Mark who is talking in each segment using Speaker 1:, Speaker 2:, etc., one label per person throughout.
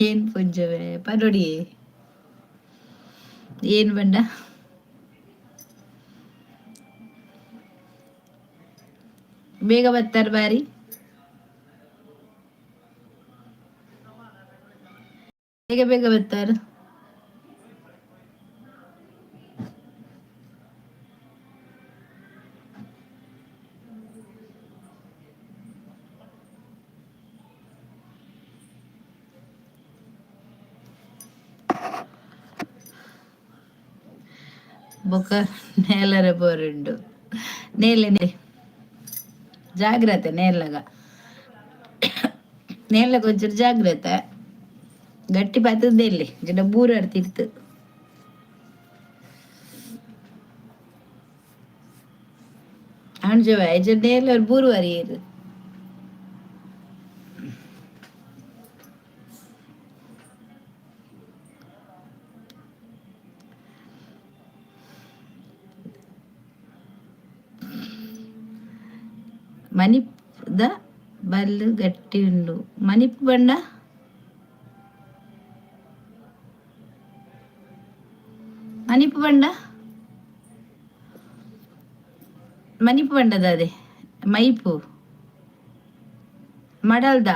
Speaker 1: ಏನ್ ಪುಂಜವೇ ಪರೋಡಿ ಏನ್ ಬಂಡ ಬೇಗ ಬರ್ತಾರ ಬಾರಿ ಬೇಗ ಬೇಗ ಬರ್ತಾರ బొక్క నేలర పోరుండు నేల జాగ్రత్త నేలగా నేలకు వచ్చి జాగ్రత్త ಗಟ್ಟಿ ಪಾತದ್ದೇ ಇಲ್ಲಿ ಜನ ಬೂರಾಡ್ತಿರ್ತು ಅಣ್ಜವ ಜನ ಎಲ್ಲರೂ ಬೂರುವಾರಿ ಇರು ಮನಿಪದ ಬಲ್ಲು ಗಟ್ಟಿ ಉಂಡು ಮನಿಪ್ ಬಂಡ ಮನಿಪು ಬಂಡ ಮನಿಪು ಬಂಡದ ಅದೇ ಮೈಪು ಮಡಲ್ದ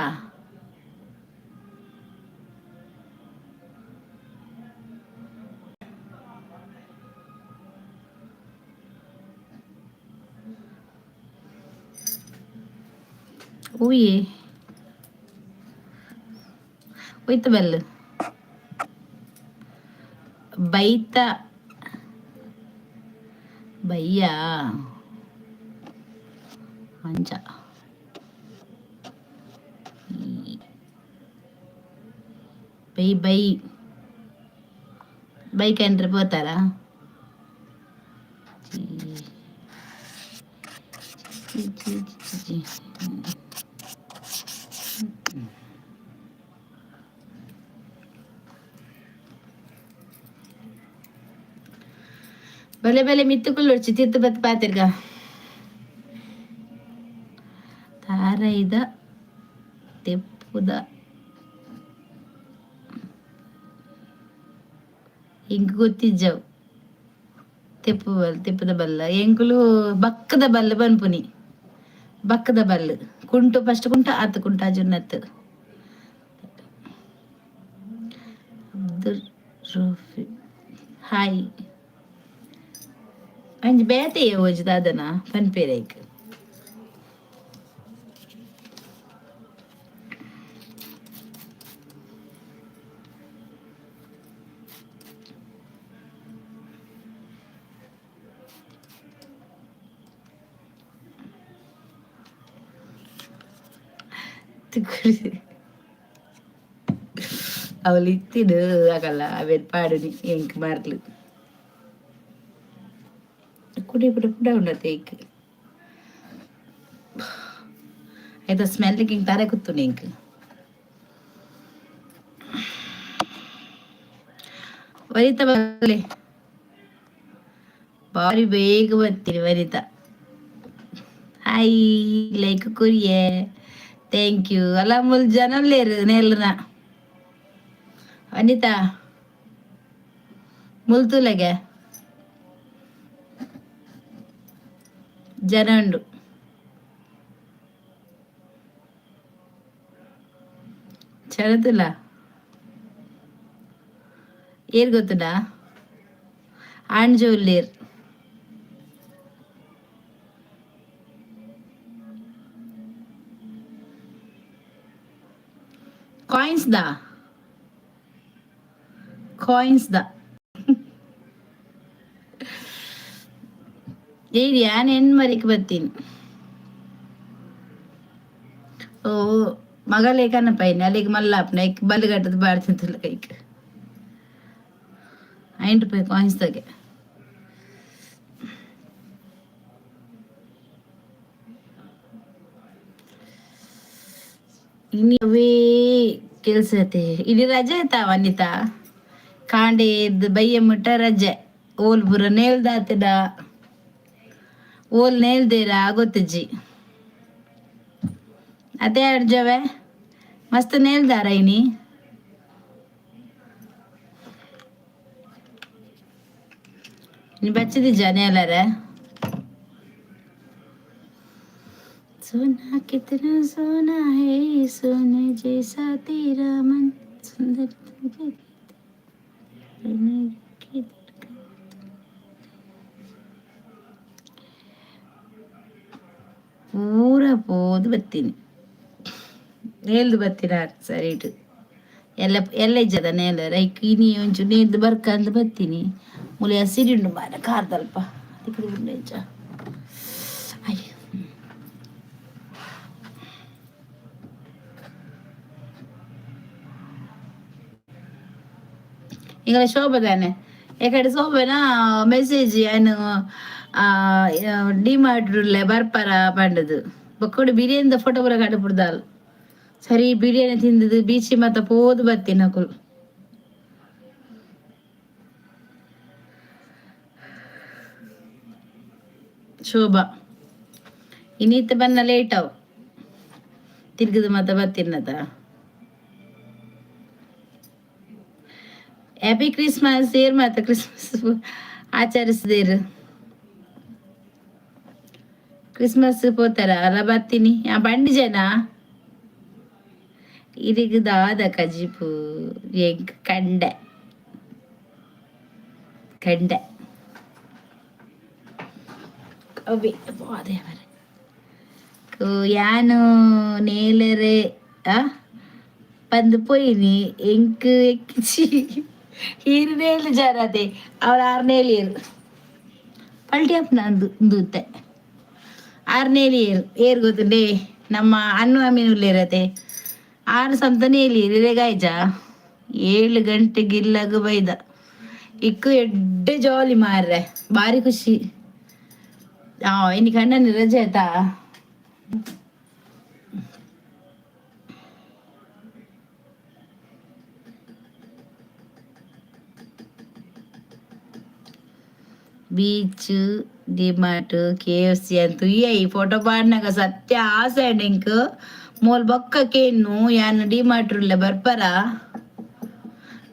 Speaker 1: ಊಯೆ ಒಯ್ತು ಬಲ್ಲು ಬೈತ ಬಯ್ಯ ಮಂಚ ಬೈ ಬೈ ಬೈಕ್ ಎಂಟ್ರಿ పోతారా ಭಲೆ ಭಲೆ ಮಿತ್ತುಕುಲ್ಲು ಚಿತ್ತಿತ್ತು ಬತ್ ಪಾತಿರ್ಗ ತಾರೈದ ತೆಪ್ಪುದ ಹಿಂಗ್ ಗೊತ್ತಿಜ್ಜವು ತೆಪ್ಪುದ ಬಲ್ಲ ಎಂಕುಲು ಬಕ್ಕದ ಬಲ್ಲ ಬನ್ಪುನಿ ಬಕ್ಕದ ಬಲ್ಲು ಕುಂಟು ಫಸ್ಟ್ ಕುಂಟ ಆತು ಕುಂಟ ಜುನ್ನತ್ತು ಅಬ್ದುಲ್ ರೋಫಿ ಹಾಯ್ ಅಂಜ್ ಬೇತೆಯೇ ಓಜ್ದ ಅದನ ಪನ್ಪೇರೈಕ್ ಅವಳು ಇತ್ತಿಡು ಆಗಲ್ಲ ಅವೇನ್ ಪಾಡುನಿ ಎಂಕ್ ಮಾರ್ಲು ಕುಡಿ ಬಿಡ ಬಿಡ ಉಂಡತೆ ಈಗ ಆಯ್ತಾ ಸ್ಮೆಲ್ಗೆ ಹಿಂಗೆ ತಾರೆ ಕೂತು ನಿಂಕ್ ವನಿತಾ ಬರಲಿ ಬಾರಿ ಬೇಗ ಬರ್ತೀನಿ ವನಿತಾ ಹಾಯ್ ಲೈಕ್ ಕೊರಿಯೆ ಥ್ಯಾಂಕ್ ಯು ಅಲ್ಲ ಮುಲ್ ಜನ ಲೇರು ನೆಲ್ನ ವನಿತಾ ಮುಲ್ತುಲೆಗೆ ಜನ ಉಂಡು ಚರತುಲ ಏರ್ ಗೊತ್ತುಡ ಆಂಜೋಲೇರ್ ಕಾಯಿನ್ಸ್ ದ ಏರಿ ನಾನು ಹೆಣ್ಮರಿಕ್ ಬರ್ತೀನಿ ಓ ಮಗಳೇ ಕನ್ನಪೈನ ಅಲ್ಲಿಗೆ ಮಲ್ಲಪ್ಪನ ಐಕ್ ಬಲ್ಗಟ್ಟದ ಬಾಡ್ತಿಂತಲ್ಲ ಕೈಕ್ ₹5 ಕಾಯಿನ್ಸ್ದಾಗೆ ಇನ್ನವೇ ಕೆಲ್ಸ ಐತೆ ಇಲ್ಲಿ ರಜೆ ಆಯ್ತಾ ವನಿತಾ ಕಾಂಡೆ ಬಯ್ಯ ಮುಟ್ಟ ರಜೆ ಓಲ್ ಬುರ ನೇಲ್ದಾತದ ಓಲ್ ನೇಲ್ದೇರ ಗೊತ್ತಜ್ಜಿ ಅದೇ ಅಡ್ಜವೆ ಮಸ್ತ್ ನೇಲ್ದಾರ ಇನಿ बच्चे जाने वाला है सोना कितना सोना है सोने जैसा तेरा मन सुंदर तुझे ಪೂರ ಪೋದು ಬತ್ತೀನಿ ನೇಲ್ದು ಬತ್ತಿನಾರು ಸರಿ ಇಟ್ಟು ಎಲ್ಲ ಇಜ್ಜದ ನೇಲ ರೈಕ್ ಇನಿ ಒಂಚು ನೇಲ್ದು ಬರ್ಕಂದು ಬತ್ತೀನಿ ಮುಲೆ ಹಸಿರಿ ಉಂಡು ಮಾರ ಕಾರ್ದಲ್ಪ ಅದಕ್ಕೆ ಉಂಡು ಇಜ್ಜ ಅಯ್ಯ ಈಗ ಶೋಭದಾನೆ ಯಾಕಡೆ ಶೋಭನ ಮೆಸೇಜ್ ಏನು ಡಿಮಾರ್ಟ್ಲೆ ಬರ್ಪಾರ ಪಂಡದು ಬೊಕ್ಕಡು ಬಿರಿಯಾನಿದ ಫೋಟೋ ಬರ ಕಟ್ಟಬಿಡ್ದಾಲ್ ಸರಿ ಬಿರಿಯಾನಿ ತಿಂದದು ಬೀಚಿ ಮತ್ತ ಪೋದು ಬತ್ತೀನಿ ನಕುಲು ಶೋಭಾ ಇನ್ನಿತ್ತ ಬನ್ನ ಲೇಟ್ ಅವು ತಿರ್ಗದು ಮತ್ತ ಬತ್ತಿನದ ಹ್ಯಾಪಿ ಕ್ರಿಸ್ಮಸ್ ಏರ್ ಮತ್ತ ಕ್ರಿಸ್ಮಸ್ ಆಚರಿಸಿದೇರು ಕ್ರಿಸ್ಮಸ್ ಪೋತಾರ ಅಲ್ಲ ಬರ್ತೀನಿ ಆ ಬಂಡಿ ಜನ ಇರಿಗದಾದ ಕಜಿಪು ಹೆಂಗ್ ಕಂಡೆ ಕಂಡೆ ದೇವರ ಯಾನು ನೇಲರೆ ಪಂದು ಪೋಯಿನಿ ಎಂಕ್ ಎಕ್ಕಿಸಿ ಹೀರಿನೇಲಿ ಜರದೆ ಅವ್ರ ಆರ್ನೇಲಿ ಪಲ್ಟಿ ಅಪ್ ನಂದು ಆರ್ನೇಲಿ ಏರ್ ಗೊತ್ತುಂಡೆ ನಮ್ಮ ಅನ್ನು ಅಮೀನುಲ್ಲಿರತ್ತೆ 6 ಸಂತನೇಲಿ ಗಾಯ್ಜ 7 ಗಂಟೆಗೆ ಇಲ್ಲಾಗ ಬೈದ ಇಕ್ಕು ಎಡ್ಡೆ ಜಾಲಿ ಮಾರ್ರೆ ಭಾರಿ ಖುಷಿ ಇನ್ನಿಗೆ ಅಣ್ಣನ ರಜೆ ಆಯ್ತಾ ಬೀಚ್ ಡಿಮಾರ್ಟ್ KFC ಅಂತೂ ಈ ಫೋಟೋ ಪಾಡ್ನಾಗ ಸತ್ಯ ಆಸೆ ಇಂಕ್ ಮೋಲ್ ಬೊಕ್ಕಕ್ಕೇನು ಯಾನ್ ಡಿಮಾರ್ಟ್ರಲ್ಲ ಬರ್ಪರ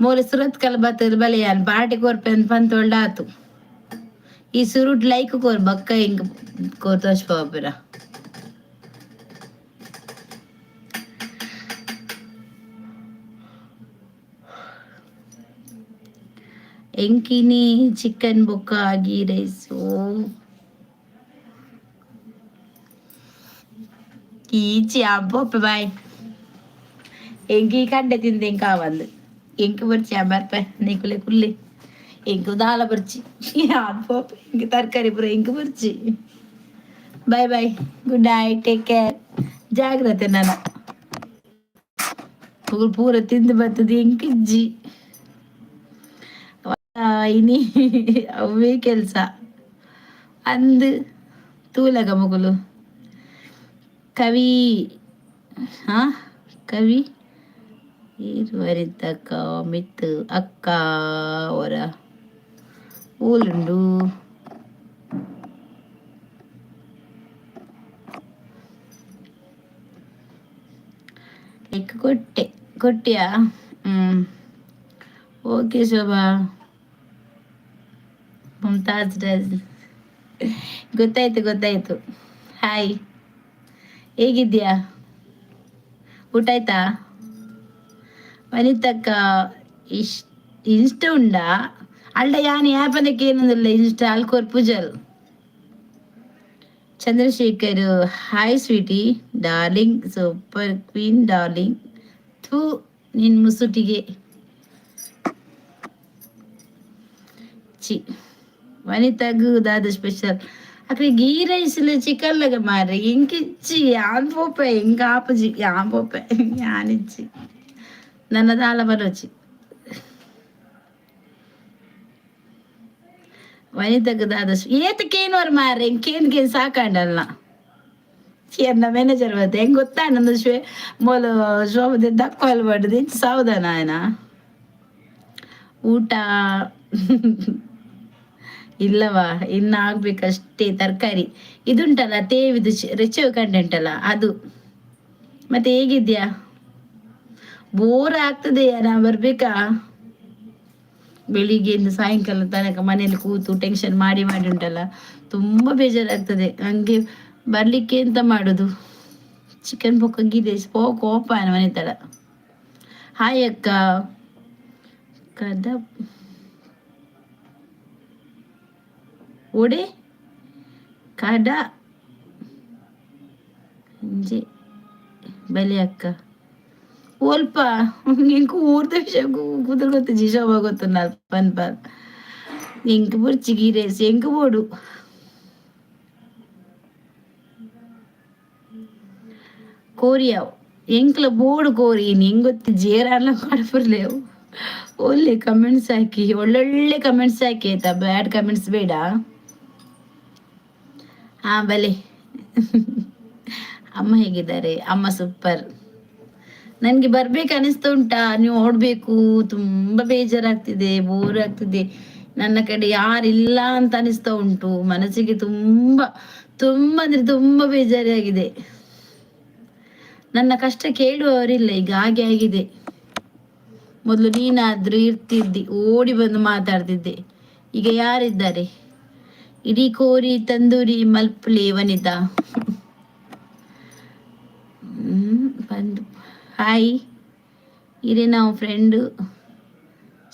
Speaker 1: ಮೋಲ್ ಸುರತ್ ಕಲ್ ಬತ್ತದ ಬಲೆ ಯಾನ್ ಪಾರ್ಟಿ ಕೊರ್ಪೆ ಅಂತ ಪಂತೊಳ್ಡಾತು ಈ ಸುರುಟ್ ಲೈಕ್ ಕೋರ್ ಬಕ್ಕ ಹಿಂಗ್ ಕೋರ್ ತೋಚ್ಪರ ಎಂಕಿನಿ ಚಿಕನ್ ಬೊಕ್ಕ ಆಗಿ ರೈಸ್ ಈಚಿ ಅಪ್ಪೊಪ್ಪೆ ಬಾಯ್ ಎಂಕಿ ಕಂಡೆ ತಿಂದೆ ಎಂಕ ಬಂದು ಎಂಕ ಬರ್ಚಿ ಬರ್ಪೆ ನೆಕುಲೆ ಕುಲ್ಲಿ ಎಂಕು ದಾಲ ಬರ್ಚಿ ಅಪ್ಪೊಪ್ಪೆ ಎಂಕ ತರಕಾರಿ ಪುರ ಎಂಕ ಬರ್ಚಿ bye bye good night take care ಜಾಗ್ರತೆ ನನ್ನ ಪೂರ ತಿಂದು ಬರ್ತದೆ ಎಂಕಿಜ್ಜಿ ಇನಿ ಅವೇ ಕೆಲಸ ಅಂದು ತೂಲಗ ಮಗುಲು ಕವಿ ಕವಿ ಇರುವರಿದ್ದಕ್ಕ ಮಿತ್ತು ಅಕ್ಕ ಅವರ ಊಲುಂಡು ಕೊಟ್ಟಿಯಾ ಓಕೆ ಶೋಭಾ ಮುಮ್ತಾಜ್ ರಾಜ್ ಗೊತ್ತಾಯ್ತು ಹಾಯ್ ಹೇಗಿದ್ಯಾ ಊಟ ಆಯ್ತಾ ವನಿತಕ್ಕ ಇಷ್ಟ ಉಂಡಾ ಅಲ್ಲ ಯಾನ್ ಯಾಪನಕ್ಕೆ ಏನಂದಿಲ್ಲ ಇಷ್ಟ ಅಲ್ಕೋರ್ ಪೂಜಲ್ Chandrashekar hi sweetie darling super queen darling ಥೂ ನಿನ್ ಮುಸುಟಿಗೆ ಚಿ ವನಿತಾಗೂ ದಾದ ಸ್ಪೆಷಲ್ ಅಕ್ರೆ ಗೀ ರೈಸ್ಲು ಚಿಕನ್ ಲಗ ಮಾರ್ರೆ ಇಂಕಿಚ್ಚಿ ಯಾನ್ ಪೋಪೆ ಇಂಕ ಆಪಜಿ ಯಾನ್ ಪೋಪೆ ಯಾನಿಚ್ಚಿ ನನ್ನ ದಾಲ ಬರೋಚಿ ವನಿತಾಗೂ ದಾದ ಏತಕ್ಕೇನೋರ್ ಮಾರ್ರೆ ಇಂಕೇನ್ ಸಾಕಾಂಡಲ್ಲ ಎನ್ನ ಮ್ಯಾನೇಜರ್ ಬತ್ತೆ ಹೆಂಗ್ ಗೊತ್ತಾ ನಂದು ಮೊಲು ಶೋಭದೆ ದಕ್ಕ ಹೊಲ್ಬಾರ್ದು ಇಂಚು ಸಾವುದಾನ ಆಯ್ನ ಊಟ ಇಲ್ಲವಾ ಇನ್ನು ಆಗ್ಬೇಕಷ್ಟೇ ತರಕಾರಿ ಇದುಂಟಲ್ಲ ತೇವಿದು ರಿಚ್ ಕಂಟೆಂಟ್ ಅಲ್ಲ ಅದು ಮತ್ತೆ ಹೇಗಿದ್ಯಾ ಬೋರ್ ಆಗ್ತದೆ ನಾ ಬರ್ಬೇಕಾ ಬೆಳಿಗ್ಗೆಯಿಂದ ಸಾಯಂಕಾಲ ತನಕ ಮನೇಲಿ ಕೂತು ಟೆನ್ಷನ್ ಮಾಡಿ ಮಾಡಿ ಉಂಟಲ್ಲ, ತುಂಬ ಬೇಜಾರಾಗ್ತದೆ ಹಂಗೆ ಬರ್ಲಿಕ್ಕೆ. ಎಂತ ಮಾಡುದು, ಚಿಕನ್ ಬೊಕ್ಕಾಗಿದೆ ಕೋಪ ಮನೆ ತರ. ಹಾಯ್ ಅಕ್ಕ ಕದ ಒಡೆ ಕಡ ಅಂಜೆ ಬಲೆ ಅಕ್ಕ ಓಲ್ಪ ಇಂಕು ಊರ್ದ ವಿಷಯ ಕೂದಲು ಗೊತ್ತು ಜಿಶೋಭ ಗೊತ್ತು ನಾಲ್ ಪನ್ ಪನ್ ಇಂಕು ಬುರ್ಚಿ ಗೀರೇಸಿ ಎಂಕು ಬೋಡು ಕೋರಿಯಾವ್ ಎಂಕ್ಲ ಬೋರ್ಡ್ ಕೋರಿ ಹೆಂಗೊತ್ತು ಜೇರಾಲ ಮಾಡ್ಬರ್ಲೇವು. ಒಳ್ಳೆ ಕಮೆಂಟ್ಸ್ ಹಾಕಿ, ಒಳ್ಳೊಳ್ಳೆ ಕಮೆಂಟ್ಸ್ ಹಾಕಿ ಆಯ್ತಾ, ಬ್ಯಾಡ್ ಕಮೆಂಟ್ಸ್ ಬೇಡ. ಹಾ ಬಲೆ ಅಮ್ಮ ಹೇಗಿದ್ದಾರೆ? ಅಮ್ಮ ಸೂಪರ್. ನನ್ಗೆ ಬರ್ಬೇಕು ಅನಿಸ್ತಾ ಉಂಟಾ, ನೀವು ಓಡ್ಬೇಕು, ತುಂಬಾ ಬೇಜಾರಾಗ್ತಿದೆ, ಬೋರ್ ಆಗ್ತಿದೆ, ನನ್ನ ಕಡೆ ಯಾರಿಲ್ಲ ಅಂತ ಅನಿಸ್ತಾ ಉಂಟು, ಮನಸ್ಸಿಗೆ ತುಂಬಾ ತುಂಬಾ ಅಂದ್ರೆ ತುಂಬಾ ಬೇಜಾರಾಗಿದೆ. ನನ್ನ ಕಷ್ಟ ಕೇಳುವವರಿಲ್ಲ ಈಗ, ಹಾಗೆ ಆಗಿದೆ. ಮೊದಲು ನೀನಾದ್ರೂ ಇರ್ತಿದ್ದಿ, ಓಡಿ ಬಂದು ಮಾತಾಡ್ತಿದ್ದೆ, ಈಗ ಯಾರಿದ್ದಾರೆ? ಇಡೀ ಕೋರಿ ತಂದೂರಿ ಮಲ್ಪಲಿ ವನಿತಾ ಬಂದು ಹಾಯ್ ಇರೇ ನಾವು ಫ್ರೆಂಡು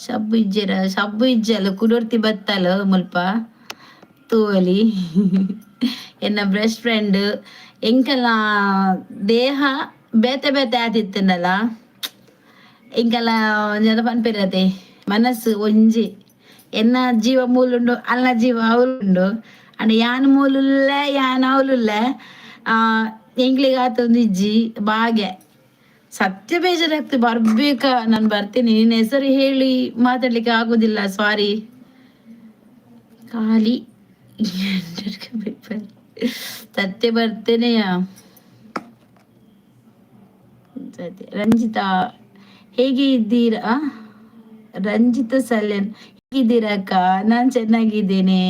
Speaker 1: ಶಬ್ಬು ಇಜ್ಜಲ ಕುಡೋರ್ತಿ ಬತ್ತಲ ಮುಲ್ಪ ತೂವಲಿ ಎನ್ನ ಬೆಸ್ಟ್ ಫ್ರೆಂಡ್ ಎಂಕಲ್ಲ ದೇಹ ಬೇತೆ ಬೇತೆ ಆತಿತ್ತನಲ್ಲ ಎಂಕಲ್ಲ ಜನ ಪನ್ಪಿರತೆ ಮನಸ್ಸು ಒಂಜಿ ಎನ್ನ ಜೀವ ಮೂಲುಂಡು ಅಲ್ಲ ಜೀವ ಅವಳುಂಡು ಅಂಡ್ ಯಾನ್ ಮೂಲುಲ್ಲ ಯಾನ್ ಅವಳುಲ್ಲ ಎಂಗ್ಲಿಗೆ ಆತೊಂದು ಇಜ್ಜಿ ಬಾಗೆ ಸತ್ಯ ಬೇಜಾರಾಗ್ತದೆ. ಬರ್ಬೇಕಾ? ನಾನು ಬರ್ತೀನಿ, ನಿನ್ನ ಹೆಸರು ಹೇಳಿ ಮಾತಾಡ್ಲಿಕ್ಕೆ ಆಗುದಿಲ್ಲ, ಸಾರಿ. ಖಾಲಿ ಸತ್ಯ ಬರ್ತೇನೆಯಾ? ಸತ್ಯ ರಂಜಿತಾ ಹೇಗೆ ಇದ್ದೀರಾ? ರಂಜಿತಾ ಸಲ್ಯನ್ ಹೇಗಿದ್ದೀರಾ ಅಕ್ಕ? ನಾನ್ ಚೆನ್ನಾಗಿದ್ದೇನೆ.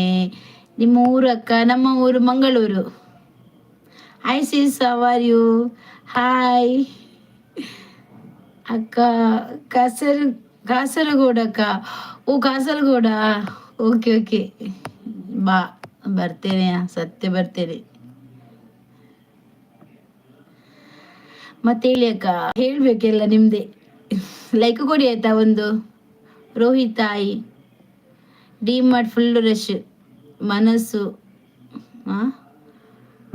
Speaker 1: ನಿಮ್ಮ ಊರು ಅಕ್ಕ? ನಮ್ಮ ಊರು Mangaluru. Hi sis, how are you? Hi ಅಕ್ಕ. ಕಾಸರಗೋಡ ಅಕ್ಕ? ಓ ಕಾಸರಗೋಡ, ಓಕೆ ಓಕೆ ಬಾ, ಬರ್ತೇನೆ, ಸತ್ಯ ಬರ್ತೇನೆ. ಮತ್ತೆ ಹೇಳಿ ಅಕ್ಕ, ಹೇಳ್ಬೇಕೆಲ್ಲ ನಿಮ್ದೆ. ಲೈಕ್ ಕೊಡಿ ಆಯ್ತಾ ಒಂದು. ರೋಹಿತ್ ಆಯಿ ಡಿಮಾರ್ಟ್ ಫುಲ್ ರಶ್, ಮನಸ್ಸು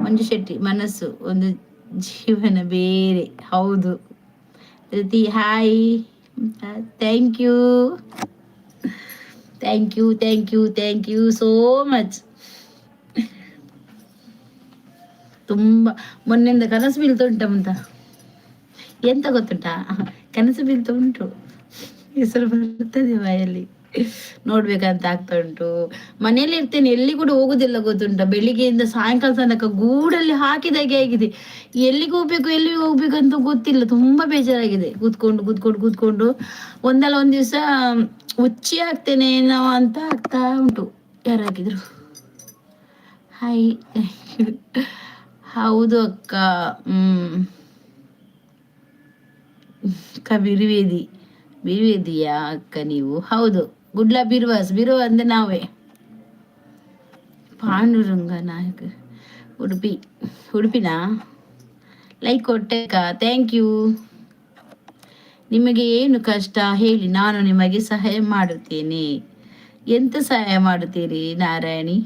Speaker 1: ಮಂಜು ಶೆಟ್ಟಿ ಮನಸ್ಸು ಒಂದು ಜೀವನ ಬೇರೆ. ಹೌದು Riti hi, thank you thank you thank you thank you so much. ತುಂಬ ಮೊನ್ನೆಯಿಂದ ಕನಸು ಬೀಳ್ತಾ ಉಂಟಂತ, ಎಂತ ಗೊತ್ತುಂಟಾ? ಕನಸು ಬೀಳ್ತಾ ಉಂಟು, ಹೆಸರು ಬರ್ತದೆ ಬಾಯಲ್ಲಿ, ನೋಡ್ಬೇಕಂತ ಆಗ್ತಾ ಉಂಟು. ಮನೆಯಲ್ಲಿ ಇರ್ತೇನೆ, ಎಲ್ಲಿ ಕೂಡ ಹೋಗುದಿಲ್ಲ ಗೊತ್ತುಂಟ. ಬೆಳಿಗ್ಗೆಯಿಂದ ಸಾಯಂಕಾಲ ತನಕ ಗೂಡಲ್ಲಿ ಹಾಕಿದಾಗೆ ಆಗಿದೆ. ಎಲ್ಲಿಗೆ ಹೋಗ್ಬೇಕು ಅಂತ ಗೊತ್ತಿಲ್ಲ. ತುಂಬಾ ಬೇಜಾರಾಗಿದೆ. ಕೂತ್ಕೊಂಡು ಒಂದಲ್ಲ ಒಂದ್ ದಿವ್ಸ ಹುಚ್ಚಿ ಆಗ್ತೇನೆ ಏನೋ ಅಂತ ಆಗ್ತಾ ಉಂಟು. ಯಾರಾಗಿದ್ರು? ಹಾಯ್ ಹೌದು ಅಕ್ಕ. ಅಕ್ಕ ಬಿರುವೇದಿಯಾ ಅಕ್ಕ ನೀವು? ಹೌದು, ಗುಡ್ಲ ಬಿರುವಾಸ್ ಅಂದ್ರೆ ನಾವೇ. ಪಾಂಡುರಂಗ ನಾಯಕ ಉಡುಪಿನಾ? ಲೈಕ್ ಕೊಟ್ಟೆ ಅಕ್ಕ, ಥ್ಯಾಂಕ್ ಯು. ನಿಮಗೆ ಏನು ಕಷ್ಟ ಹೇಳಿ, ನಾನು ನಿಮಗೆ ಸಹಾಯ ಮಾಡುತ್ತೇನೆ. ಎಂತ ಸಹಾಯ ಮಾಡುತ್ತೀರಿ ನಾರಾಯಣಿ?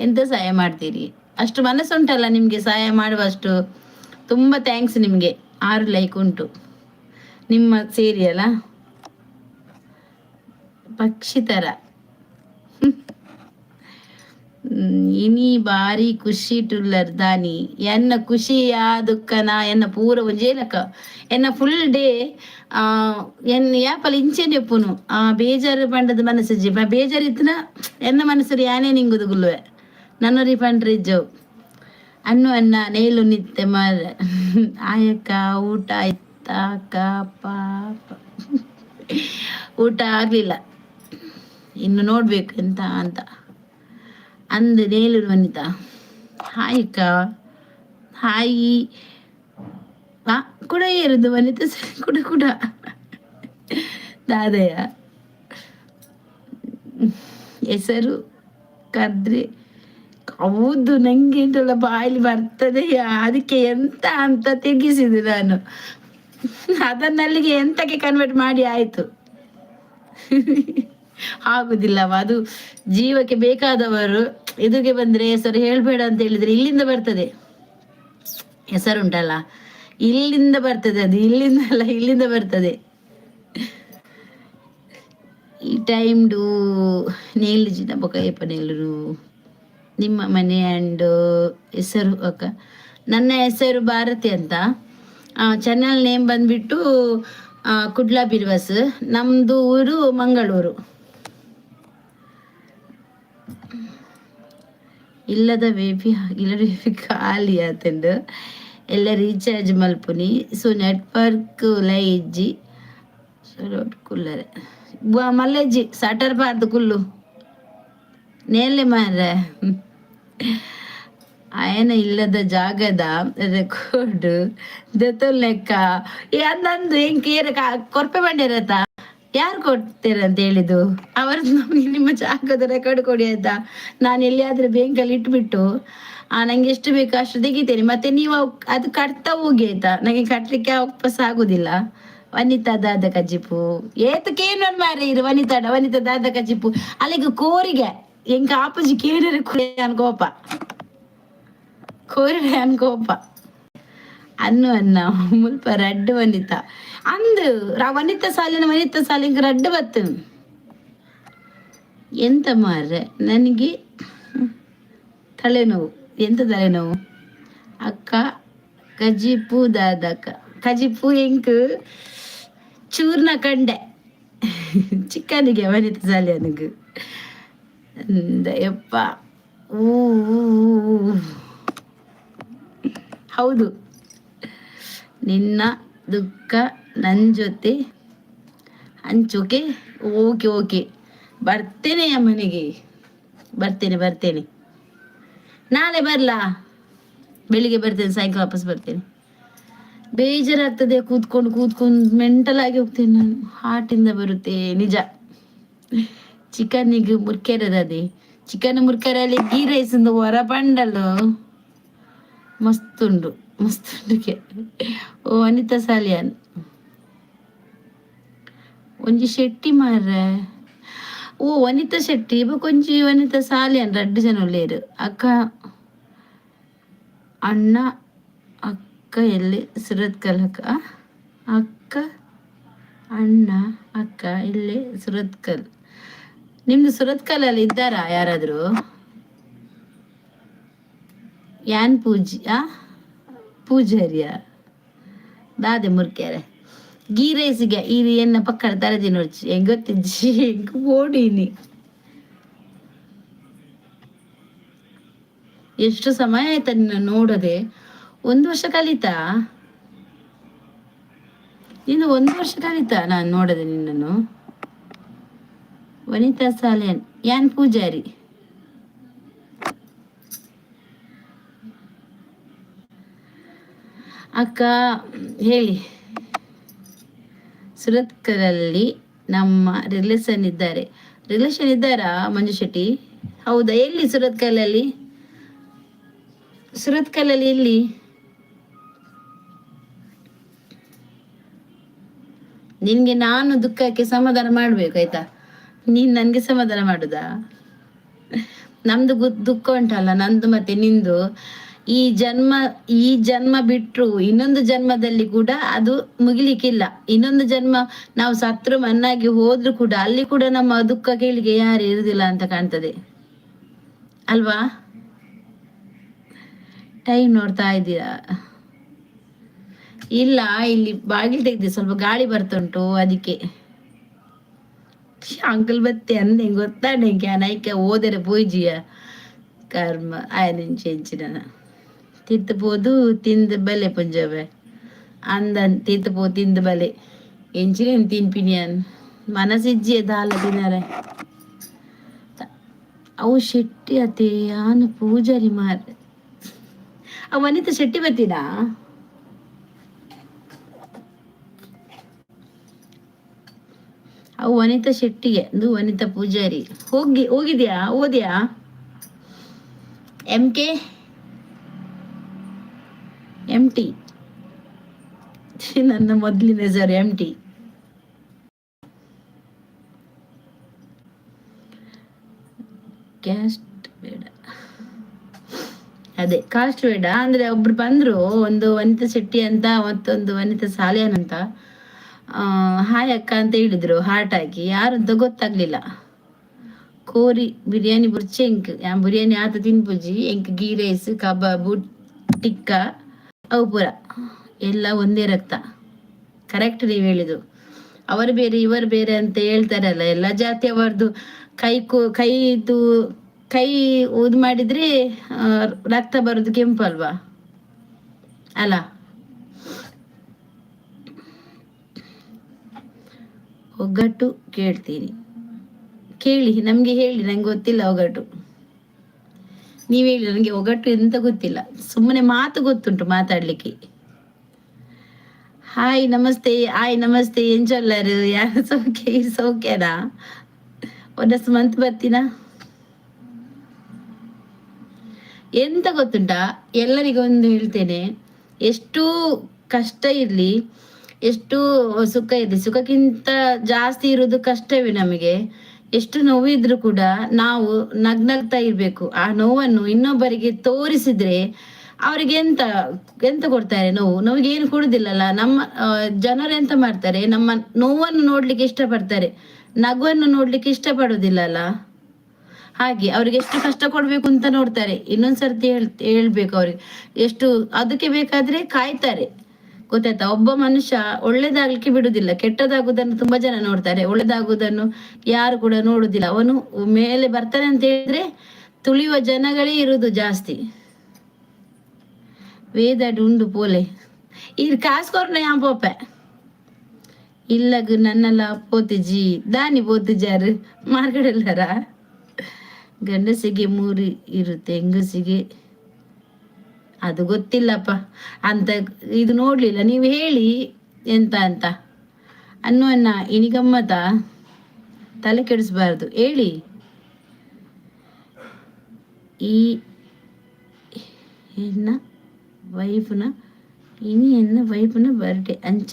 Speaker 1: ಎಂತ ಸಹಾಯ ಮಾಡ್ತೀರಿ? ಅಷ್ಟು ಮನಸ್ಸುಂಟಲ್ಲ ನಿಮ್ಗೆ ಸಹಾಯ ಮಾಡುವಷ್ಟು. ತುಂಬಾ ಥ್ಯಾಂಕ್ಸ್ ನಿಮ್ಗೆ. 6 ಲೈಕ್ ಉಂಟು ನಿಮ್ಮ ಸೇರಿ ಅಲ್ಲ. ಪಕ್ಷಿ ತರ ಇನಿ ಬಾರಿ ಖುಷಿ ಟುಲ್ಲರ್ ದಾನಿ ಎನ್ನ ಖುಷಿಯ ದುಃಖನ ಎನ್ನ ಪೂರ ಒಂಜೇನಕ ಎನ್ನ ಫುಲ್ ಡೇ ಎನ್ನ ಯಾಪಲ್ ಇಂಚೆನೆ ಎಪ್ಪುನು ಬೇಜಾರು ಪಂಡದ ಮನಸ್ಸು ಬೇಜಾರಿತ್ತನ ಎನ್ನ ಮನಸ್ಸು ಯಾನೇ ನಿಂಗುದು ಗುಲ್ವೆ ನನ್ನೊರಿ ಪಂಡ್ರಿಜ್ಜವು ಅನ್ನು ಅನ್ನ ನೇಲು ನಿತ್ಯ ಮರ ಆಯಕ್ಕ. ಊಟ ಆಯ್ತಾ ಅಕ್ಕ? ಪಾಪ ಊಟ ಆಗ್ಲಿಲ್ಲ, ಇನ್ನು ನೋಡ್ಬೇಕು ಎಂತ ಅಂತ ಅಂದ ನೇಲು ವನಿತಾ. ಹಾಯ್ ಅಕ್ಕ. ಹಾಯಿ ಕೂಡ ಏರುದು ವನಿತಾ ಕೂಡ ದಾದಯ್ಯ ಹೆಸರು ಕದ್ರೆ ಹೌದು, ನಂಗೆ ಉಂಟಲ್ಲ ಬಾಯಲ್ಲಿ ಬರ್ತದೆ. ಅದಕ್ಕೆ ಎಂತ ಅಂತ ತೆಗಿಸಿದೆ ನಾನು. ಅದನ್ನಲ್ಲಿಗೆ ಎಂತಕ್ಕೆ ಕನ್ವರ್ಟ್ ಮಾಡಿ ಆಯ್ತು. ಆಗುದಿಲ್ಲವ ಅದು. ಜೀವಕ್ಕೆ ಬೇಕಾದವರು ಇದಕ್ಕೆ ಬಂದ್ರೆ ಹೆಸರು ಹೇಳ್ಬೇಡ ಅಂತ ಹೇಳಿದ್ರೆ ಇಲ್ಲಿಂದ ಬರ್ತದೆ. ಹೆಸರುಂಟಲ್ಲ ಇಲ್ಲಿಂದ ಬರ್ತದೆ, ಅದು ಇಲ್ಲಿಂದ ಅಲ್ಲ, ಇಲ್ಲಿಂದ ಬರ್ತದೆ. ಈ ಟೈಮ್ಡು ನೇಲ್ ಜಿನ ಬೊಕಯಪ್ಪ ನೇಲರು ನಿಮ್ಮ ಮನೆ ಆ್ಯಂಡ್ ಹೆಸರು ಅಕ್ಕ. ನನ್ನ ಹೆಸರು ಭಾರತಿ ಅಂತ. ಚಾನಲ್ ನೇಮ್ ಬಂದ್ಬಿಟ್ಟು ಕುಡ್ಲ ಬಿರ್ವಸ್. ನಮ್ಮದು ಊರು ಮಂಗಳೂರು. ಇಲ್ಲದ ಬೇಬಿ ಖಾಲಿ ಆತಂಡು ಎಲ್ಲ ರೀಚಾರ್ಜ್ ಮಲ್ಪುನಿ. ಸೊ ನೆಟ್ವರ್ಕ್ ಲೈ ಇಜ್ಜಿ ಕುಲ್ಲರೆ ಮಲ್ಲೆಜ್ಜಿ ಸಟರ್ ಬಾರ್ದು ಕುಲ್ಲು ನೇಲೆ ಮಾರ್ರೆ. ಆಯನ ಇಲ್ಲದ ಜಾಗದ ರೆಕಾರ್ಡ್ ದೆತ್ತೊಲ್ ಲೆಕ್ಕ ನಂದು ಹೆಂಗೆ ಕೊರ್ಪೆ ಬಂಡಿರತ್ತ ಯಾರು ಕೊಡ್ತೀರ ಅಂತ ಹೇಳಿದ್ದು ಅವರು. ನಮಗೆ ನಿಮ್ಮ ಜಾಗದ ರೆಕಾರ್ಡ್ ಕೊಡಿ ಆಯ್ತಾ. ನಾನು ಎಲ್ಲಿಯಾದ್ರೆ ಬ್ಯಾಂಕಲ್ಲಿ ಇಟ್ಬಿಟ್ಟು ನಂಗೆ ಎಷ್ಟು ಬೇಕು ಅಷ್ಟು ತೆಗಿತೇನೆ. ಮತ್ತೆ ನೀವು ಅದು ಕಟ್ತಾ ಹೋಗಿ ಆಯ್ತಾ. ನನಗೆ ಕಟ್ಲಿಕ್ಕೆ ವಾಪಸ್ ಆಗುದಿಲ್ಲ. ವನಿತಾ ದಾದ ಕಜಿಪು ಏತಕ್ಕೇನು ಮಾರಿ ಇರು ವನಿತಾ ದಾದ ಕಜಿಪು ಅಲ್ಲಿಗೆ ಕೋರಿಗೆ ಎಂಕ ಆಪಜಿ ಕೇಳಿದ್ರೆ ಅನ್ಕೋಪ ಕೋರಿಡೆ ಅನ್ಕೋಪ ಅನ್ನು ಅನ್ನ ಮುಲ್ಪ ರಡ್ಡು ವನಿತಾ ಅಂದು ವನಿತಾ ಸಾಲಿನ ರಡ್ಡು ಬತ್ತು. ಎಂತ ಮಾರ್ರೆ ನನಗೆ ತಲೆನೋವು. ಎಂತ ತಲೆನೋವು ಅಕ್ಕ ಕಜಿಪು ದಾದಕ್ಕ ಕಜಿಪು ಎಂಕ್ ಚೂರ್ನ ಕಂಡೆ ಚಿಕ್ಕನಿಗೆ ವನಿತಾ ಸಾಲಿಯನಿಗೆ ಯಪ್ಪ. ಹೌದು, ನಿನ್ನ ದುಃಖ ನನ್ನ ಜೊತೆ ಹಂಚೋಕೆ. ಓಕೆ ಬರ್ತೇನೆ ಮನೆಗೆ, ಬರ್ತೇನೆ. ನಾಳೆ ಬರ್ಲಾ? ಬೆಳಿಗ್ಗೆ ಬರ್ತೇನೆ, ಸಾಯಂಕಾಲ ವಾಪಸ್ ಬರ್ತೇನೆ. ಬೇಜಾರಾಗ್ತದೆ ಕೂತ್ಕೊಂಡು ಮೆಂಟಲ್ ಆಗಿ ಹೋಗ್ತೇನೆ ನಾನು. ಹಾರ್ಟಿಂದ ಬರುತ್ತೆ ನಿಜ. ಚಿಕನ್ನಿಗೆ ಮುರ್ಕೆರದೆ ಚಿಕನ್ ಮುರ್ಕೆರಲ್ಲಿ ಗೀ ರೈಸ್ ಹೊರ ಬಂಡಲು ಮಸ್ತುಂಡು. ಓ ವನಿತಾ ಸಾಲಿಯನ್ ಒಂಜಿ ಶೆಟ್ಟಿ ಮಾರ್ರೆ. ಓ ವನಿತಾ ಶೆಟ್ಟಿ ಕೊಂಚಿ ವನಿತಾ ಸಾಲಿಯನ್ ರಡ್ಡು ಜನ ಒಳ್ಳೆಯರು. ಅಕ್ಕ ಅಣ್ಣ ಅಕ್ಕ ಎಲ್ಲಿ ಸುರತ್ಕಲ್ ಅಕ್ಕ ಅಣ್ಣ ಅಕ್ಕ ಇಲ್ಲಿ ಸುರತ್ಕಲ್. ನಿಮ್ದು ಸುರತ್ಕಲಲ್ಲಿ ಇದ್ದಾರಾ ಯಾರಾದರೂ? ಯಾನ್ ಪೂಜಾರಿಯ ದಾದೆ ಮುರ್ಕ್ಯಾರೆ ಗೀ ರೈಸಿಗೆ ಈ ಎನ್ನ ಪಕ್ಕದ ತರದಿ ನೋಡ್ಚಿ ಹೆಂಗ್ ಗೊತ್ತಿಜ್ಜಿ ಹೆಂಗ್ ಓಡಿನಿ. ಎಷ್ಟು ಸಮಯ ಆಯ್ತಾ ನಿನ್ನ ನೋಡದೆ? 1 ವರ್ಷ ಕಲಿತಾ ನೀನು? 1 ವರ್ಷ ಕಲಿತಾ ನಾನು ನೋಡದೆ ನಿನ್ನನ್ನು? ವನಿತಾ ಸಾಲಿಯನ್ ಯಾನ್ ಪೂಜಾರಿ. ಅಕ್ಕ ಹೇಳಿ. ಸುರತ್ಕಲಲ್ಲಿ ನಮ್ಮ ರಿಲೇಷನ್ ಇದ್ದಾರಾ ಮಂಜು ಶೆಟ್ಟಿ? ಹೌದಾ, ಎಲ್ಲಿ ಸುರತ್ಕಲಲ್ಲಿ ಎಲ್ಲಿ? ನಿನ್ಗೆ ನಾನು ದುಃಖಕ್ಕೆ ಸಮಾಧಾನ ಮಾಡ್ಬೇಕು ಆಯ್ತಾ. ನೀನ್ ನನ್ಗೆ ಸಮಾಧಾನ ಮಾಡುದಾ? ನಮ್ದು ದುಃಖ ಉಂಟಲ್ಲ, ನಂದು ಮತ್ತೆ ನಿಂದು. ಈ ಜನ್ಮ ಬಿಟ್ರು ಇನ್ನೊಂದು ಜನ್ಮದಲ್ಲಿ ಕೂಡ ಅದು ಮುಗಿಲಿಕ್ಕಿಲ್ಲ. ಇನ್ನೊಂದು ಜನ್ಮ ನಾವು ಸತ್ರು ಮಣ್ಣಾಗಿ ಹೋದ್ರು ಕೂಡ ಅಲ್ಲಿ ಕೂಡ ನಮ್ಮ ದುಃಖ ಕೇಳಿಗೆ ಯಾರು ಇರುದಿಲ್ಲ ಅಂತ ಕಾಣ್ತದೆ ಅಲ್ವಾ? ಟೈಮ್ ನೋಡ್ತಾ ಇದ್ದೀರಾ? ಇಲ್ಲ, ಇಲ್ಲಿ ಬಾಗಿಲು ತೆಗ್ದಿ, ಸ್ವಲ್ಪ ಗಾಳಿ ಬರ್ತುಂಟು ಅದಕ್ಕೆ. ಅಂಕಲ್ ಬತ್ತೆ ಅಂದೆ ಗೊತ್ತಾಂಡೆ ನೈಕೆ ಓದರೆ ಪೂಜಿಯ ಕರ್ಮ ಆಯನ ತಿತ್ತಪೋದು ತಿಂದ ಬಲೆ ಪುಂಜವೆ ಅಂದನ್ ತಿತ್ತಪೋ ತಿಂದ ಬಲೆ ಎಂಚಿನ ತಿನ್ಪಿನಿಯನ್ ಮನಸ್ಸಿಜ್ಜಿ ದಾಲ ತಿನ್ನರೆ ಅವು ಶೆಟ್ಟಿ ಅತೆ ಯಾನು ಪೂಜಾರಿ ಮಾರ್ರೆ. ಅವ ವನಿತಾ ಶೆಟ್ಟಿ ಬರ್ತೀನಾ? ಅವು ವನಿತಾ ಶೆಟ್ಟಿಗೆ ಅದು ವನಿತಾ ಪೂಜಾರಿ. ಹೋಗಿದ್ಯಾ ಓದ್ಯಾ? MK MT ನನ್ನ ಮೊದಲಿನ ಹೆಸರು MT. ಕ್ಯಾಸ್ಟ್ ಬೇಡ, ಅದೇ ಕಾಸ್ಟ್ ಬೇಡ ಅಂದ್ರೆ ಒಬ್ರು ಬಂದ್ರು, ಒಂದು ವನಿತಾ ಶೆಟ್ಟಿ ಅಂತ ಮತ್ತೊಂದು ವನಿತಾ ಸಾಲಿಯಾನ್ ಅಂತ. ಹಾಯ್ ಅಕ್ಕ ಅಂತ ಹೇಳಿದ್ರು, ಹಾರ್ಟ್ ಹಾಕಿ. ಯಾರಂತ ಗೊತ್ತಾಗ್ಲಿಲ್ಲ. ಕೋರಿ ಬಿರಿಯಾನಿ ಬುರ್ಚಿ ಎಂಕ್ ಬಿರಿಯಾನಿ ಆತ ತಿನ್ಪುಜಿ ಎಂಕ್ ಗೀ ರೈಸ್ ಕಬಾಬು ಟಿಕ್ಕ ಅವು ಪೂರ ಎಲ್ಲ ಒಂದೇ ರಕ್ತ. ಕರೆಕ್ಟ್ ನೀವು ಹೇಳಿದ್ರು. ಅವರು ಬೇರೆ ಇವರು ಬೇರೆ ಅಂತ ಹೇಳ್ತಾರಲ್ಲ, ಎಲ್ಲ ಜಾತಿ ಅವರದು. ಕೈದು ಕೈ ಊದ್ ಮಾಡಿದ್ರೆ ರಕ್ತ ಬರೋದು ಕೆಂಪು ಅಲ್ವಾ ಅಲ್ಲ? ಒಗ್ಗಟ್ಟು ಕೇಳ್ತೀನಿ, ಕೇಳಿ ನಮ್ಗೆ ಹೇಳಿ, ನಂಗೆ ಗೊತ್ತಿಲ್ಲ ಒಗ್ಗಟ್ಟು. ನೀವ್ ಹೇಳಿ, ನನಗೆ ಒಗ್ಗಟ್ಟು ಎಂತ ಗೊತ್ತಿಲ್ಲ, ಸುಮ್ಮನೆ ಮಾತು ಗೊತ್ತುಂಟು ಮಾತಾಡ್ಲಿಕ್ಕೆ. ಹಾಯ್ ನಮಸ್ತೆ ಏನ್ ಚೊಲ್ಲರು? ಯಾರು ಸೌಖ್ಯನಾ? ಒಂದಷ್ಟು ಮಂತ್ ಬರ್ತೀನಾ? ಎಂತ ಗೊತ್ತುಂಟಾ, ಎಲ್ಲರಿಗೊಂದು ಹೇಳ್ತೇನೆ, ಎಷ್ಟು ಕಷ್ಟ ಇರ್ಲಿ, ಎಷ್ಟು ಸುಖ ಇರ್ಲಿ, ಸುಖಕ್ಕಿಂತ ಜಾಸ್ತಿ ಇರೋದು ಕಷ್ಟವೇ ನಮಗೆ. ಎಷ್ಟು ನೋವಿದ್ರು ಕೂಡ ನಾವು ನಗ್ನಗ್ತಾ ಇರ್ಬೇಕು. ಆ ನೋವನ್ನು ಇನ್ನೊಬ್ಬರಿಗೆ ತೋರಿಸಿದ್ರೆ ಅವ್ರಿಗೆ ಎಂತ ಕೊಡ್ತಾರೆ? ನೋವಿಗೆ ಏನು ಕೊಡುದಿಲ್ಲಲ್ಲ. ನಮ್ಮ ಜನರು ಎಂತ ಮಾಡ್ತಾರೆ, ನಮ್ಮ ನೋವನ್ನು ನೋಡ್ಲಿಕ್ಕೆ ಇಷ್ಟಪಡ್ತಾರೆ, ನಗುವನ್ನು ನೋಡ್ಲಿಕ್ಕೆ ಇಷ್ಟಪಡುದಿಲ್ಲಲ್ಲ. ಹಾಗೆ ಅವ್ರಿಗೆ ಎಷ್ಟು ಕಷ್ಟ ಕೊಡ್ಬೇಕು ಅಂತ ನೋಡ್ತಾರೆ. ಇನ್ನೊಂದ್ಸರ್ತಿ ಹೇಳ್ಬೇಕು ಅವ್ರಿಗೆ, ಎಷ್ಟು ಅದಕ್ಕೆ ಬೇಕಾದ್ರೆ ಕಾಯ್ತಾರೆ. ಗೊತ್ತಾಯ್ತಾ? ಒಬ್ಬ ಮನುಷ್ಯ ಒಳ್ಳೇದಾಗ್ಲಿಕ್ಕೆ ಬಿಡುದಿಲ್ಲ, ಕೆಟ್ಟದಾಗುವುದನ್ನು ತುಂಬಾ ಜನ ನೋಡ್ತಾರೆ, ಒಳ್ಳೇದಾಗುವುದನ್ನು ಯಾರು ಕೂಡ ನೋಡುದಿಲ್ಲ. ಅವನು ಮೇಲೆ ಬರ್ತಾನೆ ಅಂತ ಹೇಳಿದ್ರೆ ತುಳಿಯುವ ಜನಗಳೇ ಇರುವುದು ಜಾಸ್ತಿ. ವೇದಾಡು ಉಂಡು ಪೋಲೆ ಇದು ಕಾಸ್ಕೊರ್ನ ಯಾ ಪೋಪೆ ಇಲ್ಲಗ ನನ್ನಲ್ಲ ಪೋತಿಜಿ ದಾನಿ ಪೋತಿಜಾರು ಮಾರ್ಗಡೆಲ್ಲಾರ. ಗಂಡಸಿಗೆ 3 ಇರುತ್ತೆ, ಹೆಂಗಸಿಗೆ ಅದು ಗೊತ್ತಿಲ್ಲಪ್ಪ ಅಂತ, ಇದು ನೋಡ್ಲಿಲ್ಲ. ನೀವು ಹೇಳಿ ಎಂತ ಅಂತ ಅನ್ನುವನ್ನ ಇನಿಗಮ್ಮತ ತಲೆ ಕೆಡಿಸ್ಬಾರ್ದು. ಹೇಳಿ. ಈ ಎನ್ನ ವೈಫ್ನ ಬರ್ಡೇ ಅಂಚ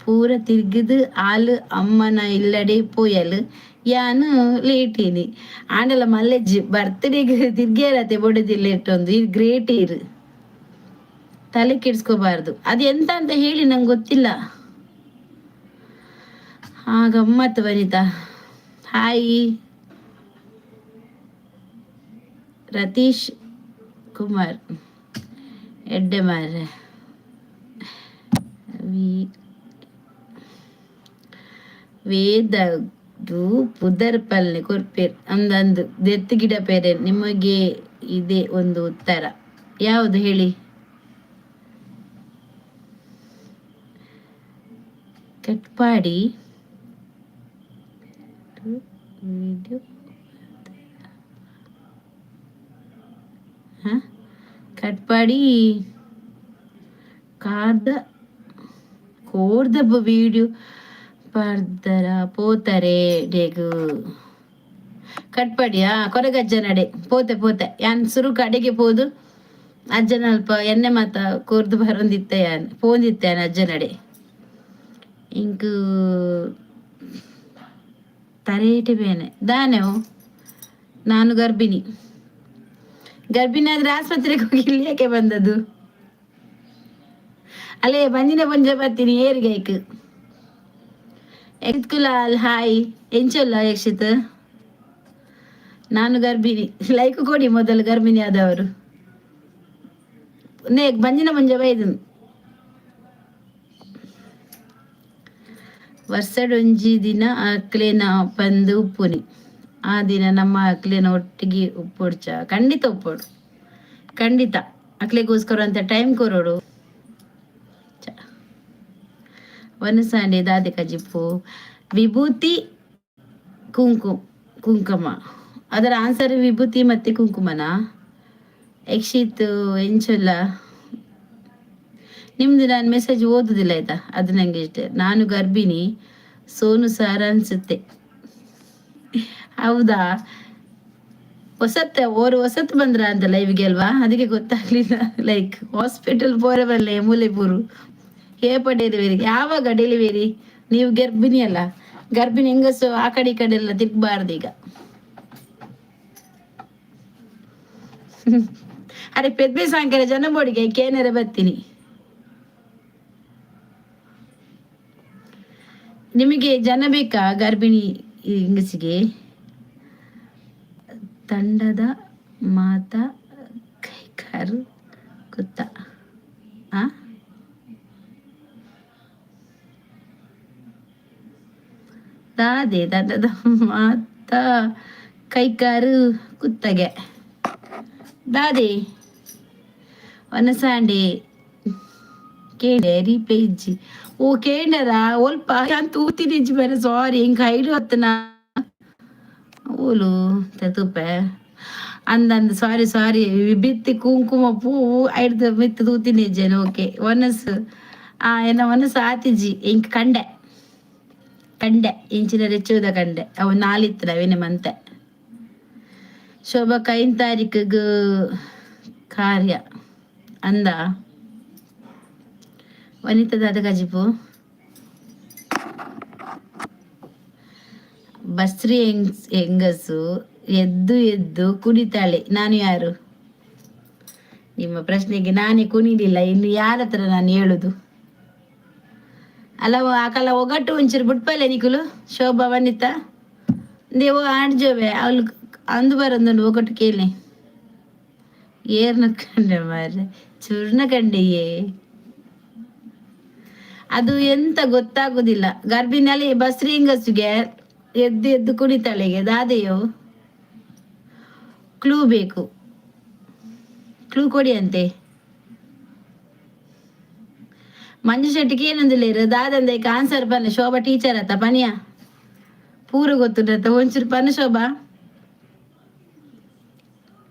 Speaker 1: ಪೂರ ತಿರ್ಗಿದು ಆಳು ಅಮ್ಮನ ಇಲ್ಲಡೆ ಪೋಯಲು ಯಾನು ಲೇಟೀನಿ ಆಂಡಲ ಮಲ್ಲೆಜ್ಜಿ ಬರ್ತ್ಡೇಗೆ ತಿರ್ಗೇರತೆ ಬೊಡದಿಲ್ಲ ಇಟ್ಟೊಂದು ಇದು ಗ್ರೇಟ್ ಇರು. ತಲೆ ಕೆಡ್ಸ್ಕೋಬಾರ್ದು. ಅದು ಎಂತ ಅಂತ ಹೇಳಿ ನಂಗೆ ಗೊತ್ತಿಲ್ಲ. ಗಮ್ಮತ್ತು ವನಿತಾ. ಹಾಯ್ ರತೀಶ್ ಕುಮಾರ್ ಎಡ್ಡೆ ಮಾರ್ರೆ. ವೇದದು ಪುದರ್ ಪಲ್ಲೆ ಕೊರ್ಪೇರ್ ಅಂದಂದು ದೆತ್ತು ಗಿಡ ಪೇರೆ. ನಿಮಗೆ ಇದೆ ಒಂದು ಉತ್ತರ, ಯಾವುದು ಹೇಳಿ? ಕಟ್ಪಾಡಿ ವಿಡಿಯೋ ಕಟ್ಪಾಡಿ ಕೋರ್ದ ವಿಡಿಯೋ ಬರ್ದರ ಪೋತರೆ ಡೇಗು ಕಟ್ಪಾಡಿಯಾ ಕೊರಗಜ್ಜನಡೆ ಪೋತೆ ಯಾನ್ ಸುರು ಕಡೆಗೆ ಪೋದು ಅಜ್ಜನ ಅಲ್ಪ ಎಣ್ಣೆ ಮಾತ ಕೋರ್ದು ಬರೊಂದಿತ್ತ ಯಾನ್ ಪೋಂದಿತ್ತ ಯಾನ್ ಅಜ್ಜನಡೆ ಇಂಕು ತರೇಟೆ ಬೇನೆ ದಾನೆವು. ನಾನು ಗರ್ಭಿಣಿ ಆದ್ರೆ ಆಸ್ಪತ್ರೆಗೆ ಹೋಗಿ ಇಲ್ಲಿ ಯಾಕೆ ಬಂದದ್ದು? ಅಲ್ಲೇ ಬಂದಿನ ಪಂಜ ಬರ್ತೀನಿ ಏರಿಗೈಕ್ ಎತ್ಕುಲಾಲ್. ಹಾಯ್ ಎಂಚಲ್ಲ ಯಕ್ಷಿತ್. ನಾನು ಗರ್ಭಿಣಿ, ಲೈಕ್ ಕೊಡಿ ಮೊದಲು ಗರ್ಭಿಣಿ ಆದವರು. ಬಂಜಿನ ಮುಂಜ ಬೈದು ವರ್ಷಡೊಂಜಿ ದಿನ ಅಕ್ಲೇನ ಬಂದು ಉಪ್ಪುನಿ. ಆ ದಿನ ನಮ್ಮ ಅಕ್ಲೇನ ಒಟ್ಟಿಗೆ ಉಪ್ಪೊಡ್ಚ. ಖಂಡಿತ ಉಪ್ಪೋಡು, ಖಂಡಿತ ಅಕ್ಲೆಗೋಸ್ಕರ ಅಂತ ಟೈಮ್ ಕೊರೋಡು. ವನಸಾಂಡೆ ದಾದೆ ಕಜಿಪ್ಪು ವಿಭೂತಿ ಕುಂಕುಮ. ಅದರ ಆನ್ಸರ್ ವಿಭೂತಿ ಮತ್ತೆ ಕುಂಕುಮನಾ? ಯಕ್ಷಿತ್ ಎಂಚಲ್ಲ ನಿಮ್ದು ನಾನು ಮೆಸೇಜ್ ಓದುದಿಲ್ಲ ಆಯ್ತಾ, ಅದು ನಂಗೆ ಇಷ್ಟ. ನಾನು ಗರ್ಭಿಣಿ, ಸೋನು ಸಾರ ಅನ್ಸುತ್ತೆ. ಹೌದಾ, ಹೊಸತ್ತು ಬಂದ್ರ ಅಂತ ಲೈವ್ಗೆ ಅಲ್ವಾ, ಅದಕ್ಕೆ ಗೊತ್ತಾಗ್ಲಿಲ್ಲ. ಲೈಕ್ ಹಾಸ್ಪಿಟಲ್ ಪೋರವಲ್ಲೇ ಮೂಲೆಪೂರು ಹೇಪ ಡೆಲಿವರಿ ಯಾವಾಗ ಡೆಲಿವರಿ? ನೀವು ಗರ್ಭಿಣಿ ಅಲ್ಲ, ಗರ್ಭಿಣಿ ಹೆಂಗಸು ಆ ಕಡೆ ಈ ಕಡೆ ಎಲ್ಲ ತಿರ್ಗಬಾರ್ದು ಈಗ. ಅರೆ ಪೆದ್ಮೆ ಸಾಯಂಕಾಲ ಜನ ಬೋಡಿಗೆ ಕೇನರ ಬರ್ತೀನಿ. ನಿಮಗೆ ಜನ ಬೇಕಾ ಗರ್ಭಿಣಿ ಹೆಂಗಸಿಗೆ? ತಂಡದ ಮಾತ ಕೈಕಾರು ಕುತ್ತ ಆ ದಾದೆ ತಂಡದ ಮಾತ ಕೈಕಾರು ಕುತ್ತಗೆ ದಾದೆ ಒನಸಾಂಡೆ ಕೇಳೆ ರೀಪ್ಲೇ ಇಜ್ಜಿ ಓ ಕೇಂಡರ ಒಲ್ಪ ಅಂತ ಊತಿನಿಜ್ಜಿ ಬೇರೆ ಸಾರಿ ಹಿಂಗ ಐಡು ಹೊತ್ತನ ಓಲು ತುಪ್ಪೆ ಅಂದಂದ ಸಾರಿ ಬಿತ್ತಿ ಕುಂಕುಮ ಪೂವು ಐಡ್ದು ಬಿತ್ತು ತೂತಿನಿಜ್ಜೇನು ಓಕೆ ಒನಸು ಎನ್ನ ಒನಸು ಆತಿಜ್ಜಿ ಇಂಕ ಕಂಡೆ ಇಂಚಿನ ರೆಚ್ಚುವುದ ಕಂಡೆ ಅವು ನಾಲಿತ್ತು ಅವೇನೆ ಮಂತೆ ಶೋಭಾ 5 ತಾರೀಕಿಗೆ ಕಾರ್ಯ ಅಂದ ವನಿತದ ಗಜಿಪು ಬಸ್ರಿ ಹೆಂಗಸು ಎದ್ದು ಕುಣಿತಾಳೆ. ನಾನು ಯಾರು? ನಿಮ್ಮ ಪ್ರಶ್ನೆಗೆ ನಾನೇ ಕುಣಿಲಿಲ್ಲ, ಇನ್ನು ಯಾರ ಹತ್ರ ನಾನು ಹೇಳುದು? ಅಲ್ಲ ಆಕಲ್ಲ ಒಗಟ್ಟು ಒಂಚೂರು ಬಿಟ್ಪಲ್ಲೆ ನಿಕುಲು ಶೋಭಾ ವನಿತ ದೇವು ಆಡ್ಜೋವೆ ಅವಳು ಅಂದು ಬರೋದು ಒಗಟ್ಟು ಕೇಳಿ ಏರ್ನ ಕಂಡೆ ಮಾರ್ರೆ ಚೂರ್ನ ಕಂಡೆಯೇ. ಅದು ಎಂತ ಗೊತ್ತಾಗುದಿಲ್ಲ. ಗರ್ಭಿಣಿಯಲ್ಲಿ ಬಸ್ರಿ ಹೆಂಗಸುಗೆ ಎದ್ದು ಕುಣಿತಾಳೆಗೆ ದಾದೆಯೋ ಕ್ಲೂ ಬೇಕು, ಕ್ಲೂ ಕೊಡಿ ಅಂತೆ. ಮಂಜು ಶೆಟ್ಟಿಗೆ ಏನಂದಿಲ್ಲ ದಾದಂದ ಆನ್ಸರ್ ಬನ್ನ ಶೋಭಾ ಟೀಚರ್ ಅತ್ತ ಪನಿಯ ಪೂರ ಗೊತ್ತುಂಟ ಒಂಚೂರು ಪನ ಶೋಭಾ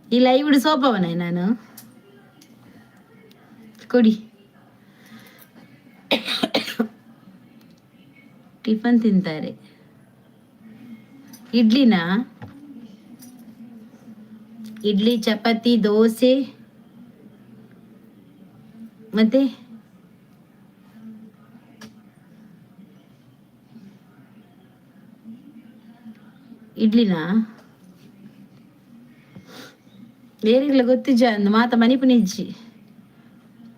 Speaker 1: ಈ ಲೈವ್ ಸೋಪವನ ನಾನು ಕೊಡಿ. ಟಿಫನ್ ತಿಂತಾರೆ. ಇಡ್ಲಿ ಚಪಾತಿ ದೋಸೆ ಮತ್ತೆ ಇಡ್ಲಿನ ಬೇರೆಲ್ಲ ಗೊತ್ತಿಜ್ಜ ಅಂದು ಮಾತ ಮನಿಪುನಿಜ್ಜಿ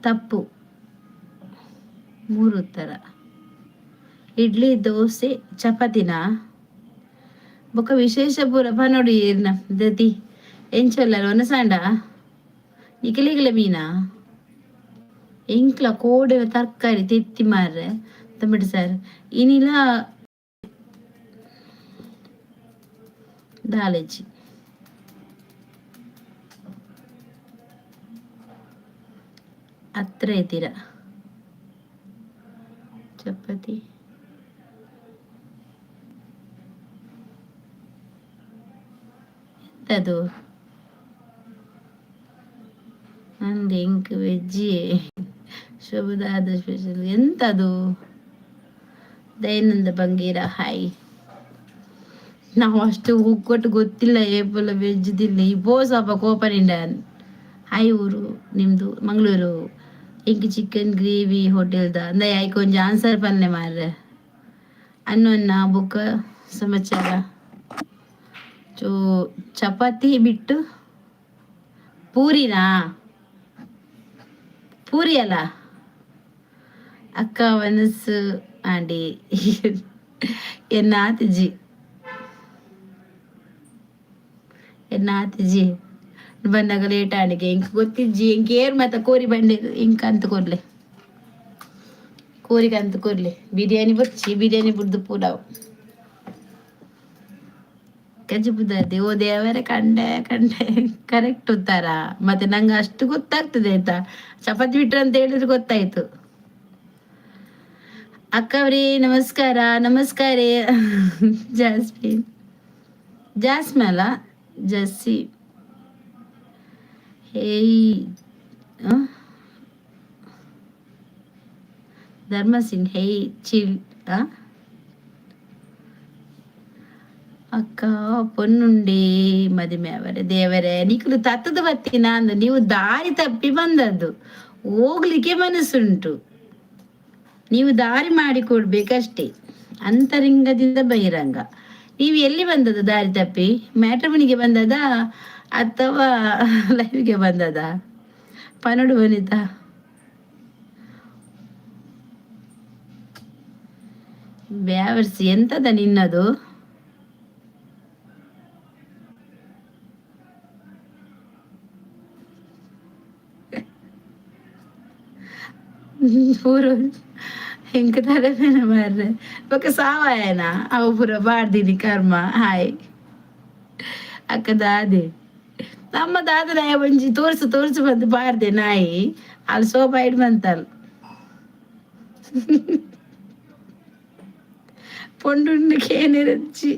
Speaker 1: ತಪ್ಪು. 3 ಉತ್ತರ. ಇಡ್ಲಿ ದೋಸೆ ಚಪಾತಿನ ಬೊಕ್ಕ ವಿಶೇಷ ಪೂರ ಪನೋಡಿ ದತಿ ಎಂಚಲ್ಲ ಒನಸಾಂಡ ನಿಖಲಿಗಲ ಮೀನಾ ಎಂಕ್ಲ ಕೋಡೆ ತರಕಾರಿ ತೆತ್ತಿ ಮಾರ್ರೆ ತಮಿಡು ಸಾರ್ ಇನಿಲ ದಾಲೆಜ್ಜಿ ಹತ್ರ ಇದ್ದೀರ ಚಪಾತಿ ಎಂತದು ನಂದು ಇಂಕ್ ವೆಜ್ಜಿ ಶುಭದಾದ ಸ್ಪೆಷಲ್ ಎಂತದು ದಯಾನಂದ ಬಂಗೀರ ಹಾಯ್. ನಾವು ಅಷ್ಟು ಉಗ್ಗೊಟ್ಟು ಗೊತ್ತಿಲ್ಲ ಏಪಲ್ಲ ವೆಜ್ದಿಲ್ಲ ಈ ಬೋಸಪ್ಪ ಕೋಪನಿಂಡ ಹಾಯ್ ಊರು ನಿಮ್ದು ಮಂಗಳೂರು ಇಂಕ್ ಚಿಕನ್ ಗ್ರೇವಿ ಹೋಟೆಲ್ದ ಅಂದ ಯಾಕೆ ಕೊಂಚ ಆನ್ಸರ್ ಪನ್ನೆ ಮಾರ್ರೆ ಅನ್ನೊನ್ನ ಬುಕ್ಕ ಸಮಾಚಾರ ಚಪಾತಿ ಬಿಟ್ಟು ಪೂರಿ ಅಲ್ಲ ಅಕ್ಕ ಮನಸ್ಸು ಆಂಡಿ ಎನ್ನಾತಿಜಿ ಬಂದಾಗ ಲೇಟ್ ಆಡಿಗೆ ಇಂಕ ಗೊತ್ತಿಜ್ಜಿ ಇಂಕ ಏರ್ ಮತ್ತೆ ಕೋರಿ ಬಂಡೆ ಇಂಕ ಅಂತ ಕೊರ್ಲೆ ಕೋರಿಗೆ ಅಂತ ಕೊರ್ಲೆ ಬಿರಿಯಾನಿ ಬಿರಿಯಾನಿ ಬುಡ್ದು ಪೂಡಾವು ಕಜ್ಜಿ ಬುದ್ಧಿ ಓ ದೇವರೇ ಕಂಡೆ ಕರೆಕ್ಟ್ ಉತ್ತರ. ಮತ್ತೆ ನಂಗೆ ಅಷ್ಟು ಗೊತ್ತಾಗ್ತದೆ ಆಯ್ತಾ, ಚಪಾತಿ ಬಿಟ್ರು ಅಂತ ಹೇಳಿದ್ರೆ ಗೊತ್ತಾಯ್ತು. ಅಕ್ಕವ್ರಿ ನಮಸ್ಕಾರ ಜಾಸ್ಮಿನ್ ಅಲ್ಲ ಜಸ್ಸಿ ಹೇಯ್ ಧರ್ಮ ಸಿಂಗ್ ಹೇಯ್ ಚಿಲ್ ಅಕ್ಕ ಪೊನ್ನುಂಡಿ ಮದುವೆ ಅವರೇ ದೇವರೇ ನಿಖಲು ತತ್ತದ ಬತ್ತಿನ ಅಂದು ನೀವು ದಾರಿ ತಪ್ಪಿ ಬಂದದ್ದು, ಹೋಗ್ಲಿಕ್ಕೆ ಮನಸ್ಸುಂಟು, ನೀವು ದಾರಿ ಮಾಡಿ ಕೊಡ್ಬೇಕಷ್ಟೇ. ಅಂತರಂಗದಿಂದ ಬಹಿರಂಗ. ನೀವು ಎಲ್ಲಿ ಬಂದದ್ದು ದಾರಿ ತಪ್ಪಿ? ಮ್ಯಾಟ್ರಿಮನಿಗೆ ಬಂದದ ಅಥವಾ ಲೈವ್ಗೆ ಬಂದದ? ಪನಡು ವನಿತಾ ಬ್ಯಾವರ್ಸಿ ಎಂತದ ನಿನ್ನದು? ಊರು ಹೆಂಗ ತರಬೇನ ಮಾರ್ರೆ ಬೊಕ್ಕ ಸಾವಾಯನ ಅವು ಪೂರ ಬಾಡ್ದಿನಿ ಕರ್ಮ. ಹಾಯ್ ಅಕ್ಕ ದಾದೆ ನಮ್ಮ ದಾದ ನಾಯ ಒಂಜಿ ತೋರ್ಸು ತೋರ್ಸು ಬಂದು ಬಾರ್ದೆ ನಾಯಿ ಅಲ್ಲಿ ಸೋಪ ಇಡ್ ಬಂತಲ್ ಪೊಂಡುಂಡಕ್ಕೆ ಏನಿರಜ್ಜಿ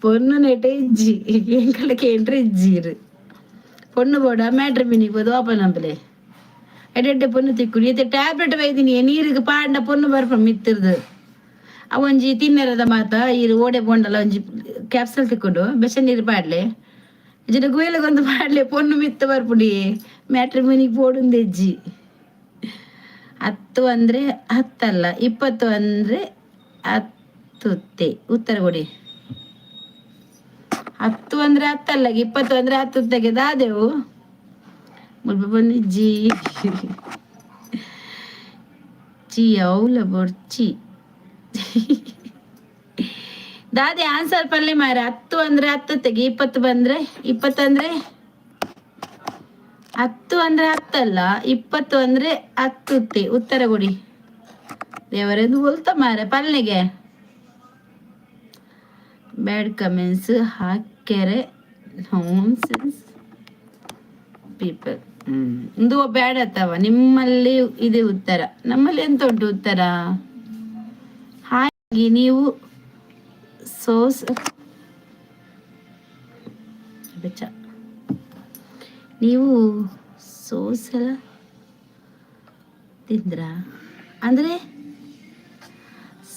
Speaker 1: பொண்ணு நெட்டே இஜ்ஜி எங்களுக்கு என்று இஜ்ஜீரு பொண்ணு போட மேட்ரு மினி போது ஓப்பன் நம்பலே ಎಡೆಡ್ಡೆ ಪೊಣ್ಣು ತಿಕ್ಕುಡು ಇತ್ತೆ ಟ್ಯಾಬ್ಲೆಟ್ ಒಯ್ದಿನಿ ನೀರಿಗೆ ಪಾಂಡ ಪೊಣ್ಣು ಬರ್ಪ ಮಿತ್ತಿರ್ದು ಅವೊಂಜಿ ತಿನ್ನರದ ಮಾತ ಇರು ಓಡೆ ಬೋಂಡಲ್ಲ ಒಂಜಿ ಕ್ಯಾಪ್ಸಲ್ ತಿಕ್ಕೊಂಡು ಬೆಸ ನೀರು ಪಾಡ್ಲೆ ಇಜಿನ ಗುಯಲಗೊಂದು ಪಾಡ್ಲೆ ಪೊಣ್ಣು ಮಿತ್ತ ಬರ್ಪುಡಿ ಮ್ಯಾಟ್ರಿ ಮನಿಗೆ ಪೋಡುಂದು ಎಜ್ಜಿ. 10 ಅಂದ್ರೆ 10 ಅಲ್ಲ 20 ಅಂದ್ರೆ 10 ಉತ್ತರ ಕೊಡಿ. 10 ಅಂದ್ರೆ 10 ಅಲ್ಲ 20 ಅಂದ್ರೆ 10 ತೆಗೆದಾದೆವು ಮುಲ್ಪ ಬಂದಿಜ್ಜಿ ಚಿ ಅವಲ ಬೊರ್ಚಿ ದಾದಿ ಆನ್ಸರ್ ಪಲ್ಲೆ ಮಾರ 10 ಅಂದ್ರೆ 10 ತೆಗಿ 20 ಬಂದ್ರೆ 20 ಅಂದ್ರೆ 10 ಅಂದ್ರೆ 10 ಅಲ್ಲ 20 ಅಂದ್ರೆ 10 ಉತ್ತರ ಕೊಡಿ. ದೇವರೆಂದು बोलता ಮಾರ ಪಲ್ಲೆಗೆ ಬ್ಯಾಡ್ ಕಮೆಂಟ್ಸ್ ಹಾಕ್ಯಾರೆ ನಾನ್ಸೆನ್ಸ್ ಪೀಪಲ್. ಇದು ಬ್ಯಾಡ್ ಅಥವಾ ನಿಮ್ಮಲ್ಲಿ ಇದೆ ಉತ್ತರ, ನಮ್ಮಲ್ಲಿ ಎಂತ ಉಂಟು ಉತ್ತರ? ಹಾಗೆ ನೀವು ಸೋಸ್ ಬೆಚ್ಚ ನೀವು ಸೋಸಲ ತಿಂದ್ರ ಅಂದ್ರೆ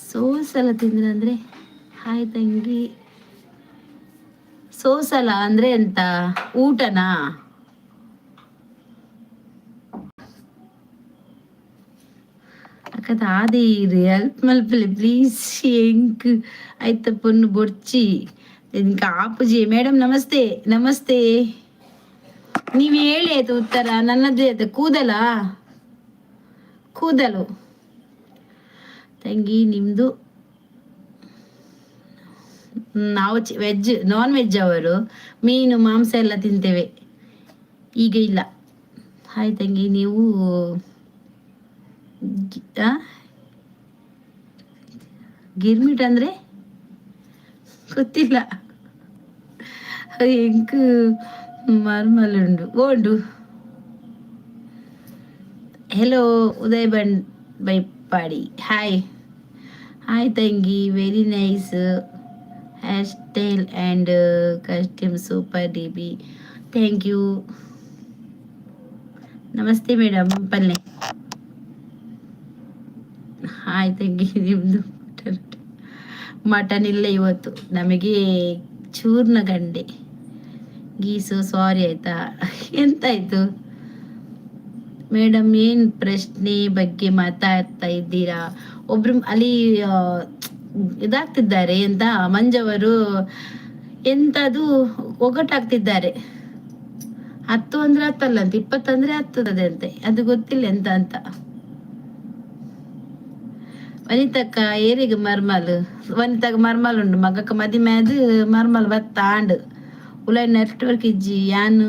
Speaker 1: ಸೋಸಲ ತಿಂದ್ರ ಅಂದ್ರೆ ಹಾಯ್ ತಂಗಿ. ಸೋಸಲ ಅಂದ್ರೆ ಎಂತ ಊಟನಾ? ಅಕ್ಕ ಅದೇ ಹೆಲ್ಪ್ ಮಲ್ಪಲೆ ಪ್ಲೀಸ್ ಎಂಕ್ ಆಯ್ತ ಪೊಣ್ಣು ಬೊಡ್ಚಿ ಕಾಪುಜಿ. ಮೇಡಮ್ ನಮಸ್ತೆ ನಮಸ್ತೆ. ನೀವು ಹೇಳಿ ಆಯ್ತು ಉತ್ತರ, ನನ್ನದೇ ಆಯ್ತು. ಕೂದಲು ತಂಗಿ ನಿಮ್ದು. ನಾವು ವೆಜ್ ನಾನ್ ವೆಜ್ ಅವರು, ಮೀನು ಮಾಂಸ ಎಲ್ಲ ತಿಂತೇವೆ, ಈಗ ಇಲ್ಲ. ಹಾಯ್ ತಂಗಿ ನೀವು ಗಿರ್ಮಿಟ್ ಅಂದ್ರೆ ಗೊತ್ತಿಲ್ಲ. ಎಂಕ್ ಮರ್ಮಲುಂಡು ಓಂಡು. Hello Uday Baipadi hi. Hi ತಂಗಿ very nice hairstyle and custom super ಡಿಬಿ ಥ್ಯಾಂಕ್ ಯು. ನಮಸ್ತೆ ಮೇಡಮ್ ಪಲ್ಲೆ. ಹಾಯ್ ತಂಗಿ ನಿಮ್ದು ಮಟನ್ ಇಲ್ಲ ಇವತ್ತು, ನಮಗೆ ಚೂರ್ನ ಗಂಡೆ ಗೀಸು. ಸಾರಿ ಆಯ್ತಾ? ಎಂತಾಯ್ತು ಮೇಡಮ್? ಏನ್ ಪ್ರಶ್ನೆ ಬಗ್ಗೆ ಮಾತಾಡ್ತಾ ಇದ್ದೀರಾ? ಒಬ್ರು ಅಲ್ಲಿ ಇದಾಗ್ತಿದ್ದಾರೆ ಎಂತ ಮಂಜವರು ಎಂತದು ಒಗಟಾಗ್ತಿದ್ದಾರೆ. 10 ಅಂದ್ರೆ 10 ಅಲ್ಲ ಅಂತ 20 ಅಂದ್ರೆ 10 ಅಂತೆ, ಅದು ಗೊತ್ತಿಲ್ಲ ಎಂತ ಅಂತ. ವನಿತಕ್ಕ ಏರಿಗೆ ಮರ್ಮಲ್ ವನಿತಾಗ ಮರ್ಮಲ್ ಉಂಡು ಮಗಕ್ಕ ಮದಿಮೆ ಅದು ಮರ್ಮಲ್ ಬತ್ತಾಂಡು ಉಲೈ ನೆಟ್ವರ್ಕ್ ಇಜ್ಜಿ ಯಾನು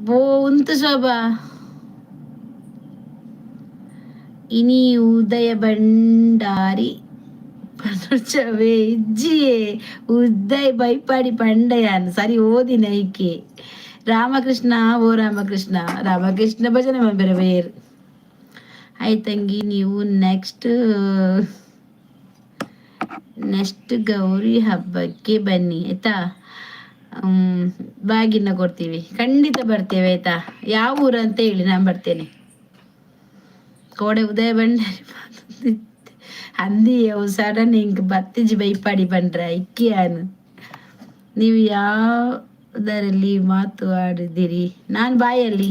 Speaker 1: ಬೋ ಉಂತು ಶೋಭಾ. ಇನಿ ಉದಯ ಭಂಡಾರಿ ಪನುಚವೇ ಇಜ್ಜಿಯೇ ಉದಯ್ ಬೈಪಾಡಿ ಪಂಡಯಾನ್ ಸರಿ ಓದಿನ ಐಕೆ. ರಾಮಕೃಷ್ಣ ಓ ರಾಮಕೃಷ್ಣ ರಾಮಕೃಷ್ಣ ಭಜನೆ ಬೇರೆ ಬೇರೆ. ಆಯ್ ತಂಗಿ ನೀವು ನೆಕ್ಸ್ಟ್ ಗೌರಿ ಹಬ್ಬಕ್ಕೆ ಬನ್ನಿ ಆಯ್ತಾ? ಬಾಗಿನ ಕೊಡ್ತೀವಿ, ಖಂಡಿತ ಬರ್ತೇವೆ ಆಯ್ತಾ? ಯಾವ ಊರು ಅಂತ ಹೇಳಿ ನಾನು ಬರ್ತೇನೆ. ಕೋಡೆ ಉದಯ ಭಂಡಾರಿ ಅಂದಿ ಅವು ಸಡನ್ ಹಿಂಗ್ ಬತ್ತಿಜಿ ಬೈಪಾಡಿ ಬಂದ್ರ ಇಕ್ಕಿಯಾನು. ನೀವು ಯಾವುದರಲ್ಲಿ ಮಾತು ಆಡಿದಿರಿ? ನಾನು ಬಾಯಲ್ಲಿ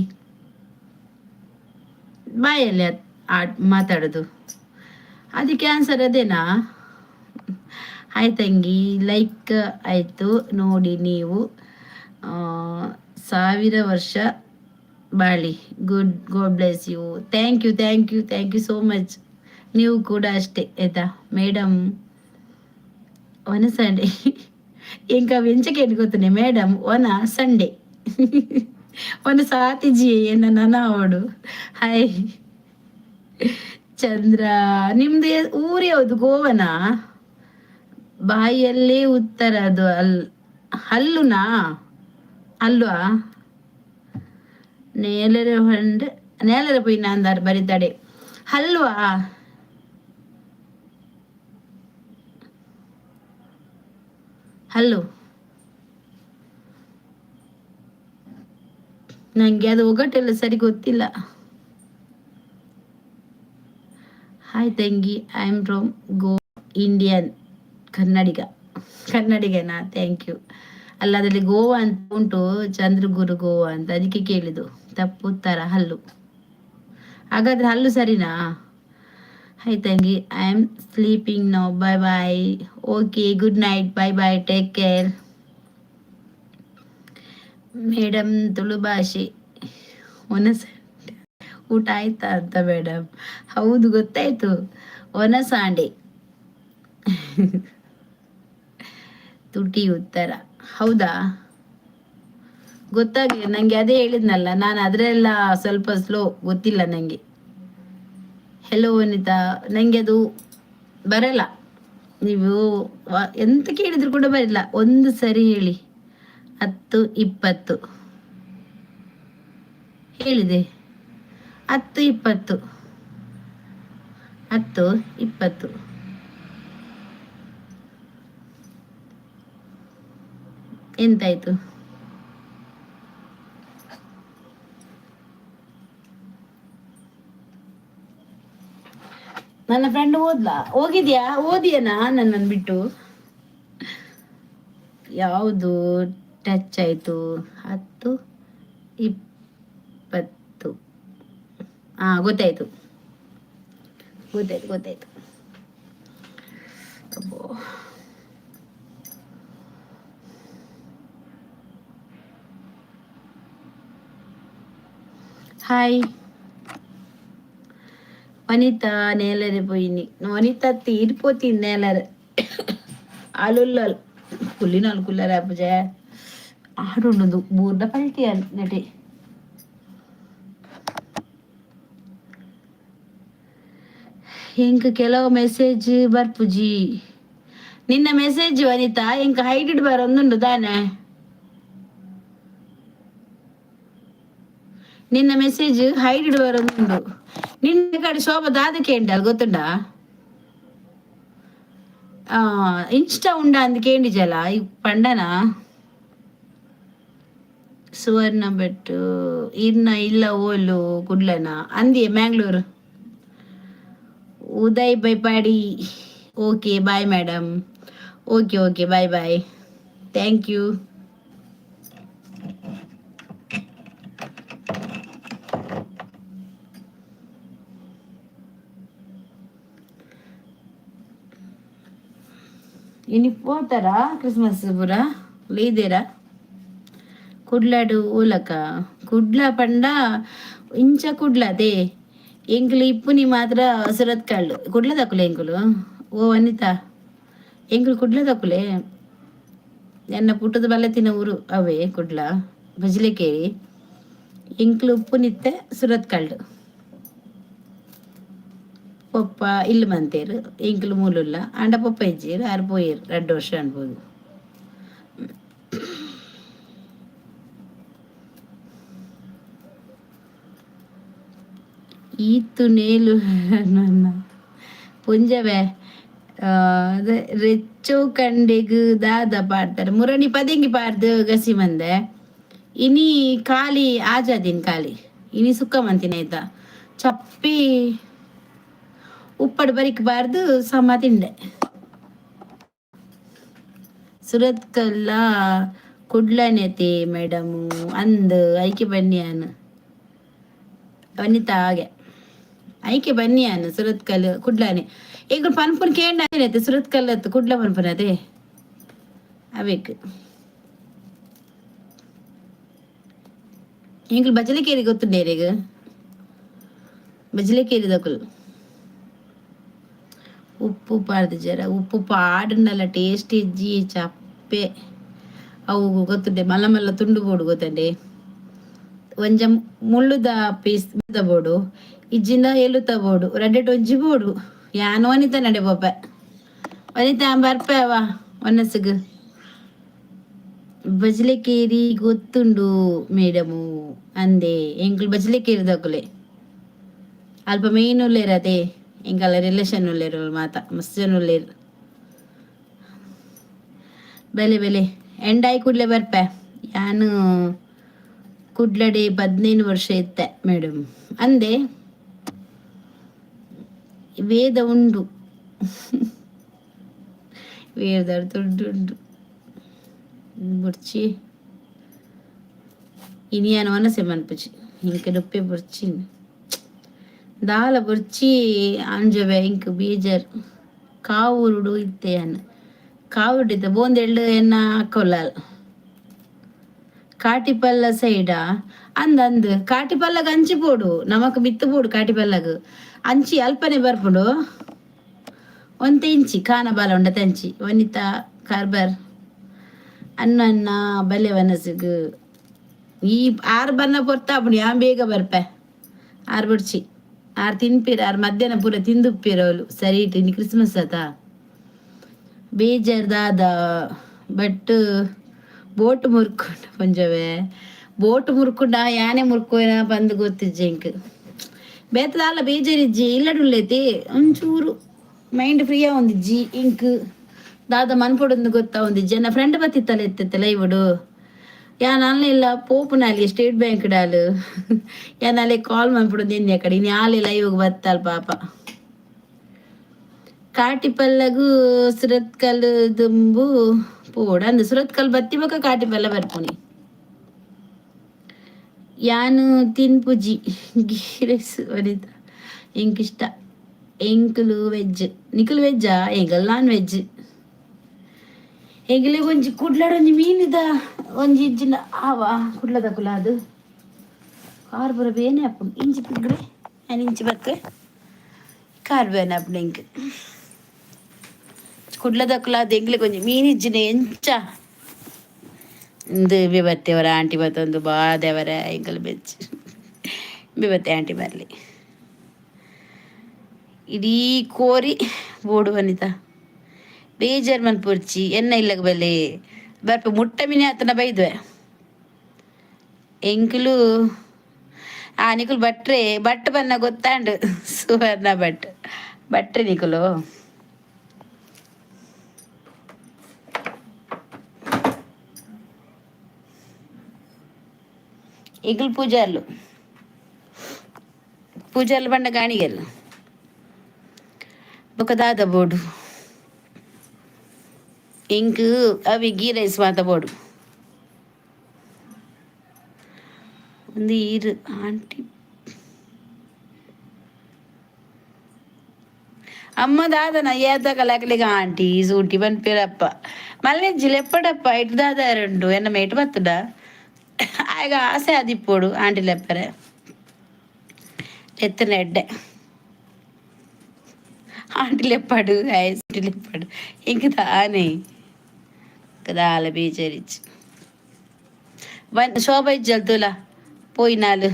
Speaker 1: ಬಾಯಲ್ಲಿ ಮಾತಾಡೋದು. ಅದಕ್ಕೆ ಆನ್ಸರ್ ಅದೇನಾ? ಆಯ್ತಂಗಿ, ಲೈಕ್ ಆಯಿತು ನೋಡಿ. ನೀವು 1000 ವರ್ಷ ಬಾಳಿ. Good, God bless you. Thank you, thank you, thank you so much. ನೀವು ಕೂಡ ಅಷ್ಟೇ ಆಯ್ತಾ ಮೇಡಮ್. ಒನ ಸಂಡೇ ఇంకా వెంచకేటి ಗೊತ್ತನೆ ಮೇಡಮ್, ಒನ ಸಂಡೇ ಒನ ಸಾತಿಜಿ ಏನ ನನ ಅವಡು. ಹಾಯ್ ಚಂದ್ರ, ನಿಮ್ದು ಊರು ಯಾವುದು? ಗೋವನ? ಬಾಯಲ್ಲಿ ಉತ್ತರ ಅದು ಹಲ್ಲುನಾ? ಅಲ್ವಾ? ನೇಲರ ಹೊಂಡ ನೇಲರ ಪೊಯ್ನ ಅಂದಾರ ಬರಿತಾಡೆ ಹಲ್ವಾ? ಹಲ್ಲು ನಂಗೆ ಅದು ಒಗಟೆಲ್ಲ ಸರಿ ಗೊತ್ತಿಲ್ಲ. ಹಾಯ್ ತಂಗಿ, ಐ ಆಮ್ ಫ್ರಮ್ ಇಂಡಿಯನ್. ಕನ್ನಡಿಗನಾ? Thank you. ಅಲ್ಲ, ಅದರಲ್ಲಿ ಗೋವಾ ಅಂತ ಉಂಟು, ಚಂದ್ರಗುರು ಗೋವಾ ಅಂತ, ಅದಕ್ಕೆ ಕೇಳಿದ್ದು. ತಪ್ಪು ಉತ್ತರ ಹಲ್ಲು. ಹಾಗಾದ್ರೆ ಹಲ್ಲು ಸರಿನಾ? ಹಾಯ್ ತಂಗಿ, I am sleeping now, bye bye. Okay, good night, bye bye, take care. Madam Tulu ಭಾಷೆ ಊಟ ಆಯ್ತಾ ಅಂತ ಮೇಡಮ್. ಹೌದು, ಗೊತ್ತಾಯ್ತು. ಒನಸಾಂಡೆ ತುಟಿ ಉತ್ತರ. ಹೌದಾ? ಗೊತ್ತಾಗ್ಲಿಲ್ಲ ನಂಗೆ, ಅದೇ ಹೇಳಿದ್ನಲ್ಲ ನಾನು, ಅದರೆಲ್ಲ ಸ್ವಲ್ಪ ಸ್ಲೋ, ಗೊತ್ತಿಲ್ಲ ನಂಗೆ. ಹೆಲೋ ವನಿತಾ, ನಂಗೆ ಅದು ಬರಲ್ಲ. ನೀವು ಎಂತ ಕೇಳಿದ್ರು ಕೂಡ ಬರಲ್ಲ. ಒಂದು ಸರಿ ಹೇಳಿ. 10, 20 ಹೇಳಿದೆ. 10, 20 10, 20 ಎಂತಾಯ್ತು? ನನ್ನ ಫ್ರೆಂಡ್ ಹೋಗಿದ್ಯಾ? ಓದಿಯನಾ ನನ್ನನ್ನು ಬಿಟ್ಟು? ಯಾವುದು ಟಚ್ ಆಯ್ತು? 10, 20 ಗೊತ್ತಾಯ್ತು. ಅಬ್ಬೋ. ಹಾಯ್ వనిత నేలరి పోయింది. వనిత తీరిపోతుంది నేలరు ఆలుల్లలు కుళ్ళినాలు కుల్లరేపు జయ ఆడుండదు బూర్డ పల్టి అన్నటి. ಇಂಕ ಕೆಲವು ಮೆಸೇಜ್ ಬರ್ಪುಜಿ. ನಿನ್ನ ಮೆಸೇಜ್ ವನಿತ ಇಂಕ ಹೈಡ್ ಬರೊಂದುಂಡು ತಾನೆ. ನಿನ್ನ ಮೆಸೇಜ್ ಹೈಡ್ ಬರೊಂದುಂಡು. ನಿನ್ನ ಕಡೆ ಶೋಭ ದಾದಕ್ಕೆ ಉಂಟಲ್ಲ ಗೊತ್ತುಂಡ? ಇನ್ಸ್ಟಾ ಉಂಡ ಅಂದ್ ಕೇಂಡಿಜಲ್ಲ ಈ ಪಂಡನ ಸುವರ್ಣ ಬೆಟ್ಟು ಇನ್ನ ಇಲ್ಲ ಓಲು ಕುಡ್ಲನ ಅಂದಿಯೇ Mangalore. Uday Baipadi. Okay bye madam. Okay bye bye, thank you. ఇని పోతారా క్రిస్మస్ పూర లేదేరా? కుడ్లాడు ఊలక కుడ్ల పంಡ ఇంచ కుడ్లదే ಎಂಕುಲು ಇಪ್ಪುನಿ ಮಾತ್ರ ಸುರತ್ ಕಾಳು ಕುಡ್ಲ ತಕ್ಕುಲೆ ಎಂಕುಲು. ಓ ವನಿತ ಎಂಕುಲು ಕುಡ್ಲ ತಕ್ಕುಲೆ. ಎನ್ನ ಪುಟ್ಟದ ಬಲ್ಲ ತಿನ್ನ ಊರು ಅವೇ ಕುಡ್ಲ ಬಜ್ಲೆಕೇರಿ. ಎಂಕುಲು ಉಪ್ಪು ನಿತ್ತೆ ಸುರತ್ ಕಾಳು ಪೊಪ್ಪ ಇಲ್ಲು ಮಂತೇರು. ಎಂಕುಲು ಮೂಲುಲ್ಲ ಅಂಡ ಪೊಪ್ಪ ಇಜ್ಜೀರು ಆರು ಪೋಯೇರು 2 ವರ್ಷ ಅನ್ಬೋದು. ಈತು ನೇಲು ನನ್ನ ಪುಂಜವೇ ರೆಚ್ಚೋ ಕಂಡೆಗು ದಾದ ಪಾಡ್ತಾರೆ ಮುರಣಿ ಪದೆಂಗಿ ಪಾಡ್ದು ಗಸಿ ಮಂದೆ. ಇನಿ ಖಾಲಿ ಆಜಾದಿನ್ ಖಾಲಿ ಇನಿ ಸುಕ್ಕ ಮಂತಿನ ಆಯ್ತಾ ಚಪ್ಪಿ. ಉಪ್ಪಡು ಬರಿಕಬಾರ್ದು ಸಮ ತಿಂಡೆ. ಸುರತ್ಕಲ್ಲ ಕುಡ್ಲನೆತಿ ಮೇಡಮು ಅಂದು ಐಕೆ ಬನ್ನಿಯಾನು ವನಿತಾ ಹಾಗೆ ಐಕೆ ಬನ್ನಿಯಾನು ಸುರತ್ಕಲ್ ಕುಡ್ಲಾನೆ ಈಗ ಪನ್ಪುನ್ ಕೇಂಡ ಸುರತ್ಕಲ್ಲತ್ತು ಕುಡ್ಲ ಪನ್ಪುನ ಅದೇ ಅವೇಕ್ ಎಂಗ್ಳು ಬಜಲಿಕೇರಿ ಗೊತ್ತುಂಡೇರಿಗ ಬಜಲಿಕೇರಿ ದಕುಲ್ ಉಪ್ಪು ಪಾಡ್ದು ಜರ ಉಪ್ಪು ಪಾಡನ್ನಲ್ಲ ಟೇಸ್ಟ್ ಇಜ್ಜಿ ಚಪ್ಪೆ ಅವು ಗೊತ್ತುಂಡೆ ಮಲ್ಲ ಮಲ್ಲ ತುಂಡು ಬೋಡು ಗೊತ್ತಂಡೆ ಒಂಜ ಮುಳ್ಳುದ ಪೀಸ್ ಬೋಡು ಇಜ್ಜಿಂದ ಎಲುತ ಬೋಡು ರಡ್ಡೆಟ್ ಒಂಜಿ ಬೋಡು ಯಾನು ವನಿತ ನಡೆ ಪೋಪ ವನಿತ ಬರ್ಪವ ಒನ್ನಸಗ್ ಬಜ್ಲೆಕೇರಿ ಗೊತ್ತುಂಡು ಮೇಡಮು ಅಂದೆ ಎಂಕ್ಲು ಬಜ್ಲೆಕೇರಿ ದಕುಲೆ ಅಲ್ಪ ಮೇನ್ ಉಲ್ಲೇರ್ ಅದೇ ಎಂಕಲ್ಲ ರಿಲೇಷನ್ ಉಲ್ಲೇರು ಮಾತ ಮಸ್ತ್ ಜನ ಉಲ್ಲೇರು ಬೆಲೆ ಬೆಲೆ ಎಂಡಾಯಿ ಕುಡ್ಲೆ ಬರ್ಪೆ ಯಾನು ಕುಡ್ಲಡೆ 15 ವರ್ಷ ಇತ್ತೆ ಮೇಡಮ್ ಅಂದೆ ವೇದ ಉಂಡು ವೇದ ದುಡ್ಡು ಬುರ್ಚಿ ಇನಿಯಾನ ವನಸೆ ಮನ್ಪುಜಿ ಇಂಕ ಡುಪ್ಪೆ ಬುರ್ಚಿ ದಾಲ ಬುರ್ಚಿ ಅಂಜವೆ ಇಂಕ ಬೀಜರ್ ಕಾವುರುಡು ಇತ್ತೆ ಅನ್ನ ಕಾವುಡಿತ ಬೋಂದೆಳ್ಳು ಎನ್ನ ಹಾಕೊಲ್ಲ ಕಾಟಿಪಲ್ಲ ಸೈಡ ಅಂದ್ ಕಾಟಿಪಲ್ಲಗ ಅಂಚಿ ಪೋಡು ನಮಕ್ ಬಿತ್ತು ಪೋಡು ಕಾಟಿಪಲ್ಲಗ ಅಂಚಿ ಅಲ್ಪನೆ ಬರ್ಪುಡು ಒಂತೆ ಇಂಚಿ ಕಾನ ಬಾಲ ಉಂಡ ತಂಚಿ ವನಿತಾ ಕಾರ್ಬರ್ ಅನ್ನ ಬಲೆ ವನಸಿಗ್ ಈ ಆರು ಬನ್ನ ಪೊರ್ತಾಪುಣಿ ಯಾ ಬೇಗ ಬರ್ಪೆ ಆರು ಬುಡ್ಚಿ ಆರು ತಿನ್ಪೀರ ಆರು ಮಧ್ಯಾಹ್ನ ಪೂರ ತಿಂದುಪ್ಪೀರ ಅವಳು ಸರಿ ಇನ್ನು ಕ್ರಿಸ್ಮಸ್ ಆತ ಬೇಜಾರ್ ದಾದ ಬಟ್ ಬೋಟ್ ಮುರ್ಕೊಂಡು ಪಂಜವೆ ಬೋಟ್ ಮುರ್ಕೊಂಡ ಯಾನೆ ಮುರ್ಕೋನ ಬಂದು ಗೊತ್ತಿಜ್ಜೆ ಇಂಕ್ ಬೇತದಾಲ ಬೇಜಾರಿಜ್ಜಿ ಇಲ್ಲಡುಲ್ಲೈತಿ ಒಂಚೂರು ಮೈಂಡ್ ಫ್ರೀಯಾ ಒಂದಿಜ್ಜಿ ಇಂಕ್ ದಾದ ಮನ್ಪೊಡೊಂದು ಗೊತ್ತಾ ಒಂದಿಜ್ಜಿ ನನ್ನ ಫ್ರೆಂಡ್ ಬತ್ತಿತ್ತಲ್ಲ ಎತ್ತತ್ತೆ ಲೈವಡು ಯಾನ್ ಇಲ್ಲ ಪೋಪುನಲ್ಲಿ ಸ್ಟೇಟ್ ಬ್ಯಾಂಕ್ ಡಾಲು ಯಾನ್ ಕಾಲ್ ಮನ್ಪೊಡೊಂದು ಎಂದೆ ಕಡೆ ಇನ್ನು ಆಲೆ ಲೈವ್ ಬತ್ತಲ್ ಪಾಪ ಕಾಟಿಪಲ್ಲಗು ಸುರತ್ಕಲ್ ದುಂಬು ಪೋಡ ಅಂದ್ ಸುರತ್ಕಲ್ ಬತ್ತಿ ಬೊಕ ಕಾಟಿಪಲ್ಲ ಬರ್ಪುನಿ ಯಾನು ತಿನ್ಪುಜಿ ಗೀ ರೈಸ್ ವನಿತ ಎಂಕಿಷ್ಟ ಎಂಕುಲು ವೆಜ್ ನಿಕುಲು ವೆಜ್ಜಾ ಎಂಕಲ್ ನಾನ್ ವೆಜ್ ಎಂಗ್ಲೆ ಒಂಜಿ ಕುಡ್ಲಡೊಂಜಿ ಮೀನಿದ ಒಂಜಿ ಇಜ್ಜಿನ ಆವ ಕುಡ್ಲದ ಕುಲ ಅದು ಕಾರ್ ಬರ ಬೇನೆ ಹಾಪುಂಡು ಇಂಚಿ ಪಿಗ್ರೆ ನಾನು ಇಂಚಿ ಬತ್ತೆ ಕಾರ್ ಬೇನೆ ಹಾಪುಂಡು ಎಂಕ್ ಕುಡ್ಲದ ಕುಲ ಅದು ಎಂಗ್ಲೆ ಕೊಂಚ ಮೀನಿಜ್ಜಿನ ಎಂಚ ಇಂದು ಬಿಬತ್ತೆಯವರ ಆಂಟಿ ಬತ್ತೊಂದು ಬಾದೆವರ ಎಂಕಲ್ ಬೆಚ್ಚ ಬಿಬತ್ತೆ ಆಂಟಿ ಬರಲಿ ಇಡೀ ಕೋರಿ ಬೋಡು ವನಿತ ಬೇಜಾರ್ ಮನ್ಪುರ್ಚಿ ಎನ್ನ ಇಲ್ಲಗ ಬೆಲೆ ಬರ್ಪ ಮುಟ್ಟ ಮಿನಿ ಆತನ ಬೈದ್ವೆ ಎಂಕುಲು ನಿಕುಲು ಬಟ್ ಬನ್ನ ಗೊತ್ತಾಂಡು ಸುವರ್ಣ ಬಟ್ರೆ ನಿಕುಲು ಈಗಲು ಪೂಜಾರ್ಲು ಬಂಡ ಗಾಣಿಗೆಲ್ಲ ಬೊಕದಾದ ಬೋಡು ಇಂಕ್ ಅವಿ ಗೀ ರೈಸ್ ಮಾತ ಬೋಡು ಒಂದು ಈರು ಆಂಟಿ ಅಮ್ಮ ದಾದನ ಏದ ಕಲಾಕಲಿಗ ಆಂಟಿ ಸೂಟಿ ಬನ್ಪೇರಪ್ಪ ಮಲ್ಲೆಜ್ಜಿಲ್ ಎಪ್ಪಡಪ್ಪ ಇಟ್ಟು ದಾದ ಎರಡು ಎನ್ನ ಮೇಟ್ ಬತ್ತದ ಆಗ ಆಸೆ ಆದಿಪ್ಪೋಡು ಆಂಟಿ ಲೆಪ್ಪರೆ ಎತ್ತನ ಎಡ್ಡೆ ಆಂಟಿ ಲೆಪ್ಪಾಡು ಆಯ್ತು ಲೆಪ್ಪಾಡು ಇಂಕ ತಾನೇ ಕದಾಲ ಬೇಜಾರಿಚ್ಚು ಶೋಭ ಇಜ್ಜಲ್ತುಲ పోయినాలు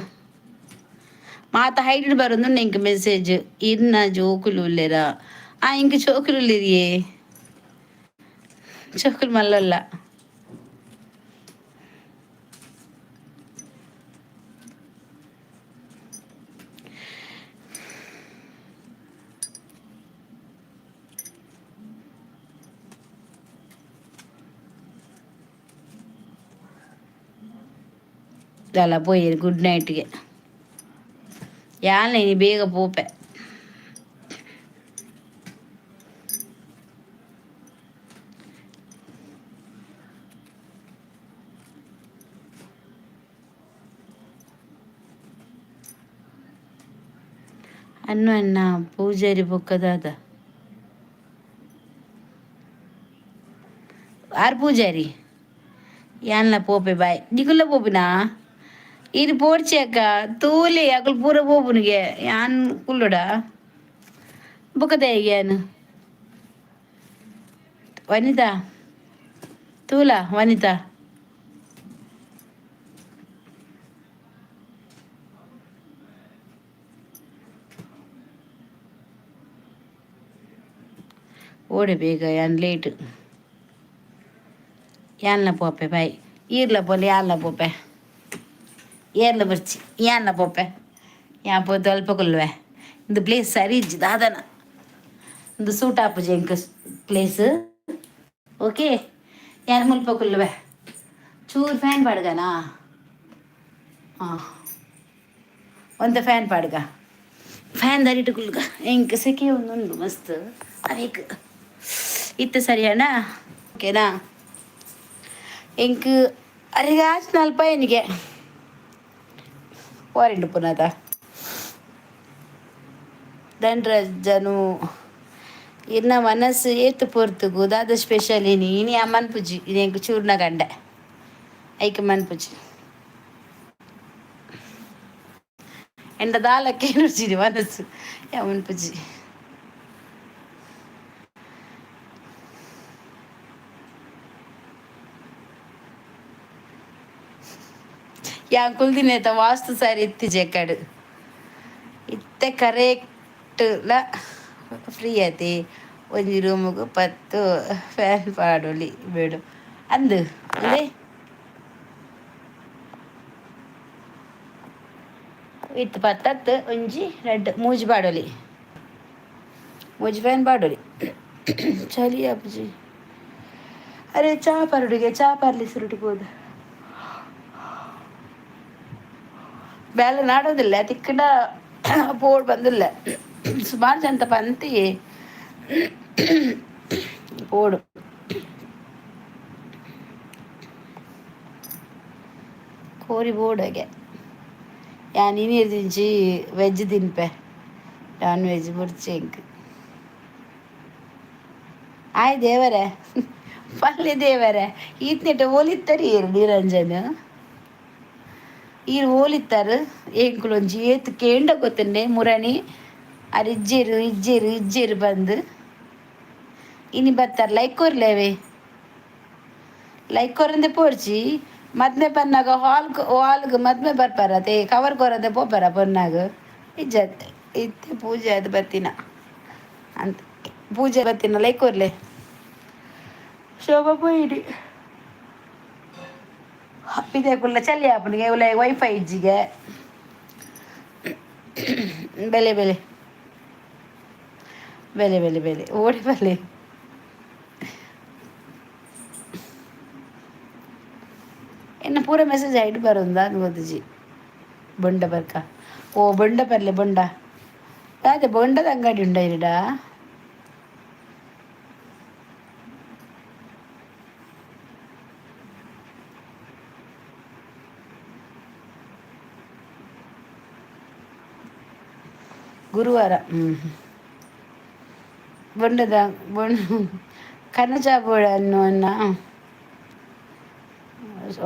Speaker 1: మాత హైడ్ బరుందు ఇంక మెసేజ్ ఇన్న జోకులు లేరా ఇంక చోకులు లేరియే చోకులు మళ్ళొల్ల ಅಲ್ಲ ಪೋಯಿರಿ ಗುಡ್ ನೈಟ್ಗೆ ಯಾನ್ ಬೇಗ ಪೋಪೆ ಅನ್ನು ಅನ್ನ ಪೂಜಾರಿ ಬೊಕ್ಕದಾದ ಆರ್ ಪೂಜಾರಿ ಯಾನ್ಲ ಪೋಪೆ ಬಾಯ್ ನಿಗುಲ್ಲ ಪೋಪಿನಾ ಇದು ಪೋಡ್ಚಿ ಅಕ್ಕ ತೂಲಿ ಅಕಲ್ ಪೂರ ಪೋಪುನಿಗೆ ಯಾನ್ ಕುಲ್ಲುಡ ಬೊಕ್ಕದ ಏನು ವನಿತಾ ತೂಲ ವನಿತಾ ಓಡೆ ಬೇಗ ಯಾನ್ ಲೇಟ್ ಯಾನ್ಲ ಪೋಪೆ ಬಾಯ್ ಈರ್ಲ ಪೋಲೆ ಯಾನ್ಲ ಪೋಪೆ ಏರ್ಲ ಬರ್ಚಿ ಯಾನ್ಲ ಪೋಪೆ ಯಾ ಪೋದು ಅಲ್ಪ ಕೊಲ್ವೆ ಇಂದು ಪ್ಲೇಸ್ ಸರಿ ಇಜ್ಜಿ ದಾದನ ಇಂದು ಸೂಟ್ ಆಪುಜಿ ಎಂಕ ಪ್ಲೇಸ್ ಓಕೆ ಯಾನ್ ಮುಲ್ಪ ಕೊಲ್ವೆ ಚೂರು ಫ್ಯಾನ್ ಪಾಡ್ಗನಾ ಹಾಂ ಒಂದು ಫ್ಯಾನ್ ಪಾಡ್ಗ ಫ್ಯಾನ್ ದಾರಿಟ್ಟು ಕುಲ್ಗ ಎಂಕ ಸೆಕೆ ಒಂದುಂಡು ಮಸ್ತ್ ಅದಕ್ಕೆ ಇತ್ತು ಸರಿ ಅಣ್ಣ ಓಕೆನಾ ಎಂಕ್ ಅರಿಗ ಆಚ್ ನಲ್ಪ ಏನಿಗೆ ವಾರಿಂಡು ಪುನಃ ದಂಡ್ರಜ್ಜನು ಇನ್ನ ಮನಸ್ಸು ಏತು ಪೊರ್ತುಗು ದಾದ ಸ್ಪೆಷಲ್ ಇನಿ ಅಮ್ಮನ್ ಪುಜಿ ಎಂಕ್ ಚೂರ್ನ ಗಂಡ ಐಕೆ ಮನ್ ಪುಜಿ ಎಂಡ ದಾಲಕ್ಕೆ ನುಡ್ಚಿಡಿ ಮನಸ್ಸು ಯಮನ್ ಪುಜಿ ಯಾನ್ ಕುಲ್ದಿನೇತ ವಾಸ್ತು ಸಾರಿ ಇತ್ತಿಜೆ ಕಡು ಇತ್ತೆ ಕರೆಕ್ಟ್ ಲ ಫ್ರೀ ಆತಿ ಒಂಜಿ ರೂಮುಗು 10 ಫ್ಯಾನ್ ಪಾಡೊಲಿ ಬೇಡು ಅಂದು ಅದೇ ಇತ್ತು 10 ಒಂಜಿ 2 ಮೂಜಿ ಪಾಡೊಲಿ ಮೂಜಿ ಫ್ಯಾನ್ ಪಾಡೊಲಿ ಚಲಿ ಅಪ್ಪುಜಿ ಅರೆ ಚಾ ಪರಡುಗೆ ಚಾ ಪಾರ್ಲಿ ಸುರುಟಿಬೋದು ಬೇಲೆ ನಾಡೋದಿಲ್ಲ ತಿಕ್ಕಡ ಪೋಡ್ ಬಂದಿಲ್ಲ ಸುಮಾರು ಜನ ಪಂತಿ ಪೋಡು ಕೋರಿ ಬೋಡಗೆ ಯಾನ್ ನೀರು ತಿಂಚಿ ವೆಜ್ ತಿನ್ಪೆ ನಾನ್ ವೆಜ್ ಬುರ್ಚಿ ಎಂಕ್ ಆಯ್ ದೇವರೇ ಪಲ್ಲೆ ದೇವರೇ ಈತ್ನೆಟ ಓಲಿತ್ತರಿ ನಿರಂಜನ್ ಈರು ಓಲಿತ್ತಾರೆ ಎಂಕುಲೊಂಜಿ ಏತು ಕೇಂಡ ಗೊತ್ತಂಡೆ ಮುರಣಿ ಅರ್ ಇಜ್ಜೇರು ಬಂದು ಇನಿ ಬರ್ತಾರೆ ಲೈಕ್ ಕೊರಂದೆ ಪೋಡ್ಚಿ ಮದ್ಮೆ ಪನ್ನಾಗ ಹಾಲ್ಗ್ ಮದ್ಮೆ ಬರ್ಪಾರ ಅದೇ ಕವರ್ ಕೊರಂದೆ ಪೋಪಾರ ಪೊನ್ನಾಗ ಇಜ್ಜತ್ ಇತ್ತೆ ಪೂಜೆ ಅದು ಬತ್ತಿನ ಅಂತ ಪೂಜೆ ಬತ್ತಿನ ಲೈಕ್ ಶೋಭಾ ಪೋಯಿಡಿ ಇದೇ ಕುಲ್ಲ ಚಲಿ ಆಪನಿಗೆ ಉಲ್ಲ ವೈಫೈ ಇಜ್ಜಿಗೆ ಬೆಲೆ ಬೆಲೆ ಬೆಲೆ ಬೆಲೆ ಬೆಲೆ ಓಡಿ ಬೆಲೆ ಇನ್ನು ಪೂರ ಮೆಸೇಜ್ ಐಡಿ ಬರೋದಾ ಓದಿಜಿ ಬೊಂಡ ಬರ್ಕ ಓ ಬೊಂಡ ಬರ್ಲೆ ಬೊಂಡ ಅದೇ ಬೊಂಡದ ಅಂಗಡಿ ಉಂಡ ಇರಿಡ ಗುರುವಾರ ಬೊಂಡದ ಕನಜಾಬೋಳ ಅನ್ನುವನ್ನ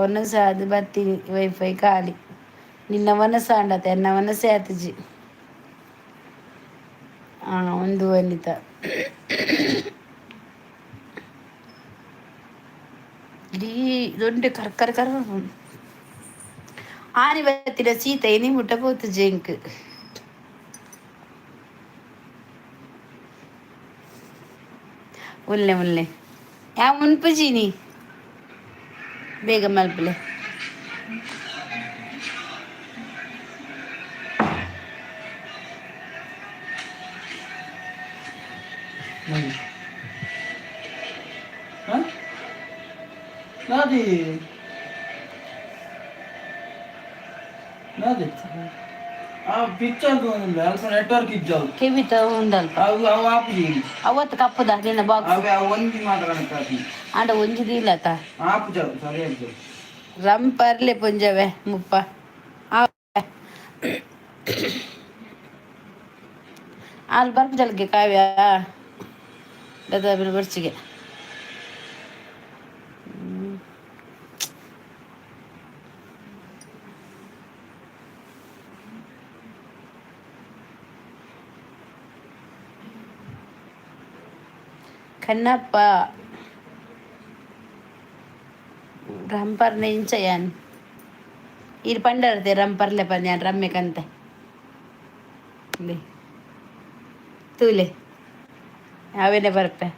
Speaker 1: ಒನಸ ಅದು ಬರ್ತೀನಿ ವೈಫೈ ಖಾಲಿ ನಿನ್ನ ಮನಸ್ಸ ಅಂಡತೆ ಎನ್ನ ಮನಸ್ಸೇ ಆತಜಿ ಒಂದು ವನಿತ ಇಡೀ ದೊಡ್ಡ ಕರ್ಕರ ಆನೆ ಬತ್ತಿನ ಸೀತೆ ಇನಿ ಮುಟ್ಟ ಪೋತು ಜೆಂಕ್ ಮುಲ್ಲೆ ಯಾವ ಮುನ್ಪುಜೀನಿ ಬೇಗ ಮಲ್ಪಲೆ
Speaker 2: నాది నాది ಆ ಪಿಕ್ಚರ್ ಅಲ್ಪ ನೆಟ್ವರ್ಕ್ ಇದ್ದವು
Speaker 1: ಕಿವಿತ ಉಂಡಲ್ಪ
Speaker 2: ಅವು ಅವು ಆಪುಜಿ
Speaker 1: ಅವತ್ತು ಕಪ್ಪದ ನಿನ್ನ ಬಾಕ್ಸ್
Speaker 2: ಅವೆ ಅವು ಒಂಜಿ ಮಾತಾಡಂತಾತಿ
Speaker 1: ಆಂಡ ಒಂಜಿದಿ ಇಲ್ಲತ
Speaker 2: ಆಪುಜ ಸರಿ ಆಪುಜ
Speaker 1: ರಂಪರ್ಲೆ ಪುಂಜವೆ ಮುಪ್ಪ ಅಲ್ಲಿ ಬರ್ಪದಲ್ಗೆ ಕಾವ್ಯ ಗದಬಿನ ಬರ್ಚಿಗೆ ಕನ್ನಪ್ಪ ರಂಪರ್ನೆ ಇಂಚಯ್ಯಾನ್ ಇದು ಪಂಡರ್ದೆ ರಂಪರ್ಲೆ ಪಂದ್ಯಾನ್ ರಮ್ಯಕಂತೆ ತೂಲೆ ಅವೇನೆ ಬರ್ಪೆ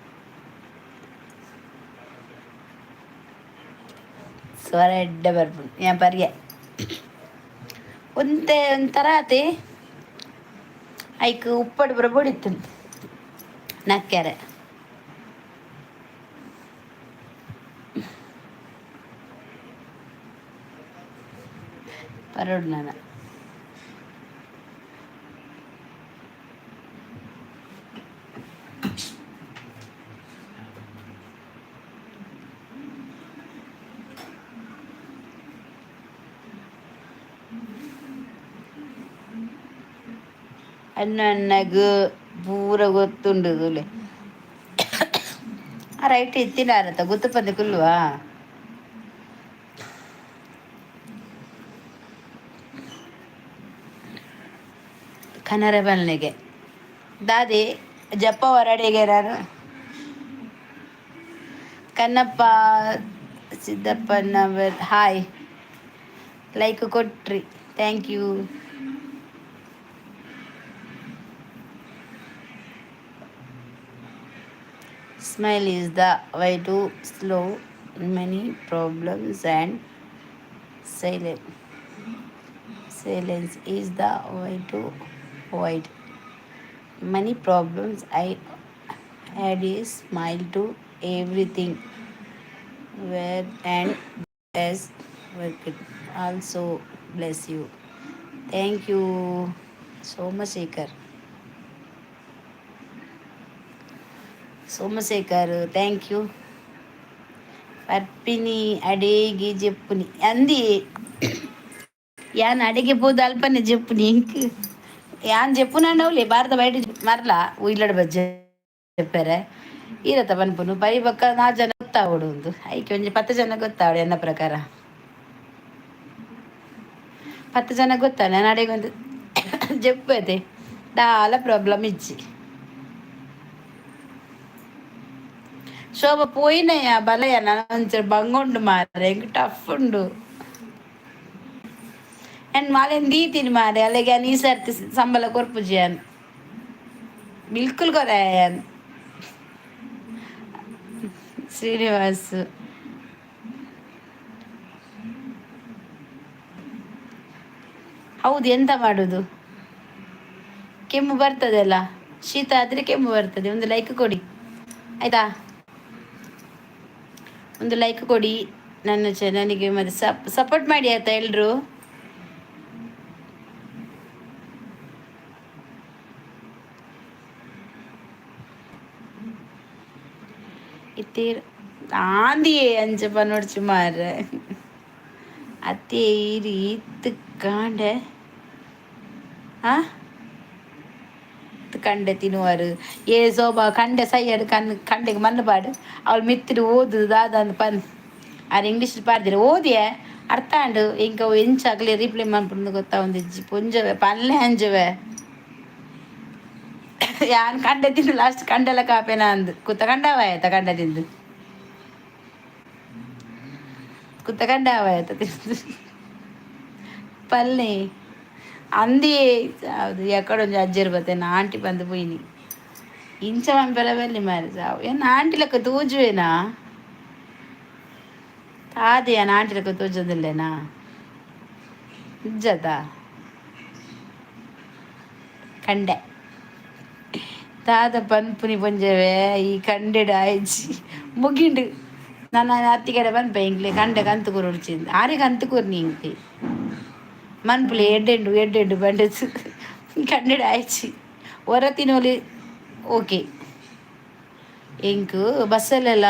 Speaker 1: ಸ್ವರ ಎಡ್ಡೆ ಬರ್ಪು ഞാൻ പറയാ ಒಂಥರ ಆತಿ ಐಕ್ ಉಪ್ಪಡು ಬರ ಬಡಿತ್ತು ನಕ್ಕ್ಯಾರೆ ಪರೋಡ್ ನಾನು ಅಣ್ಣಗೆ ಪೂರ ಗೊತ್ತುಂಡು ತುಲೆ ಆ ರೈಟ್ ಇತ್ತಿನಾರತ್ತ ಗೊತ್ತು ಪಂದೆ ಕುಲ್ವಾ ಕನ್ನಡ ಬಲ್ನೆಗೆ ದಾದಿ ಜಪ್ಪ ಹೊರಡೆಗೆ ನಾನು ಕನ್ನಪ್ಪ ಸಿದ್ದಪ್ಪನ ಹಾಯ್ ಲೈಕ್ ಕೊಟ್ರಿ thank you Smile is the way to slow many problems and silence is the way to avoid many problems. I add a smile to everything where and as work it. Also bless you. Thank you Somasekhar. Somasekhar thank you పర్పిని అడిగి చెప్పుని అంది an అడిగి పోదు అల్పని చెప్పుని ఇంక an చెప్పునండవులే భారత బయట మరలా ఉయ్లడ ಬಜ್ಜೆ చెప్పాರೆ ಇರತ್ತ ಪನ್ಪುನು ಬರೀ ಬಕ್ಕ 4 ಜನ ಗೊತ್ತಾವಡು ಒಂದು ಐಕೆ ಒಂಜಿ 10 ಜನ ಗೊತ್ತಾವಡು ಎನ್ನ ಪ್ರಕಾರ 10 ಜನ ಗೊತ್ತಾನೆ ನಾನು ಅಡಿಗೊಂದು చెప్పేది చాలా ప్రాబ్లం ఇచ్చి ಶೋಭ ಪೋಯಿನಯ್ಯ ಬಲಯ ನನಂಚೂರು ಬಂಗುಂಡು ಮಾರೆ ಹೆಂಗೆ ಟಫ್ ಉಂಡು ಆ್ಯಂಡ್ ಮಾಲೇನು ದೀತೀನಿ ಮಾರೆ ಅಲ್ಲಿಗೆ ನೀ ಸರ್ತಿ ಸಂಬಳ ಕೊರ್ಪುಜಿಯನ್ ಬಿಲ್ಕುಲ್ ಕೊರೆಯನ್ ಶ್ರೀನಿವಾಸ್ ಹೌದು ಎಂತ ಮಾಡೋದು ಕೆಮ್ಮು ಬರ್ತದೆ ಅಲ್ಲ ಶೀತ ಆದರೆ ಕೆಮ್ಮು ಬರ್ತದೆ ಒಂದು ಲೈಕ್ ಕೊಡಿ ಆಯಿತಾ ಒಂದು ಲೈಕ್ ಕೊಡಿ ನನ್ನ ಚಾನಲ್ಗೆ ಮತ್ತು ಸಪೋರ್ಟ್ ಮಾಡಿ ಆಯ್ತಾ ಎಲ್ಲರೂ ಇತ್ತೀರ ಆಂದಿಯೇ ಅಂಚಪ್ಪ ನೋಡ್ಚು ಮಾರ ಅತ್ತೇ ಈರಿ ಇತ್ತು ಕಾಂಡೆ ಕಂಡೆ ತಿನ್ನುವರು ಏ ಸೋಬಾ ಕಂಡೆ ಸೈಯಡ್ ಕಂಡೆಗೆ ಮಣ್ಣು ಪಾಡು ಅವಳು ಮಿತ್ತಿರು ಓದುದು ದಾದಂದು ಪನ್ ಅದು ಇಂಗ್ಲೀಷ್ ಪಾಡ್ದಿರ ಓದಿಯೇ ಅರ್ಥ ಅಂಡು ಇಂಕ ಎಂಚಾಗ್ಲಿ ರಿಪ್ಲೈ ಮಾಡ್ಬಿಟ್ಟು ಗೊತ್ತಾ ಒಂದು ಪುಂಜವೆ ಪಲ್ಲೆ ಅಂಜವೆ ಯಾನ್ ಕಂಡೆ ತಿಂದು ಲಾಸ್ಟ್ ಕಂಡೆಲ್ಲ ಕಾಪೆನ ಅಂದು ಕುತ್ತ ಕಂಡವಾಯ್ತ ಕಂಡ ತಿಂದು ಕುತ್ತ ಕಂಡವಾಯ್ತ ತಿಂದು ಪಲ್ಲೆ అంది అది ఎక్కడ అజ్జరు పోతే నా ఆంటీ పంది పోయినాయి ఇంచమని పిలవెళ్ళి మరి సావు ఏ నా ఆంటీలకు తూజువేనా కాదే నా ఆంటీలకు తూజదిలేనా ఇజ్జత కండే తాత పన్పుని పొంజవే ఈ కండెడు ఆయిచి ముగిండు ನನ್ನ ಅತ್ತಿಗೆಡೆ ಪನ್ಪೆ ಇಂಕ್ಲೆ ಕಂಡೆ ಕಂತುಕೂರು ಉಡ್ಚಿಂದು ಆರಿಗೆ ಕಂತುಕೂರು ನೀ ಇಂಕ್ಲೆ ಮನ್ಪುಲೆ ಎಡ್ಡೆಂಡು ಬಂಡೆಸು ಕನ್ನಡ ಆಯ್ಚಿ ಹೊರ ತಿನ್ನೋಲಿ ಓಕೆ ಇಂಕ್ ಬಸ್ಸಲ್ಲೆಲ್ಲ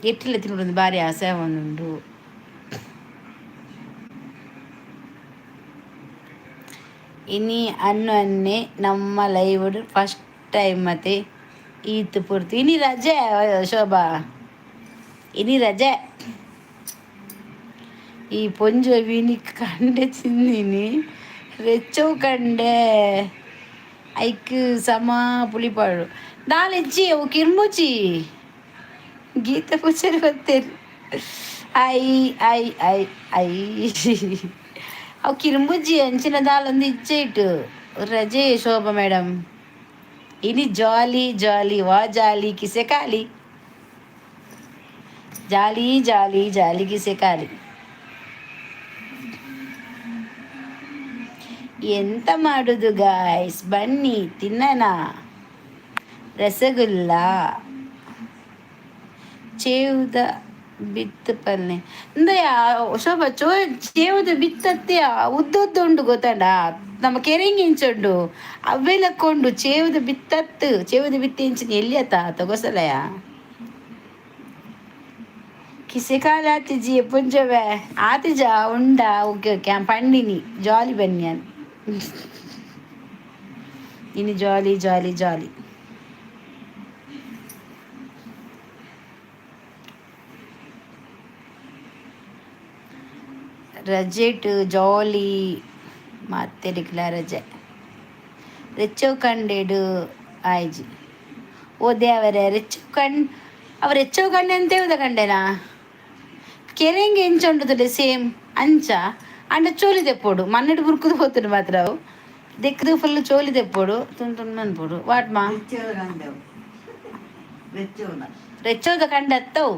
Speaker 1: ಎಟ್ಟಿಲ್ಲ ತಿನ್ನೋದು ಭಾರಿ ಆಸೆ ಒಂದುಂಡು ಇನಿ ಅನ್ನು ಅನ್ನೆ ನಮ್ಮ ಲೈವ್ ಫಸ್ಟ್ ಟೈಮ್ ಮತ್ತೆ ಈತ್ ಪೂರ್ತಿ ಇನಿ ರಜೆ ಶೋಭಾ ಇನಿ ರಜೆ ಈ ಪೊಂಜು ವಿನಿ ಕಂಡೆ ಚಿನ್ನಿನಿ ರೆಚ್ಚವು ಕಂಡೆ ಐಕ್ ಸಮ ಪುಳಿಪಾಡು ನಾಳೆಜ್ಜಿ ಅವು ಕಿರ್ಮುಚಿ ಗೀತೆ ಪೂಜಾರಿ ಬರ್ತೇನೆ ಐ ಐ ಐ ಐ ಅವು ಕಿರ್ಮುಜ್ಜಿ ಅಂಚಿನ ದಾಲೊಂದು ಇಚ್ಛೆ ಇಟ್ಟು ರಜೆ ಶೋಭಾ ಮೇಡಮ್ ಇನಿ ಜಾಲಿ ಜಾಲಿ ವಾ ಜಾಲಿ ಕಿಸೆ ಖಾಲಿ ಜಾಲಿ ಜಾಲಿ ಜಾಲಿ ಕಿಸೆ ಖಾಲಿ ಎಂತ ಮಾಡುದು ಗಾಯ್ಸ್ ಬನ್ನಿ ತಿನ್ನನ ರಸಗುಲ್ಲ ಚೇವುದ ಬಿತ್ತು ಪಲ್ಲೆ ಇಂದಯ ಶೋಭ ಚೇವುದ ಬಿತ್ತತ್ತೆಯ ಉದ್ದುದ್ದು ಉಂಡು ಗೊತ್ತಂಡ ನಮ್ಮ ಕೆರೆಂಗಿ ಇಂಚುಂಡು ಅವೆಲಕ್ಕೊಂಡು ಚೇವುದ ಬಿತ್ತತ್ತು ಚೇವುದ ಬಿತ್ತಿ ಇಂಚಿನ ಎಲ್ಲಿ ಅತ್ತ ತಗೋಸಲಯ ಕಿಸೆ ಕಾಲ ಆತಿಜಿ ಪುಂಜವೆ ಆತಿಜ ಉಂಡ ಓಕೆ ಓಕೆ ಪಂಡಿನಿ ಜಾಲಿ ಬನ್ನಿ ಅಂತ ಇನ್ನು ಜಾಲಿ ಜಾಲಿ ಜಾಲಿ ರಜೆಟ್ ಜಾಲಿ ಮಾತೆರಿಕ್ಲ ರಜೆ ರೆಚ್ಚವ್ ಕಂಡೆಡು ಆಯ್ಜಿ ಓದೆ ಅವರೇ ರೆಚ್ಚವ್ ಕಂಡ್ ಅವ್ರು ರೆಚ್ಚವ್ ಕಂಡೆ ಅಂತ ಹೇಳ್ದ ಕಂಡೆನಾ ಕೆರೆಂಗೆ ಎಂಚುಂಡುತ್ತದೆ ಸೇಮ್ ಅಂಚ ಅಂಡ ಚೋಲಿ ತೆಪ್ಪೋಡು ಮನ್ನೆಡು ಬುರ್ಕುದು ಹೋಗ್ತದೆ ಮಾತ್ರ ಅವು ದೆಕ್ಕದು ಫುಲ್ ಚೋಲಿ ತೆಪ್ಪೋಡು ತುಂಡು ತುಂಡು ಅನ್ಬೋಡು ವಾಟ್ ಮಾ ರೆಚ್ಚೋದ ಕಂಡೆ ಅತ್ತವು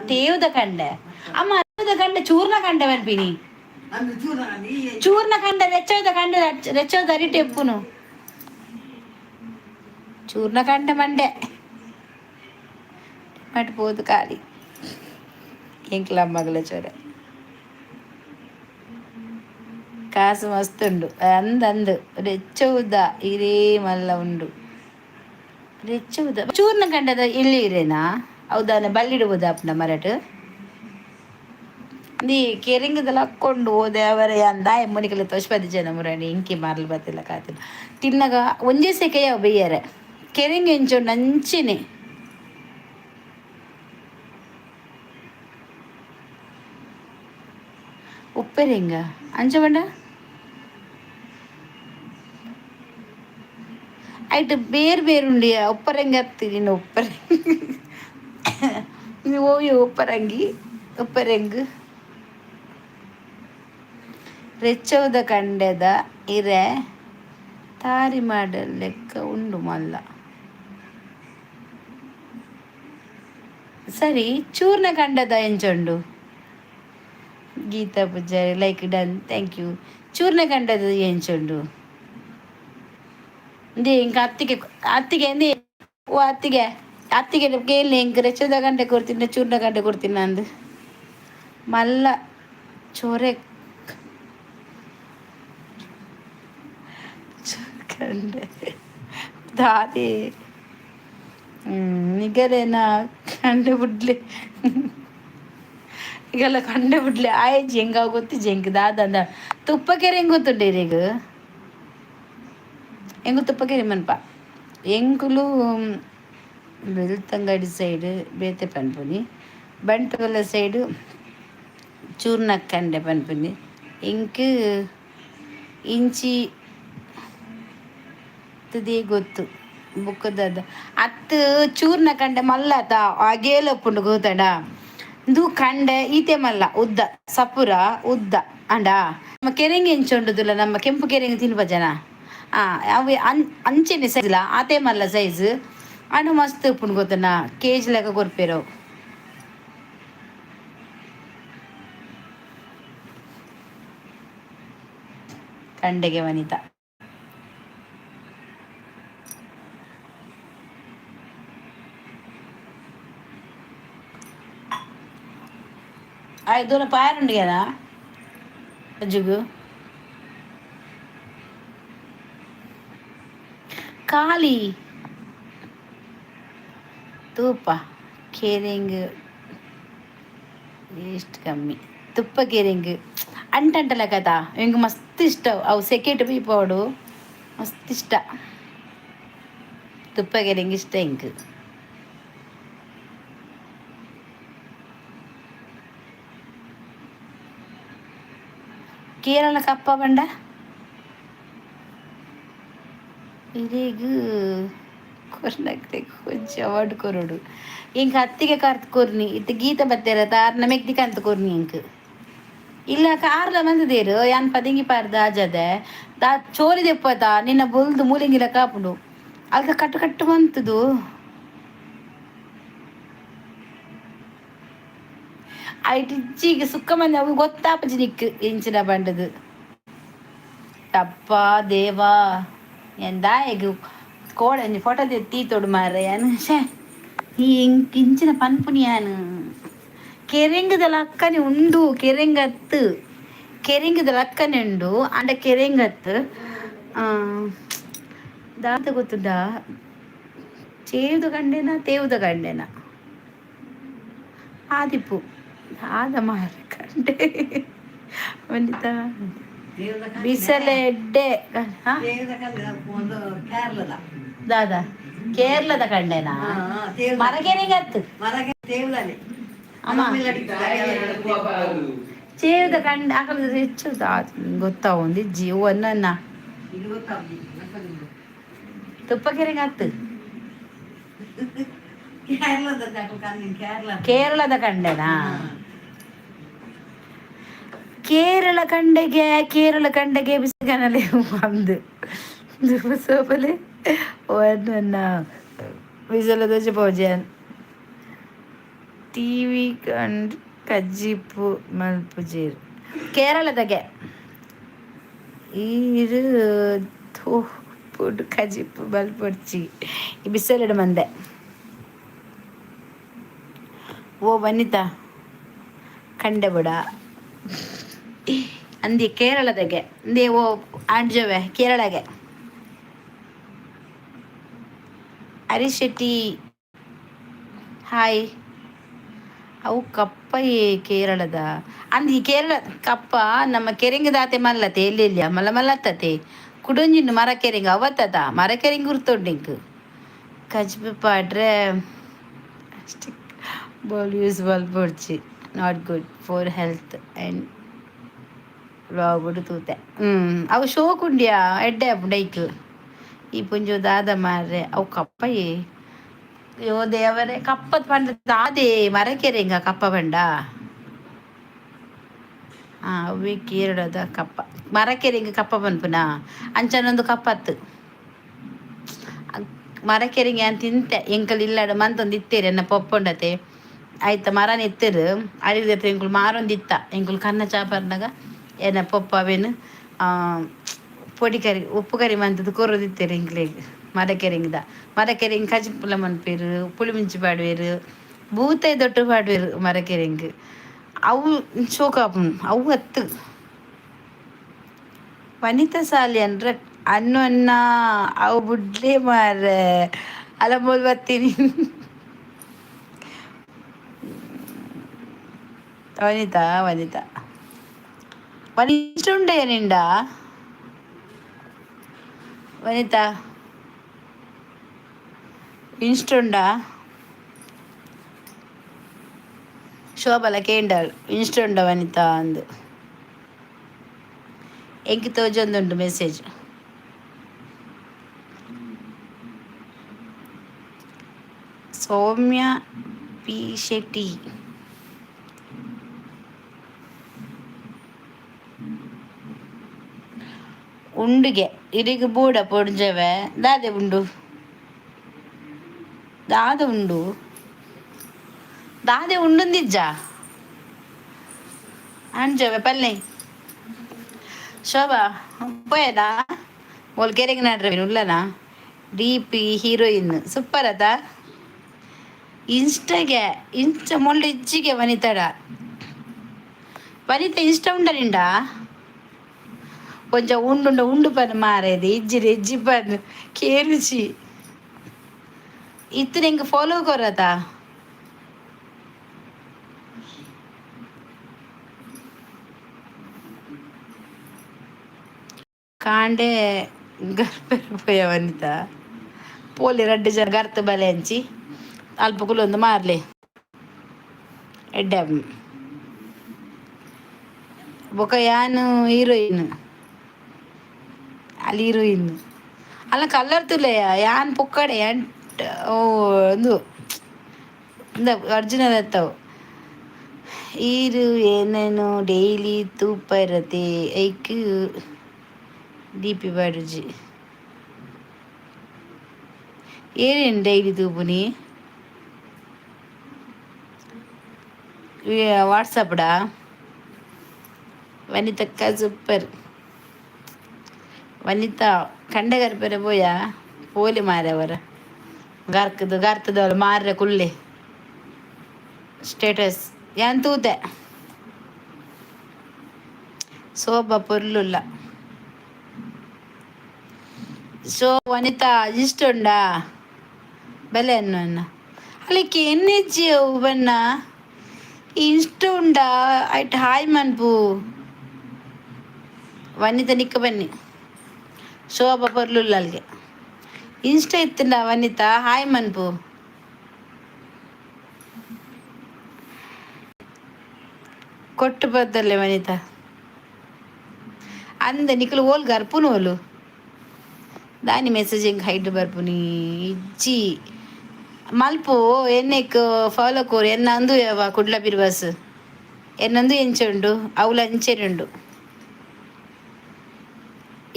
Speaker 1: ತೇವ್ದ ಕಂಡೆ ಅಮ್ಮ ರೆಚ್ಚೋದ ಕಂಡೆ ಚೂರ್ನ ಕಂಡೆ ಬರ್ಬಿನಿ ಚೂರ್ನ ಕಂಡೆ ರೆಚ್ಚೋದ ಕಂಡೆ ರೆಚ್ಚೋದ ಅರಿಟೆ ಎಪ್ಪುನು ಚೂರ್ನ ಕಂಡೆ ಮಂಡೆ ಮಟ್ಬೋದು ಖಾಲಿ ಎಂಕ್ಲ ಮಗಳ ಚೋರೆ ಕಾಸು ಮಸ್ತುಂಡು ಅಂದಂದು ರೆಚ್ಚವುದ ಇರೇ ಮಲ್ಲ ಉಂಡು ರೆಚ್ಚವುದ ಚೂರ್ನ ಕಂಡದ ಇಲ್ಲಿ ಇರೇನಾ ಹೌದಾನ ಬಲ್ಲಿಡ್ಬೋದ ಅಪ್ಪನ ಮರಟು ನೀ ಕೆರೆಂಗದಲ್ಲ ಹಾಕ್ಕೊಂಡು ಹೋದೆ ಅವರ ಅಂದಾಯ ಮುನಿಕಲ್ಲ ತೋಷ್ಪದಿ ಜನ ಮುರಾಣಿ ಇಂಕಿ ಮಾರ್ಲು ಬತ್ತಿಲ್ಲ ಕಾತಿಲ್ಲ ತಿನ್ನಗ ಒಂಜೇ ಸೆಕೆಯ ಬೇಯರೆ ಕೆರೆಂಗೆ ಎಂಚುಂಡು ಅಂಚಿನೇ ಉಪ್ಪೆರೆಂಗ ಅಂಚ ಬಂಡ ಆಯ್ತು ಬೇರೆ ಬೇರೆ ಉಂಡಿಯ ಉಪ್ಪರಂಗಿ ಹತ್ತೀನಿ ನೀನು ಉಪ್ಪರಂಗಿ ನೀವು ಹೋಗಿ ಉಪ್ಪರಂಗಿ ಉಪ್ಪರಂಗ್ ರೆಚ್ಚೋದ ಕಂಡೆದ ಇರೆ ತಾರಿ ಮಾಡಲ್ ಲೆಕ್ಕ ಉಂಡು ಮಲ್ಲ ಸರಿ ಚೂರ್ನ ಕಂಡದ ಎಂಚುಂಡು Geetha Poojary like done thank you ಚೂರ್ನ ಕಂಡದ ಎಂಚುಂಡು ಇಂದೇ ಇಂಕ ಅತ್ತಿಗೆ ಎಂದೇ ಓ ಅತ್ತಿಗೆ ಕೇಳಿ ಇಂಕ ರೆಚ್ಚದ ಗಂಟೆ ಕೊಡ್ತೀನಿ ಚೂರ್ನ ಗಂಟೆ ಕೊಡ್ತೀನಿ ನಂದು ಮಲ್ಲ ಚೋರೆ ಕಂಡೆ ದಾದಿ ನಿಗರೇನ ಕಂಡು ಬಿಡ್ಲಿ ಈಗೆಲ್ಲ ಕಂಡು ಬಿಡ್ಲಿ ಆಯ್ಜಿ ಹೆಂಗ ಗೊತ್ತಿ ಜಂಕ್ ದಾದಂದ ತುಪ್ಪಕೆರೆ ಹೆಂಗೆ ಗೊತ್ತುಂಡೆ ಈಗ ಹೆಂಗು ತುಪ್ಪಕೆರೆ ಮನ್ಪ ಎಂಕುಲು ಬೆಳ್ತಂಗಡಿ ಸೈಡ್ ಬೇತೆ ಪನ್ಪುನಿ ಬಂಟುಗಲ ಸೈಡು ಚೂರ್ನಕ್ ಕಂಡೆ ಪನ್ಪುನಿ ಇಂಕ್ ಇಂಚಿ ದೇ ಗೊತ್ತು ಬುಕ್ಕದ ಅತ್ತು ಚೂರ್ನ ಕಂಡೆ ಮಲ್ಲತ ಆಗೇಲಪ್ಪುಂಡು ಗೊತ್ತಡ ಇದು ಕಂಡೆ ಈತೆ ಮಲ್ಲ ಉದ್ದ ಸಪುರ ಉದ್ದ ಅಂಡ ನಮ್ಮ ಕೆರೆಂಗೆ ಎಂಚುಂಡುದಿಲ್ಲ ನಮ್ಮ ಕೆಂಪು ಕೆರೆಂಗೆ ತಿನ್ನುವ ಜನ ಅವು ಅಂಚೆನೆ ಸೈಜ್ ಇಲ್ಲ ಆತೆ ಮಲ್ಲ ಸೈಜ್ ಅಣ್ಣ ಮಸ್ತ್ ಉಪ್ಪುಂಡು ಗೊತ್ತನ ಕೇಜ್ ಲೆಕ್ಕ ಕೊರ್ಪೇರವು ಕಂಡೆಗೆ ವನಿತಾ దూర పారుండి కదా అజ్జుగు ఖాళీ ತೂಪ ಕೇರಿಂಗ್ ಎಷ್ಟು ಕಮ್ಮಿ ತುಪ್ಪ ಕೇರಿಂಗ್ ಅಂಟಂಟಲ್ಲ ಕಥಾ ಹಿಂಗೆ ಮಸ್ತ್ ಇಷ್ಟ ಅವು ಸೆಕೆಟ್ ಬೀಪೋಡು ಮಸ್ತ್ ಇಷ್ಟ ತುಪ್ಪಗೆರೆಂಗೆ ಇಷ್ಟ ಇಂಕ್ ಕೇರಳ ಕಪ್ಪ ಬಂಡ ಇರೇಗ ಕೊರ್ನಕ್ತೆ ಕೊಂಚ ಅವಾರ್ಡ್ ಕೊರೋಡು ಇಂಕ ಹತ್ತಿಗೆ ಕರ್ತ್ ಕೊರ್ನಿ ಇತ್ತು ಗೀತ ಬತ್ತೇರ ತಾರ್ನ ಮೆಕ್ದಿ ಕಂತ ಕೊರ್ನಿ ಇಂಕ್ ಇಲ್ಲ ಕಾರ್ಲ ಬಂದದೇರು ಯಾನ್ ಪದಿಂಗಿ ಪಾರ್ದ ಆಜದೆ ದಾ ಚೋಲಿ ದೆಪ್ಪತ ನಿನ್ನ ಬೊಲ್ದು ಮೂಲೆಂಗಿಲ ಕಾಪುಂಡು ಅಲ್ಕ ಕಟ್ಟು ಕಟ್ಟು ಬಂತದು ಐಟ್ ಇಜ್ಜಿಗೆ ಸುಕ್ಕ ಮಂದಿ ಅವು ಗೊತ್ತಾಪಜಿ ನಿಕ್ ಇಂಚಿನ ಬಂಡದು ಅಪ್ಪ ದೇವಾ ಎಂದ ಈಗ ಕೋಡಂಜಿ ಫೋಟೋ ತೆತ್ತಿ ತೊಡು ಮಾರ ಯಾನು ಶೇ ಈ ಇಂಚಿನ ಪನ್ಪುನಿಯಾನು ಕೆರೆಂಗದ ಅಕ್ಕನೆ ಉಂಡು ಕೆರೆಂಗತ್ತು ಕೆರೆಂಗದ ಅಕ್ಕನೆ ಉಂಡು ಅಂಡ ಕೆರೆಂಗತ್ತು ದಾತ ಗೊತ್ತುಂಡ ಚೇವ್ದ ಗಂಡೆನ ತೇವ್ದ ಗಂಡೆನ ಆದಿಪ್ಪು ಆದ ಮಾರ ಕಂಡೆ ಒಂದಿತ ಬಿಸಲೆ ಎಡ್ಡೆ ದಾದಾ ಕೇರಳದ ಕಂಡೆನಾ ಮರಗೆರೆಗತ್ತು ಅಮ್ಮ ಚೇವ್ದ ಕಂಡ ಆಕಲ ಹೆಚ್ಚು ಗೊತ್ತಾವ ಒಂದು ಜೀವನ್ನ ತುಪ್ಪಕೆರೆಗತ್ತು ಕೇರಳದ ಕಂಡೆನಾ ಕೇರಳ ಕಂಡೆಗೆ ಬಿಸಿಗನಲೆ ಒಂದು ಸೋಪಲೆ ಒಂದನ್ನ ಬಿಸಲ ದೋಚ ಪೋಜನ್ ಟಿವಿ ಕಂಡು ಕಜ್ಜಿಪ್ಪು ಮಲ್ಪುಜೀರು ಕೇರಳದಾಗೆ ಈರು ಪುಡ್ ಕಜ್ಜಿಪ್ಪು ಮಲ್ಪೊಡ್ಚಿ ಈ ಬಿಸಲಿಡು ಮಂದೆ ಓ ವನಿತಾ ಕಂಡೆ ಬಿಡ ಅಂದಿ ಕೇರಳದಾಗೆ ಅಂದೇ ಓ ಆಂಜವೆ ಕೇರಳಗೆ ಹರೀಶ್ ಶೆಟ್ಟಿ ಹಾಯ್ ಅವು ಕಪ್ಪ ಕೇರಳದ ಅಂದ್ ಈ ಕೇರಳ ಕಪ್ಪ ನಮ್ಮ ಕೆರೆಂಗ ದಾತೆ ಮಲ್ಲತೆ ಎಲ್ಲೆಲ್ಲ ಮಲ್ಲ ಮಲ್ಲತ್ತತೆ ಕುಡೊಂಜಿನ ಮರ ಕೆರೆಂಗ ಅವತ್ತದ ಮರ ಕೆರೆಂಗ ಗುರ್ತೊಡ್ಡಿಂಕ್ ಕಜ್ಬಿ ಪಾಡ್ರೆ ಬಾಲ್ ಯೂಸ್ ಬಾಲ್ ಪೊಡ್ಚಿ not good for health and ರಾಗುಡು ತೂತೆ ಅವು ಶೋಕುಂಡ್ಯಾ ಎಡ್ಡೆ ಬೈಕ್ ಈ ಪುಂಜು ದಾದ ಮಾರ್ರೆ ಅವು ಕಪ್ಪಯೇ ಯೋ ದೇವರೇ ಕಪ್ಪದ ಪಂಡ ದಾದೆ ಮರಕೆರೆಂಗ ಕಪ್ಪ ಬಂಡ ಅವೇ ಕೇರಳದ ಕಪ್ಪ ಮರಕೆರೆಂಗ ಕಪ್ಪ ಪನ್ಪುನ ಅಂಚನೊಂದು ಕಪ್ಪತ್ತು ಮರಕೆರೆಂಗ ಅಂತ ತಿಂತೆ ಎಂಕಲ್ ಇಲ್ಲಾಡ ಮಂತೊಂದು ಇತ್ತೇರಿ ಎನ್ನ ಪೊಪ್ಪೊಂಡತೆ ಆಯ್ತ ಮರನ ಎತ್ತರು ಅಳಿದತ್ತೆ ಎಂಕುಲು ಮಾರೊಂದಿತ್ತ ಎಂಕುಲು ಕನ್ನ ಚಾಪರ್ನಾಗ ಏನ ಪೊಪ್ಪ ಅವೇನು ಪೊಡಿ ಕರಿ ಉಪ್ಪು ಕರಿ ಮಂತದ್ದು ಕೊರದಿತ್ತೇರಿ ಎಂಕ್ಲೆಗ್ ಮರಕೆರೆಂಗ ಕಜಿಪುಲ ಮನ್ಪೇರು ಪುಳಿಮಿಂಚಿ ಪಾಡುವೆರು ಬೂತೆ ದೊಟ್ಟು ಪಾಡುವೆರು ಮರಕೆರೆಂಗ ಅವು ಶೋಕಾಪುನ್ ಅವು ಹತ್ತು ವನಿತಾ ಸಾಲಿ ಅಂದ್ರೆ ಅನ್ನ ಅವು ಬುಡ್ಲೆ ಮಾರ ಅಲಮೋಲ್ ಬರ್ತೀನಿ ವನಿತಾ ಇಷ್ಟ ಉಂಡೆ ನಿಂಡ ವನಿತಾ ಇನ್ಸ್ಟುಂಡ ಶೋಭಲ ಕೇಂಡಲ್ ಇನ್ಸ್ಟುಂಡ ವನಿತಾ ಅಂದು ಎಂಕಿ ತೋಜೊಂದುಂಡು ಮೆಸೇಜ್ ಸೌಮ್ಯ ಪಿ ಶೆಟ್ಟಿ ಉಂಡುಗೆ ಇರಿಗೆ ಬೂಡ ಪೊಡ್ಜವೆ ದಾದೆ ಉಂಡು ದಾದೆ ಉಂಡುಂದಿಜ್ಜ ಅಂಜವೆ ಪಲ್ಲೆ ಶೋಭಾ ಪೋಯದಾ ಓಲ್ ಕೆರೆಗೆ ನಾಡ್ರವೇನು ಉಲ್ಲನಾ ಡಿ.ಪಿ ಹೀರೋಯಿನ್ ಸೂಪರ್ ಅದ ಇನ್ಸ್ಟಾಗೆ ಮೊಳ್ಳು ಇಜ್ಜಿಗೆ ವನಿತಾಡ ವನಿತ ಇನ್ಸ್ಟಾ ಉಂಡ ನಿಂಡ ಕೊಂಚ ಉಂಡು ಪನ್ ಮಾರೇది ಇಜ್ಜಿ ಪನ್ ಕೇರುಚಿ ಇತ್ತು ನಿಂಗೆ ಫಾಲೋ ಕೊರತಾ ಕಾಂಡೆ ಗರ್ಭ ವನಿತಾ ಪೋಲಿ ರಡ್ಡು ಜನ ಗರ್ತ ಬಲೆ ಹಂಚಿ ಅಲ್ಪ ಕುಲೊಂದು ಮಾರ್ಲೆ ಎಡ್ಡೆ ಬೊಕ ಯಾನು ಹೀರೋಯಿನ್ ಅಲ್ಲಿ ಹೀರೋಯಿನ್ ಅಲ್ಲ ಕಲ್ಲರ್ ತುಲೆಯ ಯಾನ್ ಪುಕ್ಕಡೆ ಎಂಟ್ ಓ ಒಂದು ಒರಿಜಿನಲ್ ಎತ್ತವು ಈರು ಏನೇನು ಡೈಲಿ ತೂಪ ಇರತ್ತೆ ಐಕ್ ಡಿ ಪಿ ಬಾಡುಜಿ ಏನೇನು ಡೈಲಿ ತೂಪುನಿ ವಾಟ್ಸಪ್ಡಾ ವನಿತಕ್ಕ ಸೂಪರ್ ವನಿತ ಕಂಡಗರ್ಪೆರೆ ಪೋಯ ಪೋಲಿ ಮಾರವರ ಗರ್ತದವಳು ಮಾರ್ರೆ ಕುಲ್ಲೆ ಸ್ಟೇಟಸ್ ಯಾನ್ ತೂತೆ ಶೋಭಾ ಪೊರ್ಲುಲ್ಲ ವನಿತ ಇಷ್ಟುಂಡಾ ಬೆಲೆ ಅನ್ನ ಅಲ್ಲಿಕ್ಕೆ ಎನ್ನೆಜ್ಜಿ ಅವು ಬಣ್ಣ ಇಷ್ಟ ಉಂಡಾ ಆಯ್ತು ಹಾಯ್ ಮನ್ಪು ವನಿತ ನಿಕ್ಕ ಬನ್ನಿ ಶೋಭಾ ಪೊರ್ಲುಲ್ಲ ಅಲ್ಲಿಗೆ ಇನ್ಸ್ಟ ಇತ್ತಂಡ ವನಿತ ಹಾಯ್ ಮನ್ಪು ಕೊಟ್ಟು ಬದ್ದಲ್ಲೇ ವನಿತ ಅಂದ ನಿಖಲು ಓಲ್ ಗರ್ಪುನು ಓಲು ದಾನಿ ಮೆಸೇಜ್ ಹೆಂಗೆ ಹೈಡ್ ಬರ್ಪುನಿ ಇಜ್ಜಿ ಮಲ್ಪು ಎನ್ನೆಕ್ ಫಾಲೋ ಕೋರು ಎನ್ನ ಅಂದು ಯಾವ ಕುಡ್ಲ ಬಿರ್ವಾಸ್ ಎನ್ನಂದು ಎಂಚುಂಡು ಅವಳು ಅಂಚೆನುಂಡು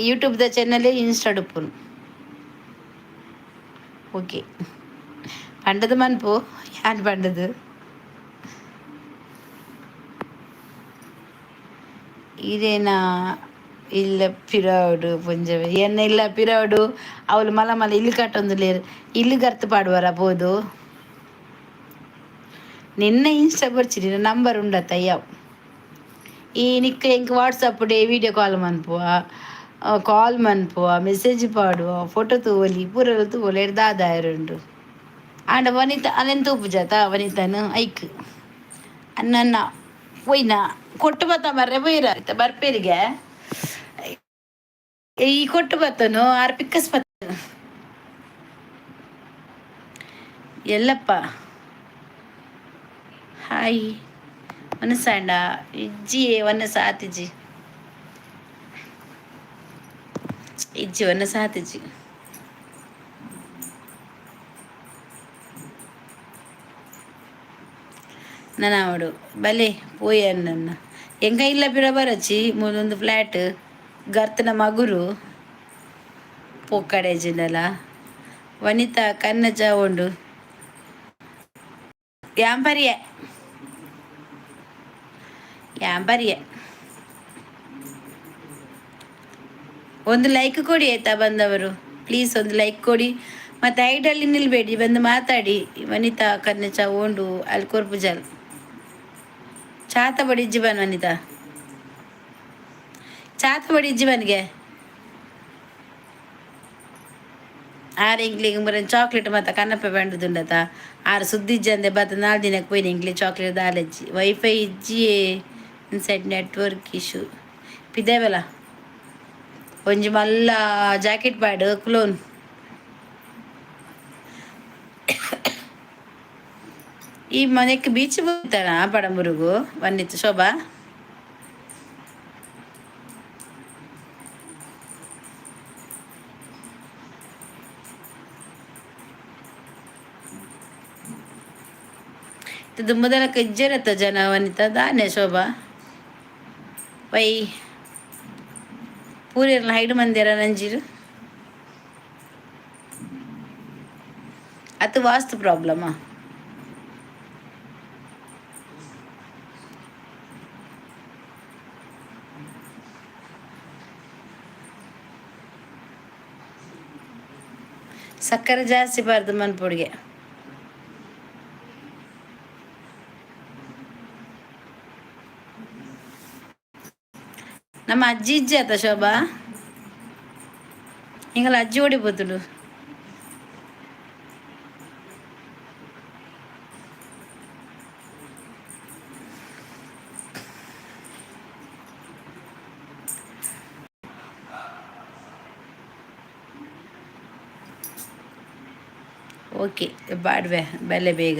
Speaker 1: ಯೂಟ್ಯೂಬ್ ದ ಚಾನಲ್ ಇನ್ಸ್ಟಾ ಡುಪ್ಪುನು ಓಕೆ ಪಂಡದು ಮನ್ಪು ಯಾನ್ ಪಂಡದು ಇದೇನಾ ಇಲ್ಲ ಪಿರಾವುಡು ಪುಂಜವೆ ಎನ್ನ ಇಲ್ಲ ಪಿರಾವುಡು ಅವಳು ಮಲ ಮಲ ಇಲ್ಲಿ ಕಟ್ಟೊಂದುಲೇರು ಇಲ್ಲಿ ಗರ್ತು ಪಾಡುವರ ಬೋದು ನಿನ್ನ ಇನ್ಸ್ಟಾ ಬರ್ಚಿರಿ ನಂಬರ್ ಉಂಡತ್ತ ಅಯ್ಯವ್ ಈ ನಿಕ್ಕ ಎಂಕ್ ವಾಟ್ಸಪ್ ಡೇ ವೀಡಿಯೋ ಕಾಲ್ ಮನ್ಪುವ ಮೆಸೇಜ್ ಪಾಡುವ ಫೋಟೋ ತೂವಲಿ ಪೂರ ತೂವಲಿ ದಾದಾಯರುಂಡು ಆಂಡ ವನಿತ ಅಲ್ಲೆನ್ ತೂಪು ಜಾತ ವನಿತನು ಐಕ್ ಅನ್ನ ಪೊಯ್ನ ಕೊಟ್ಟು ಬತ್ತ ಮರ್ರೆ ಬೊಯ್ರ ಬರ್ಪೇರಿಗೆ ಈ ಕೊಟ್ಟು ಬತ್ತನು ಆರ್ ಪಿಕ್ಕಸ್ ಬತ್ತ ಎಲ್ಲಪ್ಪ ಹಾಯ್ ಮನಸ್ಸಾಂಡ ಇಜ್ಜಿ ವನ್ನ ಸಾತಿಜಿ ಇಜ್ಜಿ ವನ್ನ ಸಾತಿಜಿ ನನಾವಡು ಬಲೆ ಪೋಯ ನನ್ನ ಎಂಗ ಇಲ್ಲ ಬಿಡ ಬರಚಿ ಮುಂದೊಂದು ಫ್ಲ್ಯಾಟ್ ಗರ್ತನ ಮಗುರು ಪೋಕ್ಕಡೇಜಿಂದಲ ವನಿತ ಕನ್ನಜ ಉಂಡು ಯಾಂಪರಿಯೆ ಒಂದು ಲೈಕ್ ಕೊಡಿ ಆಯ್ತಾ ಬಂದವರು ಪ್ಲೀಸ್ ಒಂದು ಲೈಕ್ ಕೊಡಿ ಮತ್ತು ಐಡಲ್ಲಿ ನಿಲ್ಬೇಡಿ ಬಂದು ಮಾತಾಡಿ ವನಿತಾ ಕನ್ನಚ ಓಂಡು ಅಲ್ಲಿ ಕೊರ್ಪುಜಲ್ ಚಾತ ಬಡಿ ಇಜ್ಜಿಬನ್ ವನಿತಾ ಚಾತ ಬಡಿ ಇಜ್ಜಿಬನ್ಗೆ ಆರು ಇಂಗ್ಲಿಗೆ ಬರ ಚಾಕ್ಲೇಟ್ ಮತ್ತು ಕನ್ನಪ್ಪ ಬಂಡುದುಂಡತ ಆರು ಸುದ್ದಿ ಇಜ್ಜಂದೆ ಬತ್ತ 4 ದಿನಕ್ಕೆ ಪೋಯ್ನ ಇಂಗ್ಲಿ ಚಾಕ್ಲೇಟ್ ದಾಲೆಜ್ಜಿ ವೈಫೈ ಇಜ್ಜಿಯೇ ಇನ್ಸೈಡ್ ನೆಟ್ವರ್ಕ್ ಇಶ್ಯೂ ಪಿದೇವಲ ಒಂಜಿ ಮಲ್ಲ ಜಾಕೆಟ್ ಪ್ಯಾಡ್ ಕ್ಲೋನ್ ಈ ಮನೆಗೆ ಬೀಚ್ ಹೋಗ್ತಾನ ಪಡಂಬುರುಗು ಬಂದಿತ್ತು ಶೋಭಾ ದುಮ್ಮದಲಕ್ಕೆ ಇಜ್ಜರತ್ತ ಜನ ವನಿತ ದಾನೆ ಶೋಭಾ ವೈ ಪೂರಿರ್ನ ಹೈಡು ಮಂದಿರ ನಂಜೀರು ಅದು ವಾಸ್ತು ಪ್ರಾಬ್ಲಮಾ ಸಕ್ಕರೆ ಜಾಸ್ತಿ ಬಾರ್ದು ಮನ್ಪುಡಿಗೆ ನಮ್ಮ ಅಜ್ಜಿ ಇಜ್ಜಿ ಆತ ಶೋಭಾ ಹಿಂಗಲ್ಲ ಅಜ್ಜಿ ಓಡಿಬೋತುಡು ಓಕೆ ಬಾಡ್ವೆ ಬೆಲೆ ಬೇಗ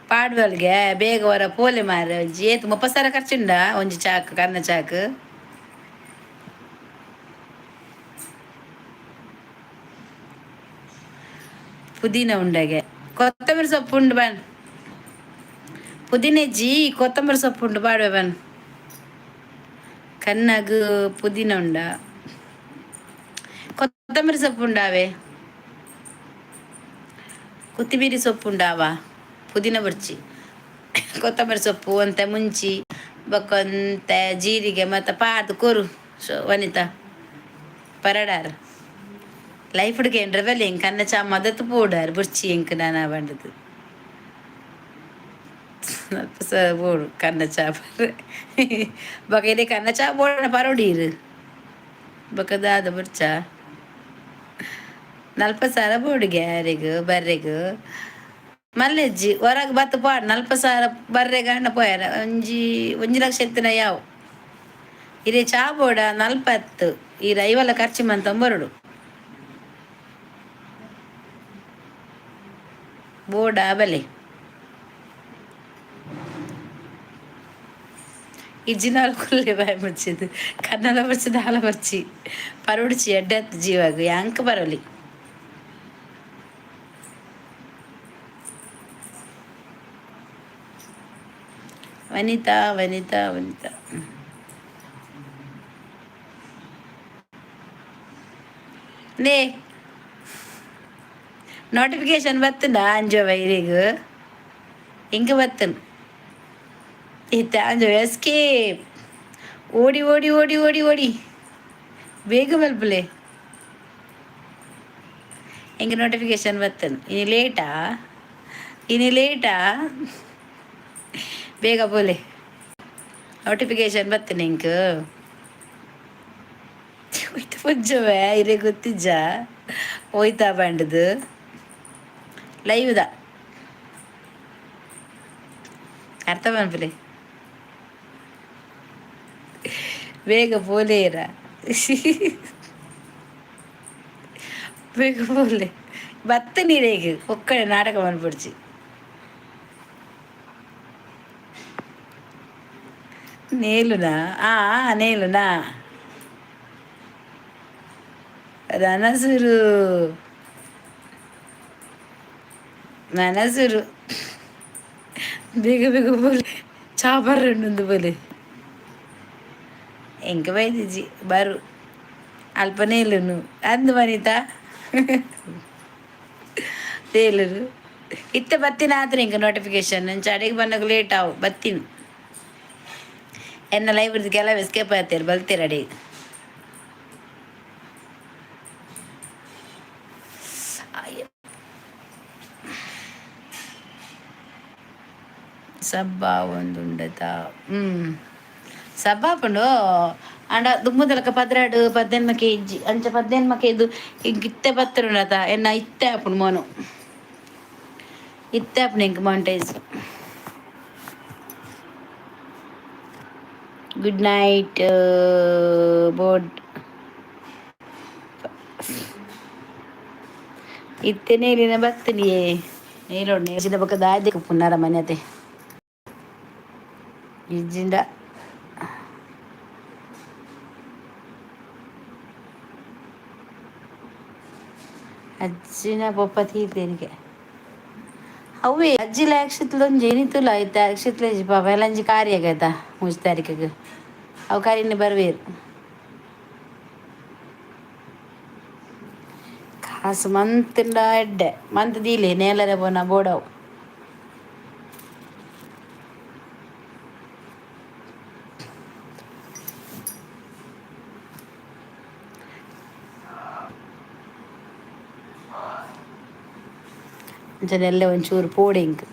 Speaker 1: ಪಾಡ್ವಲ್ಗೆ ಬೇಗ ಹೊರ ಪೋಲೆ ಮಾರ ಏತು 30,000 ಖರ್ಚುಂಡ ಒಂಜಿ ಚಾಕ್ ಕನ್ನ ಚಾಕ್ ಪುದೀನ ಉಂಡಗೆ ಕೊತ್ತಂಬರಿ ಸೊಪ್ಪು ಉಂಡು ಬನ್ ಪುದೀನೆಜ್ಜಿ ಕೊತ್ತಂಬರಿ ಸೊಪ್ಪು ಉಂಡು ಬಾಡ್ವೆ ಬನ್ ಕನ್ನಗ್ ಪುದೀನ ಉಂಡ ಕೊತ್ತಂಬರಿ ಸೊಪ್ಪು ಉಂಡಾವೆ ಕೊತ್ತಿಮೀರಿ ಸೊಪ್ಪು ಉಂಡಾವ ಪುದೀನ ಬರ್ಚಿ ಕೊತ್ತಂಬರಿ ಸೊಪ್ಪು ಅಂತ ಮುಂಚಿ ಬಕ್ಕೊಂತ ಜೀರಿಗೆ ಮತ್ತು ಪಾದು ಕೊರು ವನಿತ ಪರಡಾರ್ ಲೈಫ್ ಹುಡುಗೇನ್ರ ಬೆಲೆ ಹಿಂಗೆ ಕನ್ನ ಚಾ ಮದತ್ತು ಪೋಡಾರ್ ಬುರ್ಚಿ ಹಿಂಕ್ ನಾನು ಬಂಡದು ಸ್ವಲ್ಪ ಸ ಬೋಡು ಕನ್ನ ಚಾ ಬಕ ಇದೇ ಕನ್ನ ಚಾ ಬೋಡ ಪರೋಡೀರು ಬಕದಾದ ಬುರ್ಚ 40,000 ಬೋಡಿಗೆ ಯಾರಿಗೂ ಬರ್ರೆಗೂ ಮಲ್ಲೆಜ್ಜಿ ಹೊರಗೆ ಬತ್ತು ಪಾಡು 40,000 ಬರ್ರೆಗ ಹಣ್ಣ ಪೋಯಾರ ಒಂಜಿ ಲಕ್ಷ ಎತ್ತಿನ ಯಾವು ಇರೇ ಚಾ ಬೋಡ 40 ಈ ಐವಲ್ಲ ಖರ್ಚು ಮಂತ ಬರಡು ಬೋಡ ಬಲೆ ಇಜ್ಜಿನಾಲ್ ಕುಲ್ಲೆ ಬಾಯ್ ಮುಚ್ಚಿದ್ದು ಕನ್ನಡ ಬರ್ಚಿದ ಹಾಲ ಬರ್ಚಿ ಪರುಡ್ಚಿ ಎಡ್ಡೆತ್ತು ಜೀವಾಗ ಯಾಂಕ ಬರಲಿ ವನಿತಾ ವನಿತಾ ವನಿತಾ ನೇ ನೋಟಿಫಿಕೇಶನ್ ಬತ್ತನ ಅಂಜೋ ವೈರಿಗೂ ಹಿಂಗೆ ಬತ್ತನು ಇತ್ತ ಅಂಜೋ ಎಸ್ಕೇಪ್ ಓಡಿ ಓಡಿ ಓಡಿ ಓಡಿ ಓಡಿ ಬೇಗ ಮಲ್ಪಲೆ ಹಿಂಗೆ ನೋಟಿಫಿಕೇಶನ್ ಬತ್ತನು ಇನಿ ಲೇಟಾ ಬೇಗ ಬೋಲೆ ನೋಟಿಫಿಕೇಶನ್ ಬತ್ತನೆ ಹಿಂಗೆ ಹೋಯ್ತು ಪುಜ್ಜವೇ ಇರೇ ಗೊತ್ತಿಜ್ಜ ಹೋಯ್ತಾ ಬಂಡದು ಲೈವ್ದ ಅರ್ಥ ಮಾಡ್ಬಿಲೆ ಬೇಗ ಬೋಲೇರ ಬೇಗ ಬೋಲೆ ಬತ್ತ ನೀರೇಗ ಒಕ್ಕಡೆ ನಾಟಕ ಮಾಡ್ಬಿಡ್ಚಿ ನೇಲುನಾ ನೇಲುನಾ ನನಸುರು ನನಸುರು ಬೇಗ ಬೇಗ ಬೋಲೆ ಚಾಬರ್ರಣ್ಣೊಂದು ಬೋಲೆ ಎಂಕ ಬೈದಿಜ್ಜಿ ಬರು ಅಲ್ಪ ನೇಲುನು ಅಂದು ವನಿತಾ ನೇಲುನು ಇತ್ತ ಬತ್ತಿನ ಆದ್ರೆ ಇಂಕ ನೋಟಿಫಿಕೇಶನ್ ನಂಚ ಅಡಿಗೆ ಬಂದಾಗ ಲೇಟ್ ಆವು ಬತ್ತಿನ ಎನ್ನ ಲೈವ್ ಇರ್ದು ಕೆಲವು ಎಸ್ಕೇಪ್ ಆಗ್ತೀರಿ ಬಲ್ತೀರ ಅಡಿಗೆ ಸಬ್ಬ ಒಂದುಂಡತ ಸಬ್ಬ ಹಾಕೊಂಡು ಅಂಡ ದುಮ್ಮದಲಕ 18 kg ಅಂಚ 18 kg ಇಂಕಿತ್ತೆ ಬತ್ತರುಂಡತ ಎನ್ನ ಇತ್ತೆ ಹಾಪುಂಡು ಮೋನು ಇತ್ತೆ ಹಾಪುಂಡು ಇಂಕ ಮಾಂಟೇಜ್ ಗುಡ್ ನೈಟ್ ಬೋರ್ಡ್ ಇತ್ತೆ ನೇಲಿನ ಬತ್ತನಿಯೇ ನೇಲೋಡು ನೇಸಿದ ಪಕ್ಕ ದಾಯ್ದೆ ಪುನರ ಮನೆತೆ ಇಜ್ಜಿಂದ ಅಜ್ಜಿನ ಪಪ್ಪ ತೀರ್ದೇನಿಗೆ ಅವೇ ಅಜ್ಜಿಲ ಅಕ್ಷಿತ್ಲೊಂಜಿ ಏನಿತ್ತುಲ್ಲ ಆಯ್ತಾ ಅಕ್ಷಿತ್ಲೇಜಿ ಪಾಪ ಎಲ್ಲಂಜಿ ಕಾರ್ಯ ಆಗೈತಾ 3 ತಾರೀಕಿಗೆ ಅವು ಕಾರ್ಯನೇ ಬರ್ವೇರು ಕಾಸು ಮಂತಿಂಡ ಎಡ್ಡೆ ಮಂತ್ ದೀಲೆ ನೇಲರೆ ಬೋನ ಬೋಡವು ಅಂಚನೆಲ್ಲ ಒಂಚೂರು ಪೋಡೆ ಇಂಕ್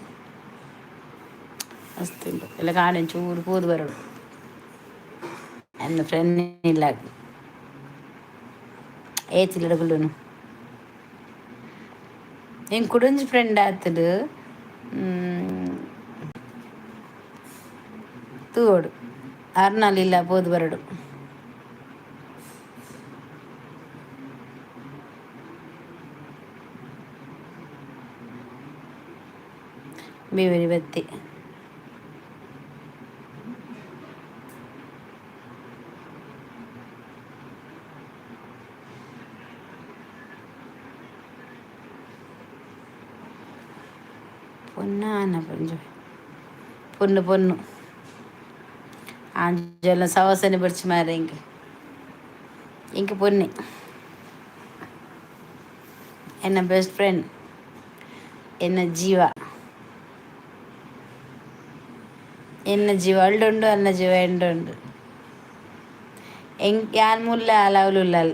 Speaker 1: ಮಸ್ತ್ ಉಂಟು ಎಲ್ಲ ಕಾಣೆ ಒಂಚೂರು ಪೋದು ಬರೋಡು ನನ್ನ ಫ್ರೆಂಡ್ ಇಲ್ಲ ಏಚಿಲ್ಲಡಗುಳ್ಳುನು ಹೆಂಗೆ ಕುಡೊಂಜಿ ಫ್ರೆಂಡ್ ಆತದು ತೂಡು ಅರ್ನಾಲಿಲ್ಲ ಪೋದು ಬರೋಡು ಬೇವರಿ ಬತ್ತಿ పొన్నాన పొంజు పొన్ను పొన్ను ఆంజల సవసని పడిచి మారే ఇంక పొన్ని ఎన్న బెస్ట్ ఫ్రెండ్ എന്ന ജീവ അള്ളുണ്ട് അന്ന ജീവ ഉണ്ട് ഞാൻ മുല്ല അലവലുള്ളൽ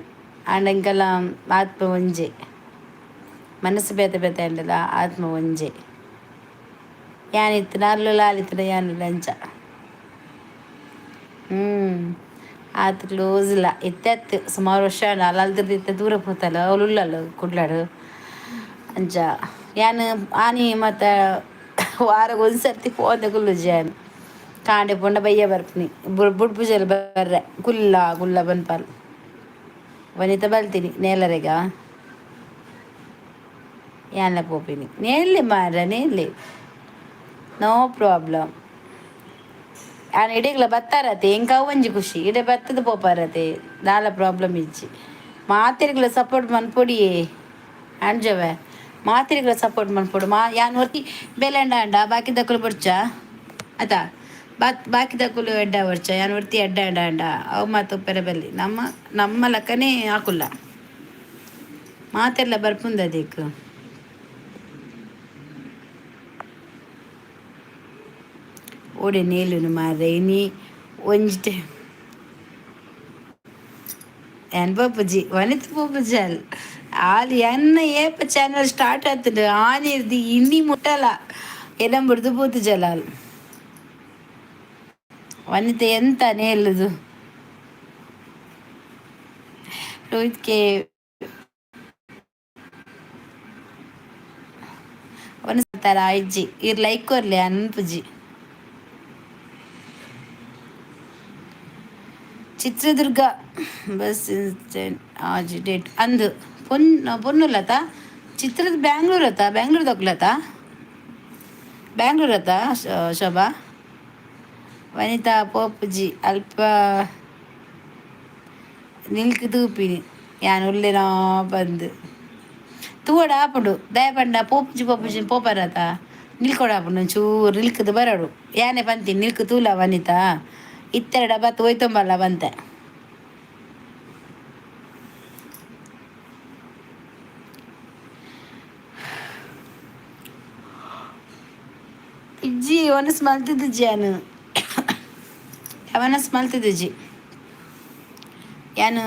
Speaker 1: ആണ്ട് ఇంకలా ఆత్మ ಒಂಜೆ ಮನಸ್ಸು ಬೇತೆ ಬೇತೆ ಅಂಡಲ್ಲ ಆತ್ಮ ಒಂಜೆ ಯಾನಿತ್ತು ಅಲ್ಲುಲ್ಲ ಆಲಿತ್ತಿನ ಯಾನುಲ್ಲ ಅಂಚ ಆತು ಕ್ಲೋಸ್ ಇಲ್ಲ ಇತ್ತೆತ್ತು ಸುಮಾರು ವರ್ಷ ಅಲ್ಲಲ್ದಿರ್ದು ಇತ್ತೆ ದೂರ ಹೋತಲ್ಲ ಅವಳುಲ್ಲಲ್ಲ ಕುಡ್ಲಾಡು ಅಂಚ ಯಾನು ಆನಿ ಮತ್ತು ವಾರಕ್ಕೆ ಒಂದು ಸರ್ತಿ ಹೋದ ಕುಲ್ಲು ಜಾನು ಕಾಂಡೆ ಪೊಂಡ ಬಯ್ಯ ಬರ್ತೀನಿ ಬುಡ್ ಪೂಜೆಲಿ ಬರ್ರೆ ಕುಲ್ಲ ಬನ್ಪಾಲ್ ವನಿತ ಬಲ್ತೀನಿ ನೇಲರೆಗ ಯಾನ್ಲ ಪೋಪಿನಿ ನೇಲಿ ಮಾರ ನೇಲಿ ನೋ ಪ್ರಾಬ್ಲಮ್ ಆನ ಇಡೀಗ್ಲ ಬತ್ತಾರತೆ ಎಂಕ ಒಂಜಿ ಖುಷಿ ಇಡೆ ಬತ್ತದ ಪೋಪಾರತೆ ದಾಲ ಪ್ರಾಬ್ಲಮ್ ಇಜ್ಜಿ ಮಾತಿರಿಗ್ಲ ಸಪೋರ್ಟ್ ಮನ್ಪೊಡಿಯೇ ಅಂಜವೆ ಮಾತಿರಿಗ್ಲ ಸಪೋರ್ಟ್ ಮನ್ಪೊಡು ಯಾನ್ ಒರ್ತಿ ಬೇಲೆಂಡ ಅಂಡ ಬಾಕಿ ದಕ್ಕಲು ಬರ್ಚ ಆಯ್ತಾ ಬಾಕಿ ದಕ್ಕಲು ಎಡ್ಡ ಬರ್ಚ ಯಾನ್ ಒರ್ತಿ ಎಡ್ಡ ಅಂಡ ಅಂಡ ಅವು ಮಾತು ಪೆರೆ ಬಲ್ಲಿ ನಮ್ಮ ಲಕ್ಕನೇ ಹಾಕುಲ್ಲ ಮಾತೆಲ್ಲ ಬರ್ಪುಂದ ಅದಕ್ಕೆ ಓಡೆ ನೇಲುನು ಮಾರ್ರೆ ಇನಿ ಒಂಜಿಟೆ ಎನ್ ಪಪ್ಪುಜಿ ವನಿತ ಪಪ್ಪುಜಲ್ ಆಲ್ ಎನ್ನ ಏಪ ಚಾನಲ್ ಸ್ಟಾರ್ಟ್ ಆತುಂಡು ಆನಿರ್ದು ಇನ್ನಿ ಮುಟ್ಟಲ ಎನಂಬುಡ್ದು ಪೂತು ಜಲಾಲ್ ವನಿತ ಎಂತ ನೇಲುದು ರೋಹಿತ್ಗೆ ವನಿಸ್ತಾರ ಇಜ್ಜಿ ಇರ್ ಲೈಕ್ ಕೊರ್ಲಿ ಅನ್ಪುಜಿ ಚಿತ್ರದುರ್ಗ ಬಸ್ ಇನ್ಸಿಡೆಂಟ್ ಆಜ್ ಡೇಟ್ ಅಂದು ಪೊನ್ನುಲತ ಚಿತ್ರದ ಬ್ಯಾಂಗ್ಳೂರ್ ದೊಕ್ಲತ ಬ್ಯಾಂಗ್ಳೂರತ ಶೋಭಾ ವನಿತಾ ಪೋಪುಜಿ ಅಲ್ಪ ನಿಲ್ಕ್ ತೂಪಿನಿ ಯಾನ್ ಉಲ್ಲೆನೋ ಬಂದು ತೂವಡ ಆಪುಂಡು ದಯಪಂಡ ಪೋಪುಜಿ ಪೋಪರತ ನಿಲ್ಕೊಡ ಆಪುಂಡು ಒಂಚೂರು ನಿಲ್ಕದು ಬರಡು ಯಾನೆ ಬಂತೀನಿ ನಿಲ್ಕು ತೂಲ ವನಿತಾ ಇತ್ತೆರಡ ಬತ್ತು ಒಯ್ತೊಂಬಲ್ಲ ಬಂತೆ ಇಜ್ಜಿ ಒನಸ್ ಮಲ್ತಿದ್ದುಜ್ಜಿ ಯಾನು ಅವನಸ್ ಮಲ್ತಿದ್ದುಜ್ಜಿ ಯಾನು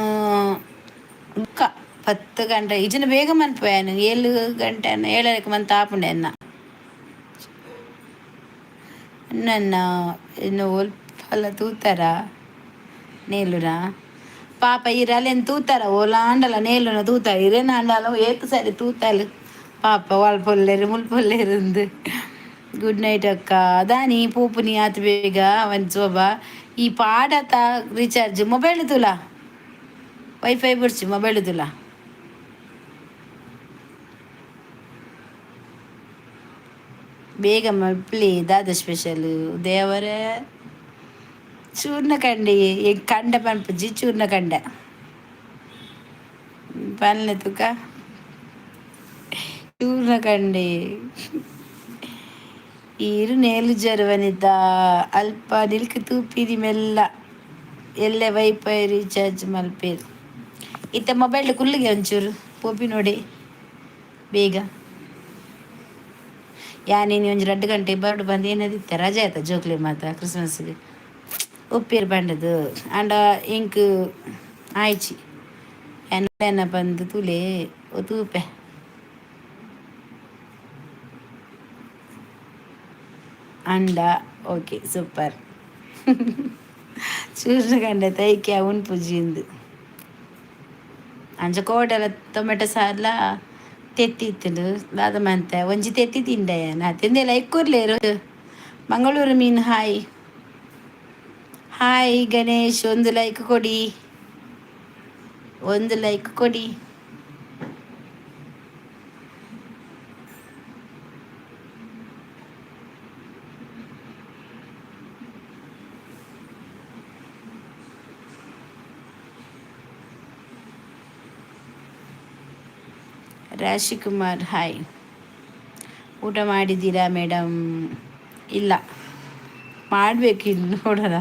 Speaker 1: ಉಕ್ಕ 10 ಗಂಟೆ ಇಜ್ಜಿನ ಬೇಗ ಮನ್ಪೋಯಾನು 7 ಗಂಟೆ 7:30 ಮಂತ್ ಆಪುಂಡೆ ನನ್ನ ಇನ್ನು ಒಲ್ಪಲ್ಲ ತೂತಾರ ನೇಲುನ ಪಾಪ ಇರಲ್ಲೇನು ತೂತಾರ ಓಲಾಂಡಲ ನೇಲುನ ತೂತಾರ ಇರೇನಾಂಡಲ ಏತು ಸರಿ ತೂತಾಲು ಪಾಪ ಒಲ್ಪೊಲ್ಲೆರು ಮುಲ್ಪೊಲ್ಲೆರುಂದು ಗುಡ್ ನೈಟ್ ಅಕ್ಕ ಅದಾನಿ ಪೂಪುನಿ ಆತು ಬೇಗ ಒಂದು ಶೋಭ ಈ ಪಾಡತ ರೀಚಾರ್ಜ್ ಮೊಬೈಲ್ ತುಲ ವೈಫೈ ಬಿಡ್ಸಿ ಮೊಬೈಲ್ ತುಲ ಬೇಗ ಮಲ್ಪಲಿ ದಾದ ಸ್ಪೆಷಲ್ ದೇವರ ಚೂರ್ಣ ಕಂಡಿ ಕಂಡ ಪನ್ಪುಜಿ ಚೂರ್ಣ ಕಂಡ ಪನ್ಲೆ ತುಕ ಚೂರ್ಣ ಕಂಡಿ ಈರು ನೇಲು ಜರುವನಿದ್ದ ಅಲ್ಪ ನಿಲ್ಕ ತೂಪಿರಿ ಮೆಲ್ಲ ಎಲ್ಲೆ ವೈಫೈ ರೀಚಾರ್ಜ್ ಮಲ್ಪೇರು ಇತ್ತ ಮೊಬೈಲ್ ಕುಲ್ಲಿಗೆ ಒಂಚೂರು ಪೋಪಿ ನೋಡಿ ಬೇಗ ಯಾನೇನು ಒಂಜಿ 2 ಗಂಟೆ ಬರ್ಡು ಬಂದು ಏನದಿತ್ತೆ ರಜೆ ಆಯ್ತಾ ಜೋಕ್ಲಿ ಮಾತ ಕ್ರಿಸ್ಮಸ್ಗೆ ಉಪ್ಪೇರು ಬಂಡದು ಅಂಡ ಇಂಕ್ ಆಯ್ಚಿ ಎನ್ನ ಬಂದು ತುಲೆ ತೂಪೆ ಅಂಡ ಓಕೆ ಸೂಪರ್ ಚೂರ್ನ ಕಂಡ ತೈಕೆ ಉನ್ ಪುಜಿಂದು ಅಂಚ ಕೋಟೆಲ್ಲ ಟೊಮೆಟೊ ಸಾರ್ಲ ತೆತ್ತಿತ್ತು ದಾದ ಮಂತೆ ಒಂಜಿ ತೆತ್ತಿ ತಿಂಡೆ ನಾ ತಿಂದೆ ಲೈಕ್ ಕೊರ್ಲೇರು ಮಂಗಳೂರು ಮೀನು ಹಾಯ್ ಗಣೇಶ್ ಒಂದು ಲೈಕ್ ಕೊಡಿ ರಾಶಿಕುಮಾರ್ ಹಾಯ್. ಊಟ ಮಾಡಿದ್ದೀರಾ ಮೇಡಮ್? ಇಲ್ಲ, ಮಾಡಬೇಕು ಇನ್ನು ನೋಡೋಣ.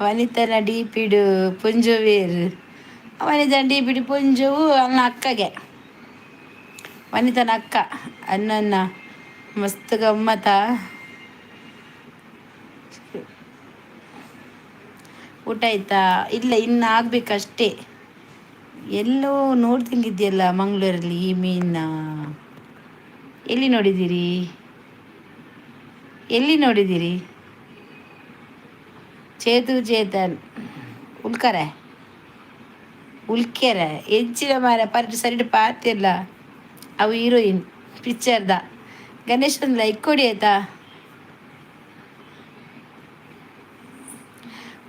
Speaker 1: ವನಿತನ ಡಿಪಿಡು ಪುಂಜುವೀರ್, ವನಿತನ ಡಿಪಿಡು ಪುಂಜುವು ಅನ್ನ ಅಕ್ಕಗೆ, ವನಿತನ ಅಕ್ಕ ಅನ್ನನ್ನ ಮಸ್ತ್ ಗಮ್ಮತ. ಊಟ ಆಯ್ತಾ? ಇಲ್ಲ, ಇನ್ನು ಆಗ್ಬೇಕಷ್ಟೇ. ಎಲ್ಲೋ ನೋಡ್ದಂಗಿದೆಯಲ್ಲ ಮಂಗಳೂರಲ್ಲಿ ಈ ಮೀನ. ಎಲ್ಲಿ ನೋಡಿದ್ದೀರಿ? ಎಲ್ಲಿ ನೋಡಿದ್ದೀರಿ? ಚೇತನ್ ಉಲ್ಕರೆ ಉಲ್ಕೆರೆ ಹೆಚ್ಚಿನ ಮಾರ ಪರ್ಟಿ ಸರಿಡ್ ಪಾತಿಲ್ಲ. ಅವು ಹೀರೋಯಿನ್ ಪಿಕ್ಚರ್ದ. ಗಣೇಶನ್ ಲೈಕ್ ಕೊಡಿ ಆಯ್ತಾ?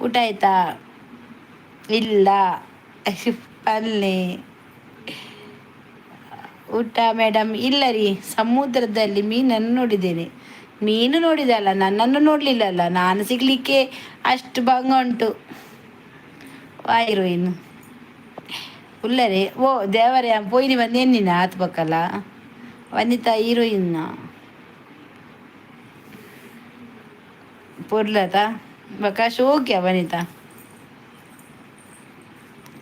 Speaker 1: ಊಟ ಆಯ್ತಾ? ಇಲ್ಲ, ಪಲ್ಲೆ. ಊಟ ಮೇಡಮ್ ಇಲ್ಲ ರೀ, ಸಮುದ್ರದಲ್ಲಿ ಮೀನನ್ನು ನೋಡಿದ್ದೇನೆ. ಮೀನು ನೋಡಿದಲ್ಲ, ನನ್ನನ್ನು ನೋಡಲಿಲ್ಲಲ್ಲ. ನಾನು ಸಿಗಲಿಕ್ಕೆ ಅಷ್ಟು ಭಂಗ ಉಂಟು. ಹೀರೋಯಿನ್ ಉಲ್ಲರೆ ಓ ದೇವರೇ ಪೋಯಿನಿ ಬಂದೇನಿನ ಹತ್ಬೇಕಲ್ಲ. ವನಿತಾ ಹೀರೋಯಿನ್ನ ಪೊರ್ಲತ ಬಕ ಶೋಕ್ಯ ವನಿತಾ.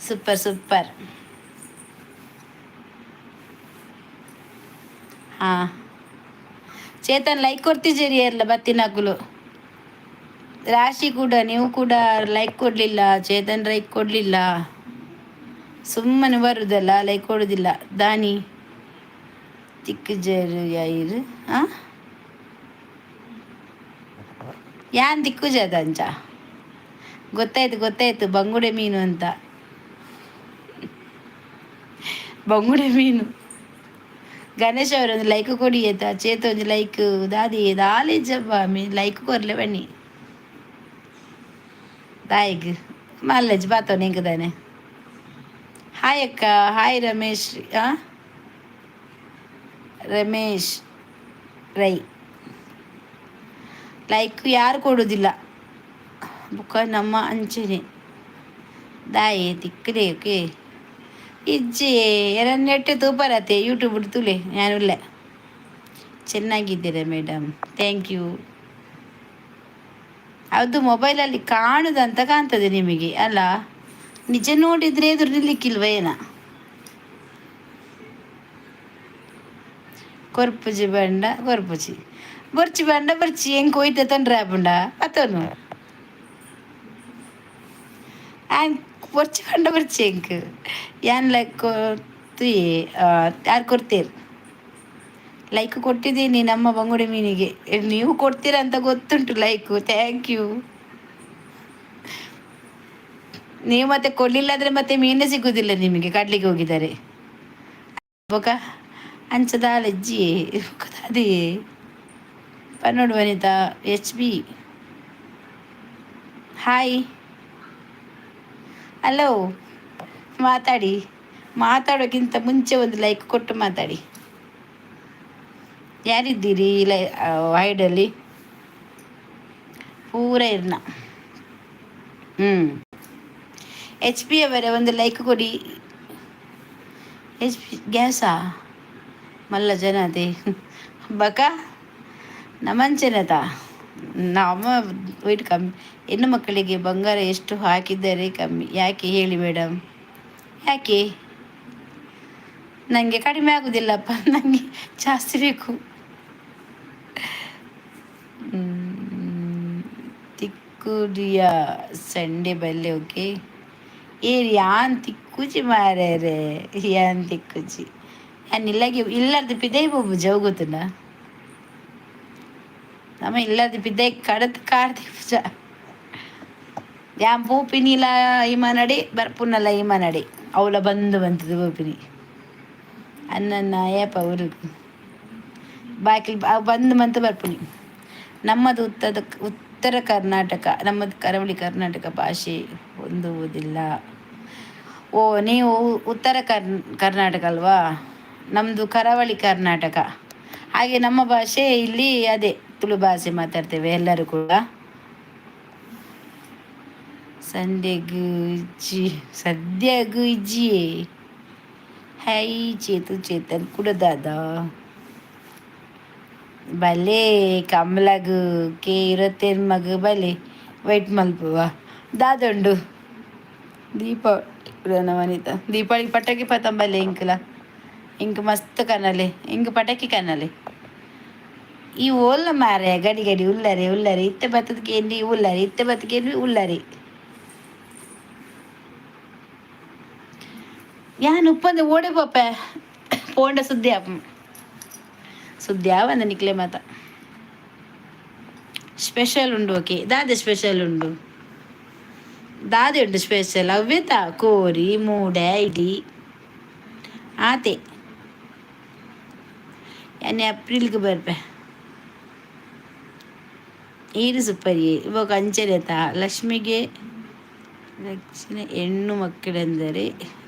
Speaker 1: Super super. ಹಾಂ ಚೇತನ್ ಲೈಕ್ ಕೊಡ್ತಿದ್ದೀರಿ ಎಲ್ಲ ಬತ್ತಿನಾಕುಲು. ರಾಶಿ ಕೂಡ ನೀವು ಕೂಡ ಲೈಕ್ ಕೊಡಲಿಲ್ಲ. ಚೇತನ್ ಲೈಕ್ ಕೊಡಲಿಲ್ಲ, ಸುಮ್ಮನೆ ಬರುದಲ್ಲ, ಲೈಕ್ ಕೊಡೋದಿಲ್ಲ. ದಾನಿ ತಿಕ್ಕುಜರು ಯಾಯಿರು ಯಾನ್ ತಿಕ್ಕುಜದ ಅಂಚ ಗೊತ್ತಾಯ್ತು ಬಂಗುಡೆ ಮೀನು ಅಂತ. ಬಂಗುಡೆ ಮೀನು. ಗಣೇಶ್ ಅವರೊಂದು ಲೈಕ್ ಕೊಡಿ ಆಯ್ತಾ? ಚೇತ ಒಂದು ಲೈಕ್ ದಾದಿ ದಾಲೇಜವ್ವ ಲೈಕ್ ಕೊರ್ಲೆ ಬನ್ನಿ ದಾಯಿಗ್ ಮಲ್ಲಜ್ ಬಾತವ ನಿಂಕದಾನೆ. ಹಾಯ್ ಅಕ್ಕ. ಹಾಯ್ ರಮೇಶ್. ರಮೇಶ್ ರೈ ಲೈಕ್ ಯಾರು ಕೊಡೋದಿಲ್ಲ ಬುಕ್ಕ ನಮ್ಮ ಅಂಚನೆ ದಾಯಿ ತಿಕ್ಕಲೆ ಓಕೆ ಇಜ್ಜಿ ಎರನ್ನೆಟ್ಟು ತೂಪರತ್ತೆ ಯೂಟ್ಯೂಬ್ ತುಲೆ ഞാനുല്ല. ಚೆನ್ನಾಗಿದ್ದೀರಾ ಮೇಡಮ್? Thank you. ಅದು ಮೊಬೈಲಲ್ಲಿ ಕಾಣುದಂತ ಕಾಣ್ತದೆ ನಿಮಗೆ ಅಲ್ಲ, ನಿಜ ನೋಡಿದರೆ ಎದುರು ನಿಲ್ಲಿಕ್ಕಿಲ್ವ ಏನ? ಕೊರ್ಪುಜಿ ಬಂಡ ಕೊರ್ಪುಜಿ ಬರ್ಚಿ ಬಂಡ ಬರ್ಚಿ ಹೆಂಗೆ ಹೋಯ್ತ ತಂಡ್ರೆ ಆಪುಂಡ ಅತನು ಬರ್ಚಿ ಬಂಡ ಬರ್ಚಿ ಹೆಂಗೆ ಯಾನ್ ಲೈಕ್ ಕೊಡ್ತೀವಿ ಯಾರು ಕೊಡ್ತೀರಿ? ಲೈಕ್ ಕೊಟ್ಟಿದ್ದೀನಿ ನಮ್ಮ ಬಂಗುಡೆ ಮೀನಿಗೆ. ನೀವು ಕೊಡ್ತೀರ ಅಂತ ಗೊತ್ತುಂಟು ಲೈಕು. Thank you. ನೀವು ಮತ್ತೆ ಕೊಡಲಿಲ್ಲ ಅಂದರೆ ಮತ್ತೆ ಮೀನೇ ಸಿಗೋದಿಲ್ಲ ನಿಮಗೆ. ಕಡ್ಲಿಗೆ ಹೋಗಿದ್ದಾರೆ ಬೊಕ ಅಂಚದಾಲಜ್ಜಿ ಅದೇ ಪನ್ನೋಡು ವನಿತಾ HB ಹಾಯ್ ಹಲೋ. ಮಾತಾಡೋಕ್ಕಿಂತ ಮುಂಚೆ ಒಂದು ಲೈಕ್ ಕೊಟ್ಟು ಮಾತಾಡಿ. ಯಾರಿದ್ದೀರಿ ಹೈಡಲ್ಲಿ? ಪೂರ ಇರ್ನ HP ಅವರ ಒಂದು ಲೈಕ್ ಕೊಡಿ. HP ಗ್ಯಾಸಾ ಮಲ್ಲ ಜನ ಅದೇ ಬಕ ನಮಂಚನತ ನಮ್ಮ ವೆಯ್ಟ್ ಕಮ್ಮಿ. ಹೆಣ್ಣು ಮಕ್ಕಳಿಗೆ ಬಂಗಾರ ಎಷ್ಟು ಹಾಕಿದರೆ ಕಮ್ಮಿ? ಯಾಕೆ ಹೇಳಿ ಮೇಡಮ್? ಯಾಕೆ? ನನಗೆ ಕಡಿಮೆ ಆಗೋದಿಲ್ಲಪ್ಪ, ನನಗೆ ಜಾಸ್ತಿ ಬೇಕು. ತಿಕ್ಕುಡಿಯ ಸಂಡೆ ಬಲ್ಲೆ ಓಕೆ. ಯಾನ್ ತಿಕ್ಕುಜಿ ಮಾರ್ಯಾರೆ, ಯಾನ್ ತಿಕ್ಕುಜಿ ಯಾನ್ ಇಲ್ಲದ ಪಿದೈ ಬೋಬು ಜವ್ ಗೊತ್ತುಂಡ ನಮ್ಮ ಇಲ್ಲದ ಪಿದೈ ಕಡತ್ ಕಾರ್ತಿ ಪೂಜ ಯಾನ್ ಪೂಪಿನಿಲ ಇಮ ನಡೆ ಬರ್ಪುನಲ್ಲ ಇಮ ನಡೆ ಅವಳ ಬಂತದು ಪೂಪಿನಿ ಅನ್ನನ್ನ ಏಪ ಊರಿಗೆ ಬಾಕಿ ಬಂತು ಬರ್ಪುನಿ. ನಮ್ಮದು ಉತ್ತರ ಕರ್ನಾಟಕ, ನಮ್ಮದು ಕರಾವಳಿ ಕರ್ನಾಟಕ ಭಾಷೆ ಹೊಂದುವುದಿಲ್ಲ. ಓ ನೀವು ಉತ್ತರ ಕರ್ನಾಟಕ ಅಲ್ವಾ? ನಮ್ಮದು ಕರಾವಳಿ ಕರ್ನಾಟಕ. ಹಾಗೆ ನಮ್ಮ ಭಾಷೆ ಇಲ್ಲಿ ಅದೇ ತುಳು ಭಾಷೆ ಮಾತಾಡ್ತೇವೆ ಎಲ್ಲರೂ ಕೂಡ. ಸದ್ಯಗೂ ಇಜ್ಜಿಯೇ ಹೈ ಚೇತನ್ ಕುಡದಾದ ಬಲೆ ಕಮಲಗ್ ಕೆ ಇರತ್ತೇನ್ ಮಗ ಬಲೆ ವೈಟ್ ಮಲ್ಪುವ ದಾದುಂಡು ದೀಪಾವಳಿ ವನಿತ ದೀಪಾವಳಿಗೆ ಪಟಾಕಿ ಪತಂಬಲ್ಲೆ ಇಂಕ್ಲ ಇಂಕ್ ಮಸ್ತ್ ಕನಲೆ ಇಂಕ್ ಪಟಾಕಿ ಕನಲೆ ಈ ಓಲ್ಲ ಮಾರೆ ಗಡಿ ಗಡಿ ಉಲ್ಲರೆ ಇತ್ತೆ ಬತ್ತದಕ್ಕೆ ಎಲ್ಲಿ ಉಲ್ಲರೆ ಇತ್ತೆ ಬತ್ತಕ್ಕೆ ಎಲ್ಲಿ ಉಲ್ಲರೆ ಯಾನ್ ಉಪ್ಪಂದೆ ಓಡೆ ಪೋಪ ಪೋಂಡ ಸುದ್ದಿ ಆವಂದ ನಿಕ್ಲೆ ಮಾತ ಸ್ಪೆಷಲ್ ಉಂಡು ಓಕೆ ದಾದ ಸ್ಪೆಷಲ್ ಉಂಡು ದಾದೆ ಉಂಡು ಸ್ಪೆಷಲ್ ಅವ್ಯತ ಕೋರಿ ಮೂಡೆ ಇಡಿ ಆತೆ ಯಾನೆ ಏಪ್ರಿಲ್ಗೆ ಬರ್ಪೆ ಈರು ಸೂಪರ್ ಇವಾಗ ಅಂಚೆರೆತ ಲಕ್ಷ್ಮಿಗೆ ಹೆಣ್ಣು ಮಕ್ಕಳೆಂದರೆ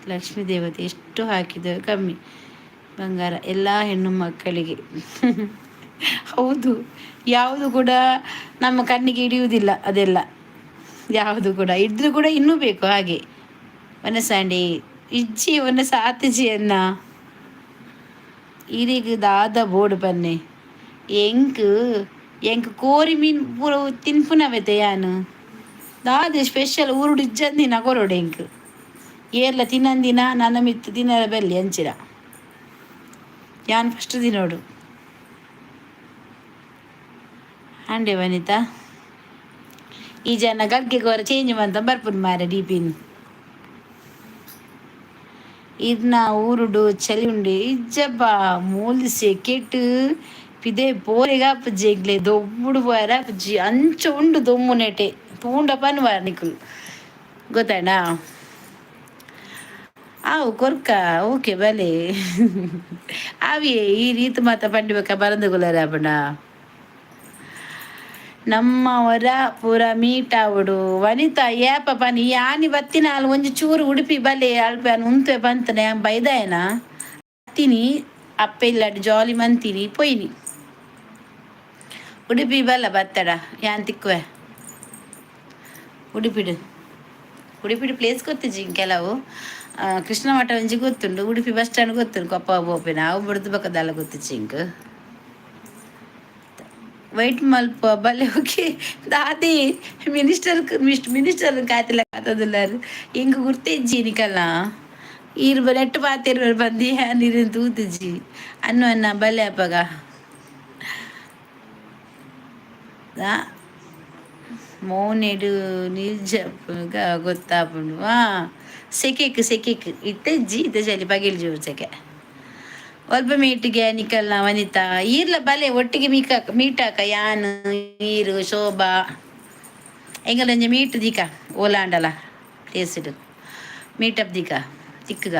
Speaker 1: ಲಕ್ಷ್ಮೀ ದೇವತೆ ಎಷ್ಟು ಹಾಕಿದ ಕಮ್ಮಿ ಬಂಗಾರ ಎಲ್ಲ ಹೆಣ್ಣು ಮಕ್ಕಳಿಗೆ ಹೌದು ಯಾವುದು ಕೂಡ ನಮ್ಮ ಕಣ್ಣಿಗೆ ಹಿಡಿಯುವುದಿಲ್ಲ ಅದೆಲ್ಲ ಯಾವುದು ಕೂಡ ಇದ್ರೂ ಕೂಡ ಇನ್ನೂ ಬೇಕು ಹಾಗೆ ಒನಸಾಂಡಿ ಇಜ್ಜಿ ಒನಸ ಆತಿಜಿಯನ್ನ ಇರಿಗೆ ದಾದ ಬೋರ್ಡ್ ಪನ್ನೆ ಎಂಕ್ ಕೋರಿ ಮೀನು ಪೂರ ತಿನ್ಪುನವೆತೆ ಯಾನು ದಾದ ಸ್ಪೆಷಲ್ ಊರುಡು ಇಜ್ಜಂದಿನ ಕೊರೋಡು ಎಂಕ್ ಏರ್ಲ ತಿನ್ನಂದಿನ ನನ್ನ ಮಿತ್ತು ತಿನ್ನರ ಬೆಲ್ಲಿ ಅಂಚಿರ ಯಾನ್ ಫಸ್ಟ್ ದಿನೋಡು ಅಂಡೆ ವನಿತಾ ಈ ಜನ ಗಲ್ಗೆ ಗೋರ ಚೇಂಜ್ ಮಂತ ಬರ್ಪುನ್ ಮಾರೆ ಡಿಪಿನ್ ಇರ್ನ ಊರುಡು ಚಳಿ ಉಂಡು ಇಜ್ಜಬ್ಬ ಮೂಲ್ಸೆ ಕೆಟ್ಟು ಪಿದೆ ಪೋರೆಗ ಅಪ್ಪಜ್ಜಿ ದೊಬ್ಬುಡು పోయారా ಅಪ್ಪಜ್ಜಿ ಅಂಚ ಉಂಡು ದೊಮ್ಮು ನೆಟೆ ತೂಂಡ ಪನ್ವಾರ ನಿಕುಲು ಗೊತ್ತಾಯ್ಡ ಆವು ಕೊರ್ಕ ಓಕೆ ಬಲೆ ಅವಿ ಈ ರೀತಿ ಮಾತ ಪಂಡಿಬೇಕ ಬರಂದುಗುಲರ ಬಣ್ಣ ನಮ್ಮವರ ಪೂರ ಮೀಟ್ ಆವಡು ವನಿತಾ ಏಪ ಪನಿ ಯಾನಿ ಬತ್ತಿನ ಅಲ್ಲಿ ಒಂಜಿ ಚೂರು ಉಡುಪಿ ಬಲೆ ಅಲ್ಪ ಉಂತೆ ಬಂತನೆ ಬೈದಾಯನ ಹತ್ತೀನಿ ಅಪ್ಪ ಇಲ್ಲಾಡಿ ಜಾಲಿ ಮಂತೀನಿ ಪೊಯ್ನಿ ಉಡುಪಿ ಬಲ್ಲ ಬತ್ತಡ ಯಾನ್ ತಿಕ್ಕುವೆ ಉಡುಪಿಡು ಪ್ಲೇಸ್ ಗೊತ್ತಿಜ್ಜಿ ಕೆಲವು ಕೃಷ್ಣ ಮಠ ಒಂಜಿ ಗೊತ್ತುಂಡು ಉಡುಪಿ ಬಸ್ ಸ್ಟ್ಯಾಂಡ್ ಗೊತ್ತುಂಡು ಕೊಪ್ಪ ಬೋಪಿನ ಅವು ಬಿಡ್ದು ಬಕ್ಕದಲ್ಲ ಗೊತ್ತಿಜ್ಜಿ ಇಂಕ್ ವೈಟ್ ಮಲ್ಪ ಬಲ್ಲೆ ಹೋಗಿ ದಾದಿ ಮಿನಿಸ್ಟರ್ ಕಾಯ್ತಿಲ್ಲ ಕಾತದಿಲ್ಲಾರು ಹೆಂಗ ಗುರ್ತಿಜ್ಜಿ ನಿಕಲ್ಲ ಈರು ನೆಟ್ಟು ಪಾತಿರು ಬಂದು ನೀರಿನ ತೂತಿಜ್ಜಿ ಅನ್ನ ಬಲ್ಲೆ ಅಪ್ಪಗ ಮೌನೆಡು ನಿಜ ಗೊತ್ತಾಪುಂಡು ಸೆಕೆಕ್ ಇತ್ತಜ್ಜಿ ಇತ್ತ ಚಲಿ ಬಗಿಲ್ ಜೋರು ಸೆಕೆ ಒಲ್ಪ ಮೀಟಿಗೆ ನಿಕಲ್ನ ವನಿತಾ ಈರ್ಲ ಬಲೆ ಒಟ್ಟಿಗೆ ಮೀಟಾಕ ಯಾನ್ ನೀರು ಶೋಭಾ ಎಂಗಲೊಂಜಿ ಮೀಟ್ ದಿಕ ಓಲಾಂಡಲ ಟೇಸ್ಡ್ ಮೀಟಪ್ ದಿಕ ತಿಕ್ಕಗ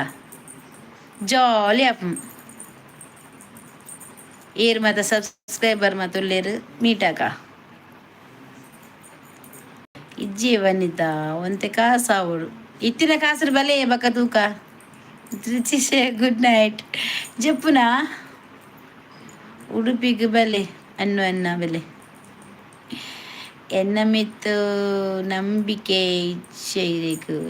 Speaker 1: ಜಾಲಿ ಆಪು ಏರ್ ಮಾತ ಸಬ್ಸ್ಕ್ರೈಬರ್ ಮಾತ ಉಳ್ಳೇರು ಮೀಟಾಕ ಇಜ್ಜಿ ವನಿತಾ ಒಂತೆ ಕಾಸಾವಡು ಇತ್ತಿನ ಕಾಸರು ಬಲೆ ಬಕ್ಕ ತೂಕ ಗುಡ್ ನೈಟ್ ಜಪ್ಪುನ ಉಡುಪಿಗೆ ಬಲೆ ಅನ್ನ ಬೆಲೆ ಎನ್ನ ಮಿತ್ತು ನಂಬಿಕೆ ಇಚ್ಛೆ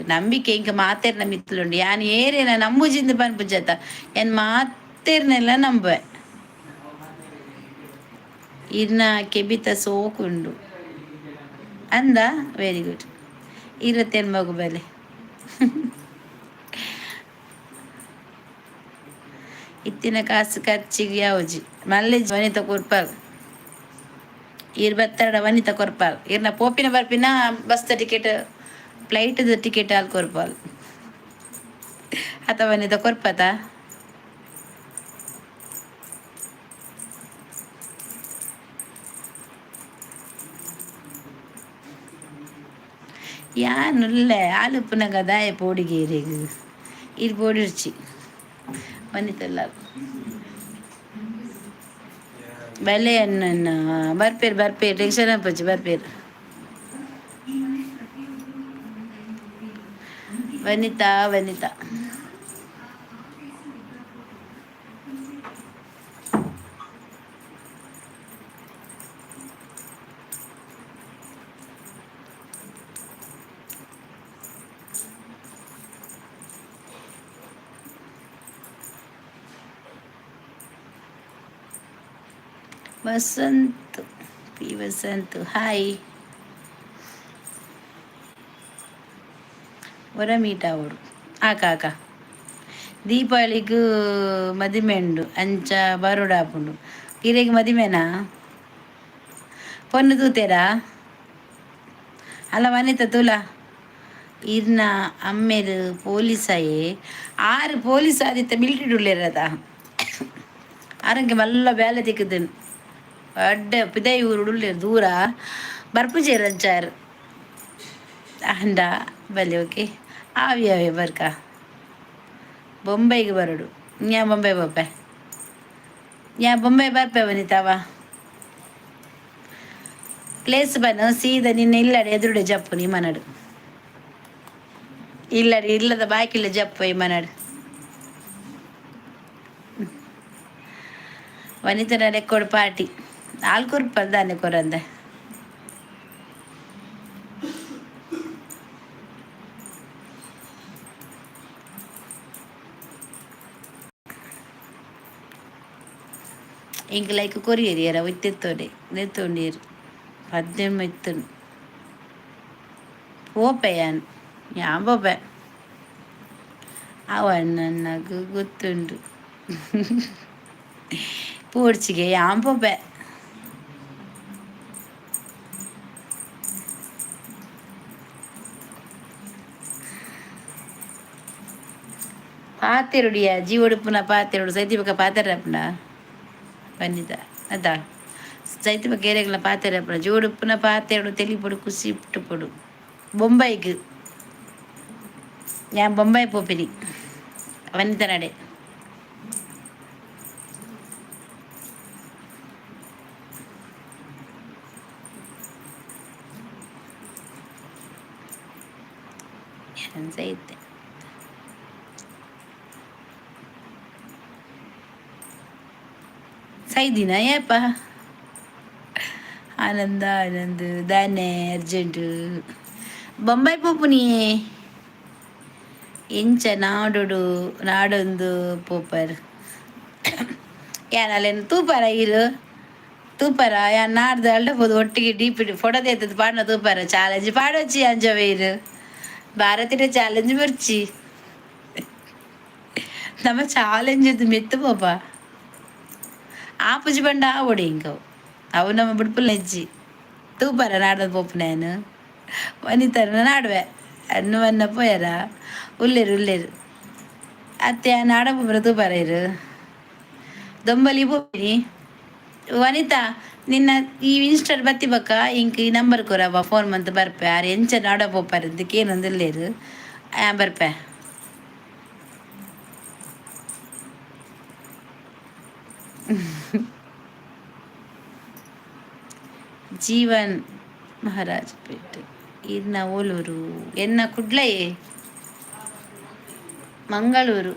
Speaker 1: ನಂಬಿಕೆ ಇಂಕ ಮಾತೇರ್ನ ಮಿತ್ತುಂಡು ಯಾನ್ ಏರೇನ ನಂಬುಜಿಂದ ಪನ್ಪುಜತ ಏನ್ ಮಾತೇರ್ನೆಲ್ಲ ನಂಬುವೆ ಇರ್ನ ಕೆಬಿತ ಸೋಕುಂಡು ಅಂದ ವೆರಿ ಗುಡ್ ಇರತ್ತೇನು ಮಗು ಬೆಲೆ ಇತ್ತಿನ ಕಾಸು ಖರ್ಚಿಗೆ ಯಾವಜಿ ಮಲ್ಲೆ ವನಿತ ಕೊರ್ಪಾಲ್ ಇರ್ ಬತ್ತಡ ವನಿತ ಕೊರ್ಪಾಲ್ ಇರ್ನ ಪೋಪಿನ ಬರ್ಪಿನ ಬಸ್ ಟಿಕೆಟ್ ಫ್ಲೈಟ್ ಟಿಕೆಟ್ ಅಲ್ಲಿ ಕೊರ್ಪಾಲ್ ಅಥವಾ ವನಿತ ಕೊರ್ಪತ ಯಾನುಲ್ಲ ಆಲುಪ್ಪುನಗ ದಾಯ ಪೋಡಿಗೇರೆಗು ಇದು ಪೋಡಿರ್ಚಿ ವನಿತಲ್ಲ ಬಲೆ ಅನ್ನ ಬರ್ಪೇರು ಟೆನ್ಷನ್ ಅಪ್ಪಚ್ಚಿ ಬರ್ಪೇರು ವನಿತಾ ವಸಂತ್ ಪಿ ವಸಂತ್ ಹಾಯ್ ಒರ ಮೀಟ ಅವಡು ಆಕ ಆಕ ದೀಪಾವಳಿಗೂ ಮದಿಮೆ ಉಂಡು ಅಂಚ ಬರೋಡಾಪುಂಡು ಗಿರೆಗೆ ಮದಿಮೆನಾ ಪೊನ್ನು ತೂತೆರಾ ಅಲ್ಲ ವನಿತ ತುಲ ಇರ್ನ ಅಮ್ಮೆರು ಪೊಲೀಸಾಯೇ ಆರು ಪೊಲೀಸ್ ಆದಿತ್ತ ಮಿಲಿಟರಿ ಉಳ್ಳೇರದ ಆರಂಗೆ ಮಲ್ಲ ಬೇಲೆ ತಿಕ್ಕದನು ಅಡ್ಡೆ ಪಿದೈ ಊರು ಉಳ್ಳೇರು ದೂರ ಬರ್ಪುಜೇರಂಚಾರು ಅಂಡ ಬಲೆ ಓಕೆ ಆವಿ ಆವಿ ಬರ್ಕ ಬೊಂಬೈಗೆ ಬರೋಡು ನ್ಯಾ ಬೊಂಬೈ ಬೊಪ್ಪೆ ನ್ಯಾ ಬೊಂಬೈ ಬರ್ಪೆ ವನಿತಾವ ಪ್ಲೇಸ್ ಬನ್ನು ಸೀದಾ ನಿನ್ನ ಇಲ್ಲಡೆ ಎದುರುಡೆ ಜಪ್ಪು ನೀ ಮನಡು ಇಲ್ಲಡಿ ಇಲ್ಲದ ಬಾಕಿಲ್ಲ ಜಪ್ಪು ಈ ಮನಡು ವನಿತನ ರೆಕ್ಕೋಡ್ ಪಾರ್ಟಿ ನಾಲ್ಕು ರೂಪಾಯಿ ದಾನೆ ಕೊರಂದೆ ఇంక లైక్ కొరియర్ ఇయర్ విత్తెత్తోడే నెత్తోండియరు 18 ఎత్తును పోపేయాను యాంబోపే ಅವನ್ನ ನನಗೆ ಗೊತ್ತುಂಟು ಪೂಡ್ಚಿಗೆ ಯಾಂಬೊಪೆ ಪಾತೆರುಡಿಯ ಜೀವಡುಪ್ಪುನ ಪಾತೆರುಡು ಸೈತಿ ಬಕ್ಕ ಪಾತೆರಪ್ಪನ ಬಂದಿದ್ದ ಅದಾ ಸೈತಿ ಬಕ್ಕ ಏರೆಗಳ ಪಾತೆರಪ್ಪನ ಜೋಡುಪ್ಪುನ ಪಾತೆರುಡು ತೆಲಿ ಪೊಡು ಕುಸಿ ಇಟ್ಟು ಪೊಡು ಬೊಂಬೈಗೆ ഞാൻ ബൊമ്പായി പോപ്പിനി വനിതനടെ ഞാൻ സൈത്തെ ಸೈದಿನ ಏಪ ಆನಂದ ಆನಂದ್ ದಾನೆ ಅರ್ಜೆಂಟ್ ಬೊಂಬೈ ಪೋಪುನಿಯೇ ಎಂಚ ನಾಡೋಡು ನಾಡೊಂದು ಪೋಪರ್ ಯಾನಲ್ಲೇನು ತೂಪಾರ ಇರು ತೂಪಾರ ಯಾನ್ ನಾಡ್ದು ಅಲ್ಡಬೋದು ಒಟ್ಟಿಗೆ ಡೀಪಿಡಿ ಫೋಟೋದ ಎತ್ತದ ಪಾಡ್ನ ತೂಪಾರ ಚಾಲೆಂಜ್ ಪಾಡೋಚ್ಚಿ ಅಂಜವೇ ಇರು ಭಾರತೀಯ ಚಾಲೆಂಜ್ ಬರ್ಚಿ ನಮ್ಮ ಚಾಲೆಂಜ್ ಇದು ಮೆತ್ತು ಪೋಪ ಆಪುಜಿ ಬಂಡ ಆವಡಿ ಇಂಕವು ಅವು ನಮ್ಮ ಬಿಡ್ಪುಲ್ ನೆಜ್ಜಿ ತೂಪಾರ ನಾಡ್ದು ಪೋಪು ನಾನು ವನಿತನ ನಾಡುವೆ ಅನ್ನುವನ್ನ ಪೋಯರ ಉಲ್ಲೇರು ಉಲ್ಲೇರು ಅತ್ತೆ ನಾಡ ಬರದು ಬರೇರು ದೊಂಬಲಿ ಬೋಪಿನಿ ವನಿತಾ ನಿನ್ನ ಈ ಇನ್ಸ್ಟಾಲ್ ಬತ್ತಿ ಬಕ್ಕ ಇಂಕ್ ಈ ನಂಬರ್ ಕೊರವ ಫೋನ್ ಮಂತ್ ಬರ್ಪೆ ಆರು ಎಂಚ ನಾಡ ಪೋಪಾರ ಇದಕ್ಕೆ ಏನೊಂದು ಇಲ್ಲೇರು ಬರ್ಪೆ ಜೀವನ್ ಮಹಾರಾಜ್ ಪೇಟೆ ಇನ್ನ ಓಲೂರು ಎನ್ನ ಕುಡ್ಲಯೇ ಮಂಗಳೂರು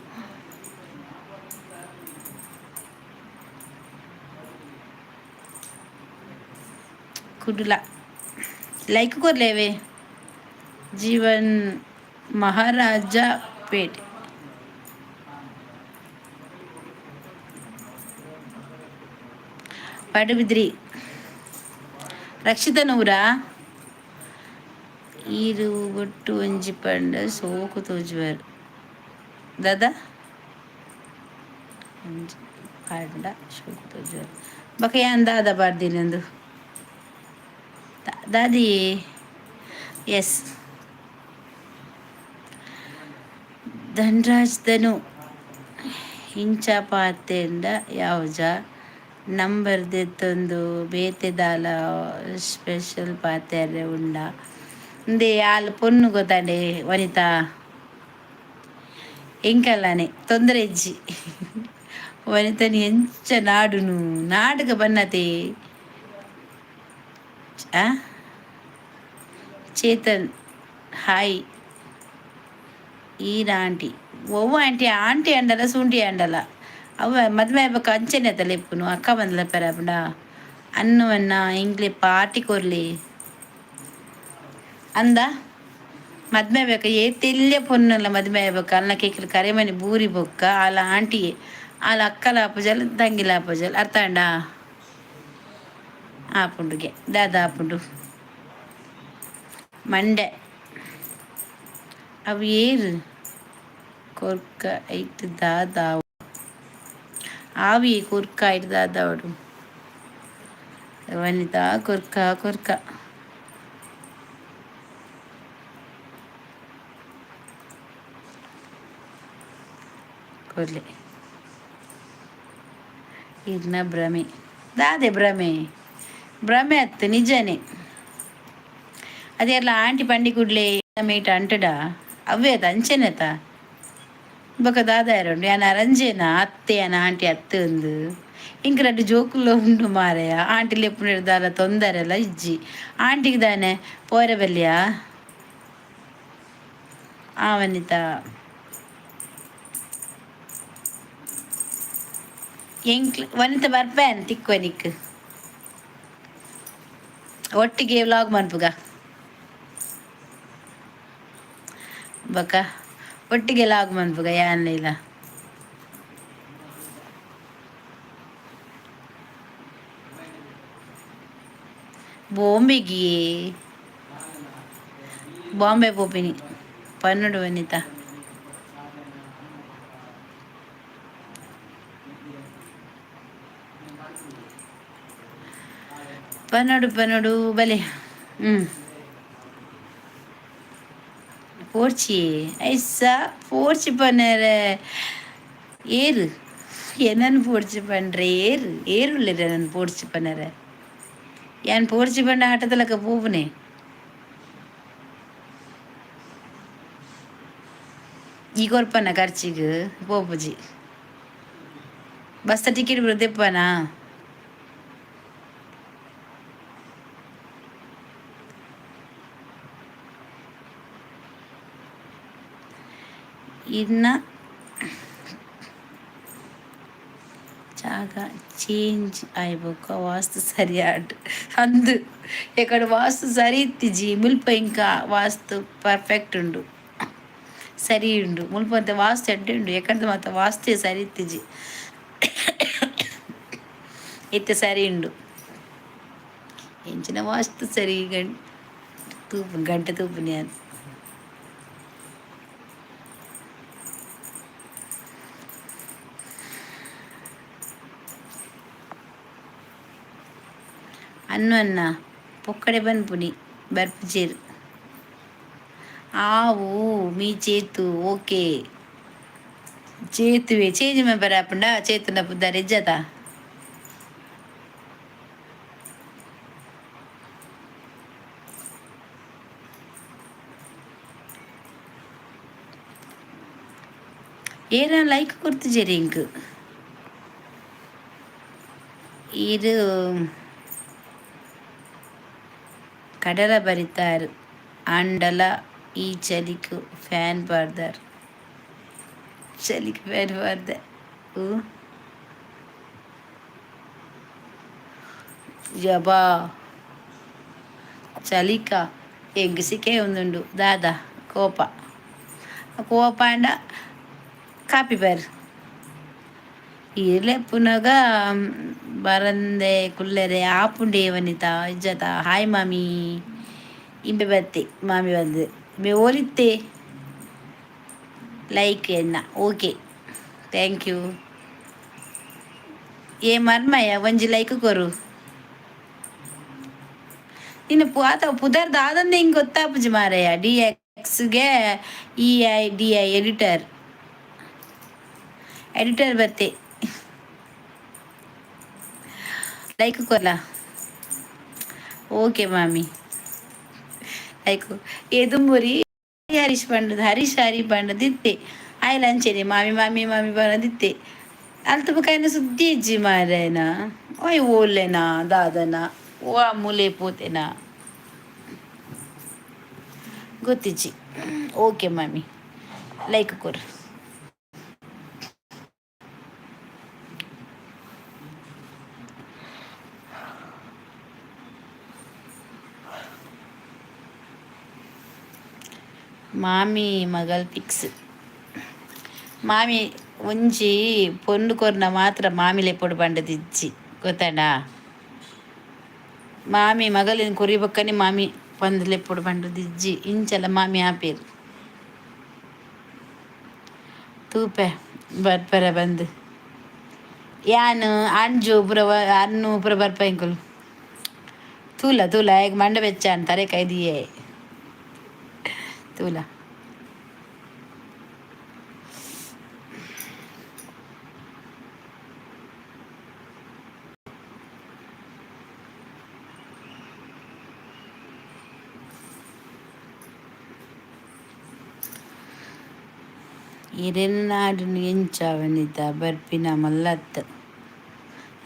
Speaker 1: ಕುಡ್ಲ ಲೈಕ್ ಕೊರ್ಲೇವೆ ಜೀವನ್ ಮಹಾರಾಜ ಪೇಟೆ ಪಡುಬಿದ್ರಿ ರಕ್ಷಿತನೂರ ಈರು ಒಟ್ಟು ಒಂಜಿ ಪಂಡ ಸೋಕು ತೋಜುವರು ದಾದಾ ಒಂಜಿ ಪಂಡ ಸೋಕು ತೋಜುವರು ಬಕ ಯಾನ್ ದಾದ ಬಾರ್ದಿನಂದು ದಾದಿ ಎಸ್ ಧನ್ರಾಜ್ ಧನು ಇಂಚ ಪಾತೆಂಡ ಯಾವಜ ನಂಬರ್ ದೆತ್ತೊಂದು ಬೇತೆದಾಲ ಸ್ಪೆಷಲ್ ಪಾತ್ರೆ ಉಂಡ ಇಂದೇ ಆಲ್ ಪೊನ್ನು ಗೊತ್ತಾಂಡೆ ವನಿತಾ ಎಂಕಲ್ಲಾನೆ ತೊಂದರೆ ಇಜ್ಜಿ ವನಿತನಿ ಎಂಚ ನಾಡುನು ನಾಡುಗ ಬನ್ನತೆ ಚೇತನ್ ಹಾಯ್ ಈರ ಆಂಟಿ ಒವ್ವ ಆಂಟಿ ಆಂಟಿ ಅಂಡಲ್ಲ ಸುಂಟಿ ಅಂಡಲ್ಲ ಅವ ಮದುವೆ ಆಗ್ಬೇಕು ಅಂಚೆನೆ ತಲೆಪ್ಪುನು ಅಕ್ಕ ಬಂದಲ ಪೆರಪುಂಡ ಅನ್ನುವನ್ನ ಇಂಗ್ಲಿ ಪಾಟಿ ಕೊರ್ಲಿ ಅಂದ ಮದ್ಮೆ ಬೇಕಾ ಏತಿಲ್ಲೇ ಪೊನ್ನಲ್ಲ ಮದ್ಮೆ ಆಗ್ಬೇಕು ಅಲ್ಲ ಕೇಕಲು ಕರೆಮನೆ ಬೂರಿ ಬೊಕ್ಕ ಆಲ ಆಂಟಿಯೇ ಆಲ ಅಕ್ಕಲ ಅಪ್ಪಜಲ್ ತಂಗಿಲ ಅಪ್ಪಜಲ್ ಅರ್ಥ ಅಂಡ ಆಪುಂಡುಗೆ ದಾದ ಆಪುಂಡು ಮಂಡೆ ಅವು ಏರು ಕೊರ್ಕ ಐಟ್ ದಾದ ಆವಿ ಕೊರ್ಕ ಐಟ್ ದಾದ ಅವಡು ವನಿತಾ ಕೊರ್ಕ ಕೊರ್ಕ ಕೊರ್ಲೆ ಇರ್ನ ಭ್ರಮೆ ದಾದೆ ಭ್ರಮೆ ಭ್ರಮೆ ಅತ್ತು ನಿಜನೇ ಅದೆಲ್ಲ ಆಂಟಿ ಪಂಡಿ ಕುಡ್ಲೆ ಮೇಟ್ ಅಂಟಡ ಅವೇ ಅದು ಅಂಚೆನೆತ ಬೊಕ ದಾದ ಇರೋಂಡು ಯಾನ ಅರಂಜೇನ ಅತ್ತೆ ಯಾನ ಆಂಟಿ ಅತ್ತೆ ಒಂದು ಇಂಕ ರಡ್ಡು ಜೋಕುಲ್ಲ ಉಂಡು ಮಾರೆಯ ಆಂಟಿ ಲೆಪ್ಪು ದಾಲ ತೊಂದರೆ ಎಲ್ಲ ಇಜ್ಜಿ ಆಂಟಿಗೆ ದಾನೆ ಪೋರೆ ಬಲ್ಯ ವನಿತ ಎಂಕ್ ವನಿತ ಬರ್ಪೇನ್ ತಿಕ್ವನಿಕ್ ಒಟ್ಟಿಗೆ ವ್ಲಾಗ್ ಮನ್ಪುಗ ಬಕ ಒಟ್ಟಿಗೆ ಲಾಗ್ ಮನ್ಪುಗ ಯಾನ್ ಇಲ್ಲ ಬಾಂಬೆಗೆ ಬಾಂಬೆ ಪೋಪಿನಿ ಪನ್ನುಡು ವನಿತ ಪನ್ನಡು ಬಲೆ ಪೋರ್ಚಿ ಐಸ ಪೋರ್ಚಿ ಪನ್ನರೆ ಏರು ಏನನ್ನು ಪೋಡ್ಚಿ ಪಂಡ್ರೆ ಏರುಳ್ಳಿರ ನನ್ನ ಪೋಡ್ಚಿ ಪನ್ನರೆ ಯಾನ್ ಪೋಡ್ಚಿ ಪಂಡ ಆಟದಲಕ ಪೋಪುನೆ ಈಗ ಕೊರ್ಪನ ಖರ್ಚಿಗೆ ಪೋಪುಜಿ ಬಸ್ಸ ಟಿಕೆಟ್ ತೆಪ್ಪನಾ ಇನ್ನು ಜಾಗ ಚೇಂಜ್ ಆಯ್ಬೇಕು ವಾಸ್ತು ಸರಿಯಾಡು ಅಂದು ಎಕಡೆ ವಾಸ್ತು ಸರಿ ಇತ್ತಿಜಿ ಮುಲ್ಪ ಇಂಕ ವಾಸ್ತು ಪರ್ಫೆಕ್ಟ್ ಉಂಡು ಸರಿ ಉಂಡು ಮುಲ್ಪ ಅಂತ ವಾಸ್ತು ಎಡ್ಡೆ ಉಂಡು ಎಕಡೆ ಮಾತ್ರ ವಾಸ್ತು ಸರಿ ಇತ್ತಿಜಿ ಇತ್ತೆ ಸರಿ ಉಂಡು ಎಂಚಿನ ವಾಸ್ತು ಸರಿ ಗಂಟೆ ತೂಪುನಿ ಅದು ಅನ್ನ పొక్కడే పనిపుని బర్పు చేరు ఆవు మీ చేతు ఓకే చేతువే చేంజ్ మెంబర్ ఆపండా చేతున్న దాని ఇజ్జత ಏನ ಲೈಕ್ ಕೊಡ್ತಿದ್ದೀರಿ ಇಂಕ್ ಇದು ಕಡಲ ಬರಿತಾರೆ ಅಂಡಲ ಈ ಚಲಿಕು ಫ್ಯಾನ್ ಬಾರ್ದಾರ್ ಚಲಿಗೆ ಫ್ಯಾನ್ ಬಾರ್ದೆ ಜಬಾ చలిక ఎగ్సికే ఉందుండు దాదా కోప అండ కాపీ పేరు ಇರ್ಲೆಪ್ಪುನಾಗ ಬರಂದೆ ಕುಲ್ಲರೆ ಆಪುಂಡೆ ವನಿತ ಇಜ್ಜತ ಹಾಯ್ ಮಾಮಿ ಇಂಬೆ ಬತ್ತೆ ಮಾಮಿ ಬಂದು ಮೇ ಓಲಿತ್ತೆ ಲೈಕ್ ಎನ್ನ ಓಕೆ ಥ್ಯಾಂಕ್ ಯು ಏ ಮರ್ಮಯ್ಯ ಒಂಜಿ ಲೈಕ್ ಕೊರು ನಿನ್ನ ಆತ ಪುದರ್ದು ಆದಂದೆ ಹಿಂಗೆ ಗೊತ್ತಾಪುಜಿ ಮಾರಯ್ಯ DXಗೆ EIDI ಎಡಿಟರ್ ಬತ್ತೆ ಲೈಕ್ ಕೊರ್ಲ ಓಕೆ ಮಾಮಿ ಲೈಕ್ ಎದುಂಬುರಿ ಹರೀಶ್ ಹರಿ ಬಂಡದಿತ್ತೆ ಆಯ್ ಲಂಚೆನೆ ಮಾಮಿ ಬಂಡದಿತ್ತೆ ಅಲ್ತಪ ಕೈನ ಸುದ್ದಿ ಇಜ್ಜಿ ಮಾರೇನ ಓಯ್ ಓಲ್ಲೆನಾ ದಾದನ ಓ ಮೂಲೆ ಪೋತೆನಾ ಗೊತ್ತಿಜ್ಜಿ ಓಕೆ ಮಾಮಿ ಲೈಕ್ ಕೊರು ಮಾಮಿ ಮಗಲ್ ಫಿಕ್ಸ್ ಮಾಮಿ ಒಂಜಿ ಪೊಂಡು ಕೊರ್ನ ಮಾತ್ರ ಮಾಮಿಲೆ ಪೊಡು ಬಂಡದಿಜ್ಜಿ ಗೊತ್ತಂಡ మామి మగలిని కొరిబొక్కని మామి పందులు ఎప్పుడు పండు దిజ్జి ఇంచల మామి ఆపేరు ತೂಪೆ ಬರ್ಪರ ಬಂದು ಯಾನು ಅಂಜು ಪುರ ಅನ್ನು ಪುರ ಬರ್ಪಂಕುಲು ತೂಲ ತೂಲ ಈಗ ಮಂಡ ಬೆಚ್ಚ ಅಂತಾರೆ ಕೈದಿಯೇ ತೂಲ ಇರೆನ್ನಾಡು ಎಂಚಾವನಿತ ಬರ್ಪಿನ ಮಲ್ಲತ್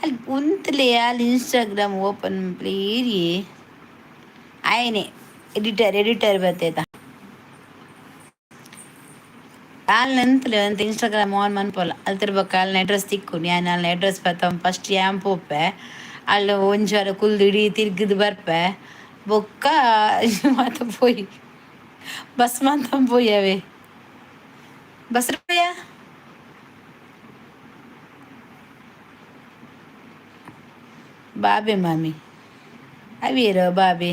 Speaker 1: ಅಲ್ಲಿ ಉಂತಲೇ ಅಲ್ಲಿ ಇನ್ಸ್ಟಾಗ್ರಾಮ್ ಓಪನ್ ಪ್ಲೇರಿ ఆయనే ఎడిటర్ బతేత ಕಾಲ್ನ ಎಂತಲೇ ಅಂತ ಇನ್ಸ್ಟಾಗ್ರಾಮ್ ಆನ್ ಮನ್ಪೊಲ್ಲ ಅಲ್ತಿರ್ಬೇಕು ಅಲ್ಲಿ ಅಡ್ರೆಸ್ ತಿಕ್ಕು ನಾನು ಅಲ್ಲಿ ಅಡ್ರೆಸ್ ಬತ್ತ ಫಸ್ಟ್ ಯಾಂಪ್ ಹೋಪೆ ಅಲ್ಲಿ ಒಂಜಾರ ಕುಲ್ದು ಇಡೀ ತಿರ್ಗಿದು ಬರ್ಪೆ ಬೊಕ್ಕ ಮಾತ ಪೋಯಿ ಬಸ್ ಮಾತ ಪೋಯಿ ಅವೇ ಬಸ್ ರೂಪಾಯ ಬಾಬೆ ಮಾಮಿ ಅವೇರೋ ಬಾಬೆ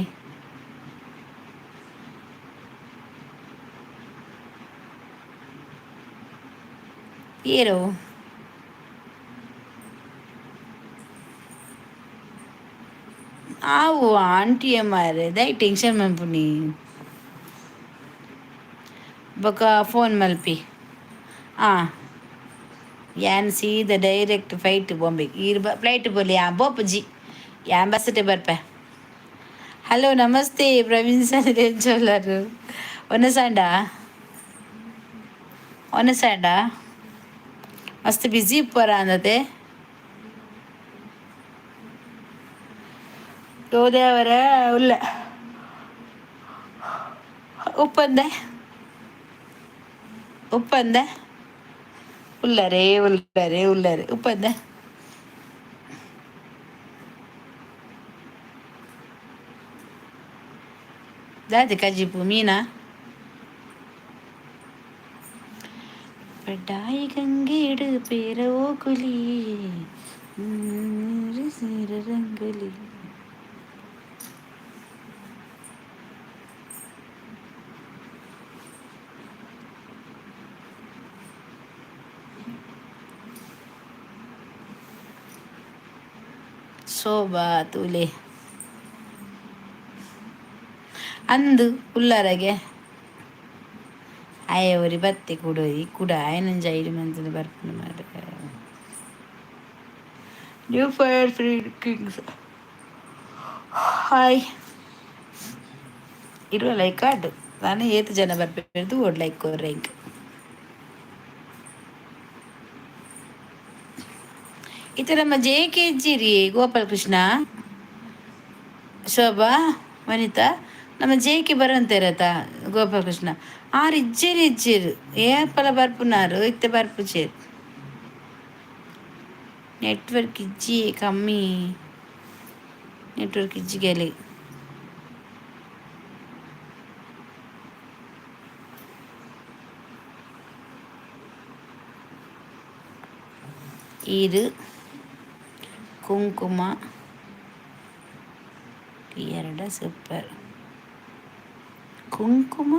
Speaker 1: ಏರೋ ಆವು ಆಂಟಿ ಮಾರೆ ದೈ ಟೆನ್ಷನ್ ಮನ್ಪುನಿ ಬೊಕ ಫೋನ್ ಮಲ್ಪಿ ಯಾನ್ ಸೀದ ಡೈರೆಕ್ಟ್ ಫ್ಲೈಟ್ ಬಾಂಬೆ ಫ್ಲೈಟ್ ಬೋಲಿ ಬೋಪುಜಿ ಯಾನ್ ಬಸ್ಸಟೆ ಬರ್ಪೆ ಹಲೋ ನಮಸ್ತೆ ಪ್ರವೀಣ್ ಸರ್ ರೇಂಜೋಲರು ಒನಸಾಂಡ ಮಸ್ತ್ ಬಿಸಿ ಇಪ್ಪರ ಅಂದತೆ ಗೋದೇವರ ಉಲ್ಲ ಉಪ್ಪಂದೆ ಉಲ್ಲರೆ ಉಪ್ಪಂದೆ ದಾದಿ ಕಜಿಪು ಮೀನಾ ಪಡ್ಡಾಯಿ ಗಂಗೇಡು ಪೇರವೋ ಕುಲಿ ಸೀರ ರಂಗುಲಿ ಶೋಭಾ ತೂಲೆ ಅಂದು ಉಳ್ಳಾರಗೆ ಆಯವರಿ ಬತ್ತೆ ಕೊಡೋಯಿ ಕೂಡ ಆಯನಂಜ 5 ಮಂತ್ ಬರ್ಪುಂಡು ಮಾರ new fire free Kings hi ಇರುವ ಲೈಕ್ ಆಡು ನಾನು ಏತು ಜನ ಬರ್ಬೇಕು ಓಡ್ ಲೈಕ್ ರ್ಯಾಂಕ್ ಈತ ನಮ್ಮ JKG ರೀ ಗೋಪಾಲಕೃಷ್ಣ ಶೋಭಾ ವನಿತಾ ನಮ್ಮ JK ಬರಂತೇರತ ಗೋಪಾಲಕೃಷ್ಣ ಆರು ಇಜ್ಜೇರು ಏಪಲ ಬರ್ಪುನಾರು ಇತ್ತೆ ಬರ್ಪುಚೇರು ನೆಟ್ವರ್ಕ್ ಇಜ್ಜಿ ಕಮ್ಮಿ ನೆಟ್ವರ್ಕ್ ಇಜ್ಜಿಗೆಲೆ ಇದು ಕುಂಕುಮ 2 ಸೂಪರ್ ಕುಂಕುಮ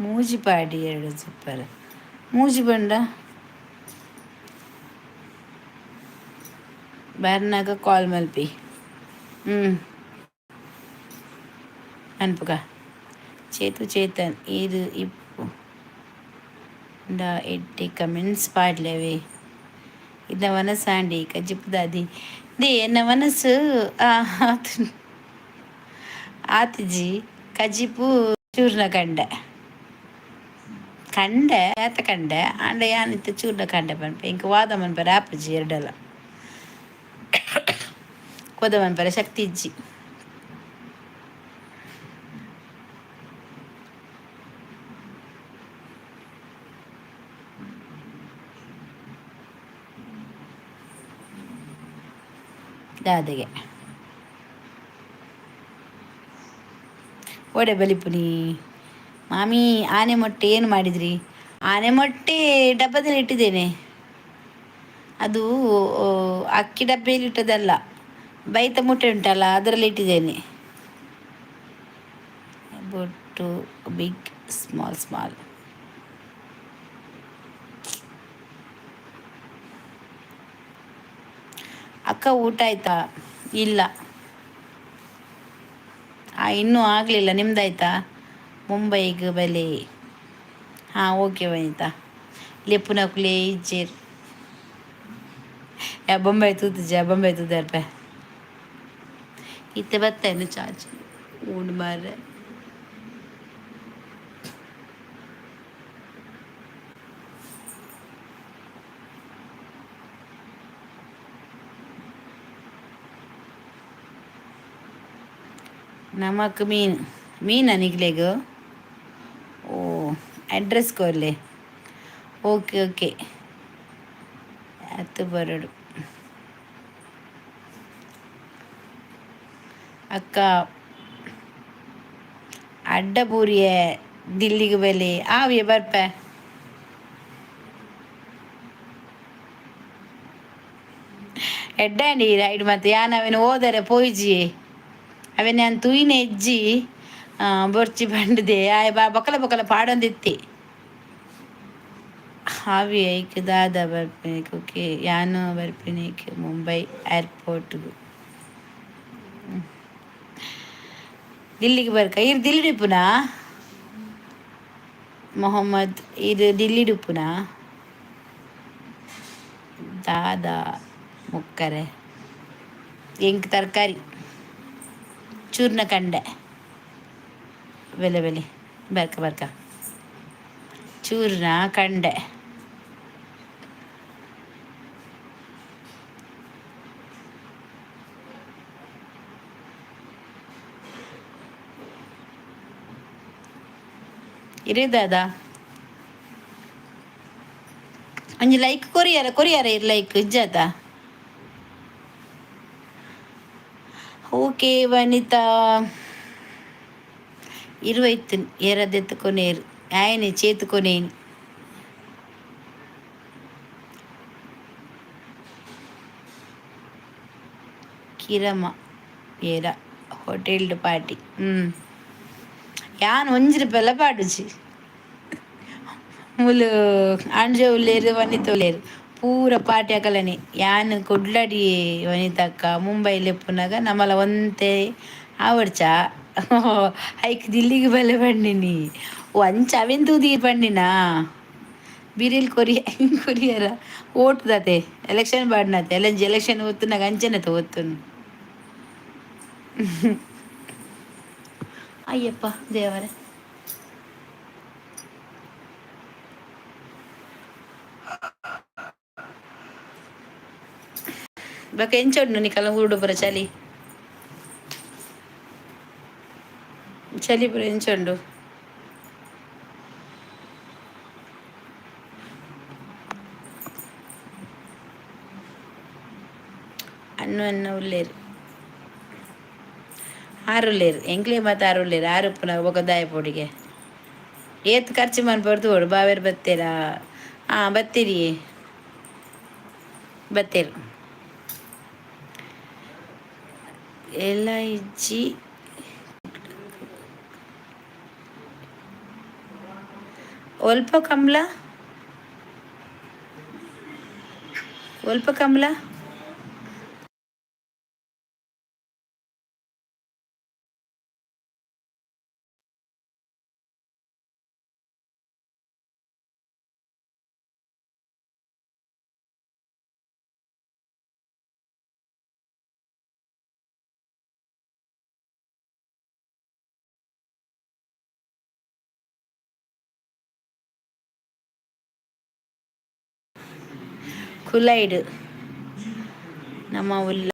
Speaker 1: ಮೂಜಿಪಾಡಿ 2 ಸೂಪರ್ ಮೂಜಿ ಬಂಡ ಬರ್ನಾಗ ಕಾಲ್ ಮಲ್ಪಿ ಅನ್ಪುಗ ಚೇತನ್ ಇದು ಇಪ್ಪು ಎಡ್ಡೆ ಕಮೆಂಟ್ಸ್ ಪಾಡ್ಲೇವೆ ಇದ ಮನಸ್ಸಾಂಡಿ ಕಜಿಪ್ಪುದಾದಿ ದೇ ಎನ್ನ ಮನಸ್ಸು ಆತಿಜಿ ಕಜಿಪು ಚೂರ್ನ ಕಂಡೆ ಆತ ಕಂಡೆ ಅಂಡ ಯಾನಿತ್ತ ಚೂರ್ನ ಕಂಡೆ ಪನ್ಪೆ ಇಂಕ ವಾದ ಮನ್ಪರೆ ಆಪುಜಿ ಎರಡಲ್ಲ ಕೊದ ಮನ್ಪರೆ ಶಕ್ತಿ ಇಜ್ಜಿ ದಾದೆಗೆ ಒಡೆ ಬಲಿಪುನಿ ಮಾಮಿ ಆನೆ ಮೊಟ್ಟೆ ಏನು ಮಾಡಿದ್ರಿ? ಆನೆ ಮೊಟ್ಟೆ ಡಬ್ಬದಲ್ಲಿ ಇಟ್ಟಿದ್ದೇನೆ. ಅದು ಅಕ್ಕಿ ಡಬ್ಬೆಯಲ್ಲಿ ಇಟ್ಟದಲ್ಲ, ಬೈತ ಮುಟ್ಟೆ ಉಂಟಲ್ಲ ಅದರಲ್ಲಿ ಇಟ್ಟಿದ್ದೇನೆ. ಬೊಟ್ಟು ಬಿಗ್ ಸ್ಮಾಲ್ ಸ್ಮಾಲ್. ಅಕ್ಕ ಊಟ ಆಯ್ತಾ? ಇಲ್ಲ. ಇನ್ನೂ ಆಗಲಿಲ್ಲ. ನಿಮ್ದಾಯ್ತಾ? ಮುಂಬೈಗೆ ಬಲೆ. ಹಾಂ ಓಕೆ ವನಿತಾ. ಲೆಪ್ಪುನಕುಲೆ ಇಜ್ಜೇರ್ ಬೊಂಬೈ ತೂತುಜ ಬೊಂಬೈ ತೂದರ್ಪ ಇತ್ತೆ ಬತ್ತೇನು ಚಾರ್ಜ್ ಊಂಡು ಮಾರ್ರೆ. ನಮಕ್ ಮೀನಾ ನಿಗ್ಲೆಗ್? ಓ ಅಡ್ರೆಸ್ ಕೊರ್ಲೆ. ಓಕೆ ಓಕೆ ಅತ್ತು ಬರಡು. ಅಕ್ಕ ಅಡ್ಡ ಬೂರಿಯೆ ದಿಲ್ಲಿಗೆ ಬೆಲೆ ಆವಿಯ ಬರ್ಪ. ಎಡ್ಡಾಂಡಿ ರೈಡ್ ಮತ್ತೆ ಯಾನ್ ಅವೇನು ಹೋದರೆ ಪೋಯ್ಜಿ ಅವೆ ನಾನು ತೂಯಿನ ಎಜ್ಜಿ ಬೊರ್ಚಿ ಬಂಡದೆ ಆಯ ಬಕಲ ಬಕಲ ಪಾಡೊಂದಿತ್ತಿ ಹಾವಿ ಐಕ್ ದಾದ ಬರ್ಪೇನೆ ಓಕೆ ಯಾನು ಬರ್ಪೇನೆ ಮುಂಬೈ ಏರ್ಪೋರ್ಟ್ಗು ದಿಲ್ಲಿಗೆ ಬರ್ಕ ಇರು ದಿಲ್ಲಿ ಡಿಪ್ಪುನಾ ಮೊಹಮ್ಮದ್ ಇದು ದಿಲ್ಲಿ ಡಿಪ್ಪುನಾ ದಾದ ಮುಕ್ಕರೆ ಎಂಕ್ ತರಕಾರಿ ಚೂರ್ನ ಕಂಡೆ ಬೆಲೆ ಬೆಲೆ ಬರ್ಕ ಬರ್ಕ ಚೂರ್ನ ಕಂಡೆ ಇರೇ ದಾದ ಅಂಜಿ ಲೈಕ್ ಕೊರಿಯಾರ ಇರ್ ಲೈಕ್ ಇಜ್ಜಾತ. ಓಕೆ ವನಿತಾ ಇರುವೈತು ಎರದೆತ್ತುಕೊನೇರು ಆಯನೆ ಚೇತುಕೊನೇನು ಕಿರಮ ಏರ ಹೋಟೆಲ್ಡ್ ಪಾರ್ಟಿ ಯಾನ್ ಒಂಜಿ ರೂಪಾಯಿಲ ಪಾಡುಜಿ ಮುಲು ಅಂಜ ಉಲ್ಲೇರು ವನಿತ ಉಲ್ಲೇರು ಪೂರ ಪಾಟಿ ಹಾಕಲನೆ ಯಾನ್ ಕೊಡ್ಲಾಡಿ ವನಿತಕ್ಕ ಮುಂಬೈಲಿ ಎಪ್ಪುನಾಗ ನಮ್ಮಲ ಒಂತೆ ಆವಡ್ಚ ಐಕ್ ದಿಲ್ಲಿಗೆ ಬಲೆ ಬಂಡಿನಿ ಓ ಅಂಚ ಅವೆನ್ ತೂದಿ ಬಂಡಿನಾ ಬಿರಿಲ್ ಕೊರಿಯರ ಓಟ್ದತೆ ಎಲೆಕ್ಷನ್ ಬಾಡ್ನತೆ ಎಲ್ಲಂಜಿ ಎಲೆಕ್ಷನ್ ಓದ್ತುನಾಗ ಅಂಚನತೆ ಓದ್ತುನು ಅಯ್ಯಪ್ಪ ದೇವರೇ ಬಕ ಎಂಚೊಡ್ನು ನಿಕಲ ಹೂಡು ಬರ ಚಲಿ ಚಲಿ ಬರ ಎಂಚೊಂಡು ಅನ್ನ ಉಲ್ಲೇರು ಆರುಲ್ಲೇರು ಎಂಕ್ಲೆ ಮತ್ತು ಆರುಲ್ಲೇರು ಆರುಪ್ಪನ ఒక ದಾಯ ಪೊಡಿಗೆ ಏತ್ ಖರ್ಚು ಮನ್ಪಡ್ದು ಓಡು ಬಾವೇರು ಬತ್ತೇರಾ ಬತ್ತೀರಿ ಬತ್ತೇರು ಎಲ್ಲ ಇಜ್ಜಿ ಒಲ್ಪ ಕಮ್ಲ ಕುಲೈಡ್ ನಮ್ಮ ಉಲ್ಲ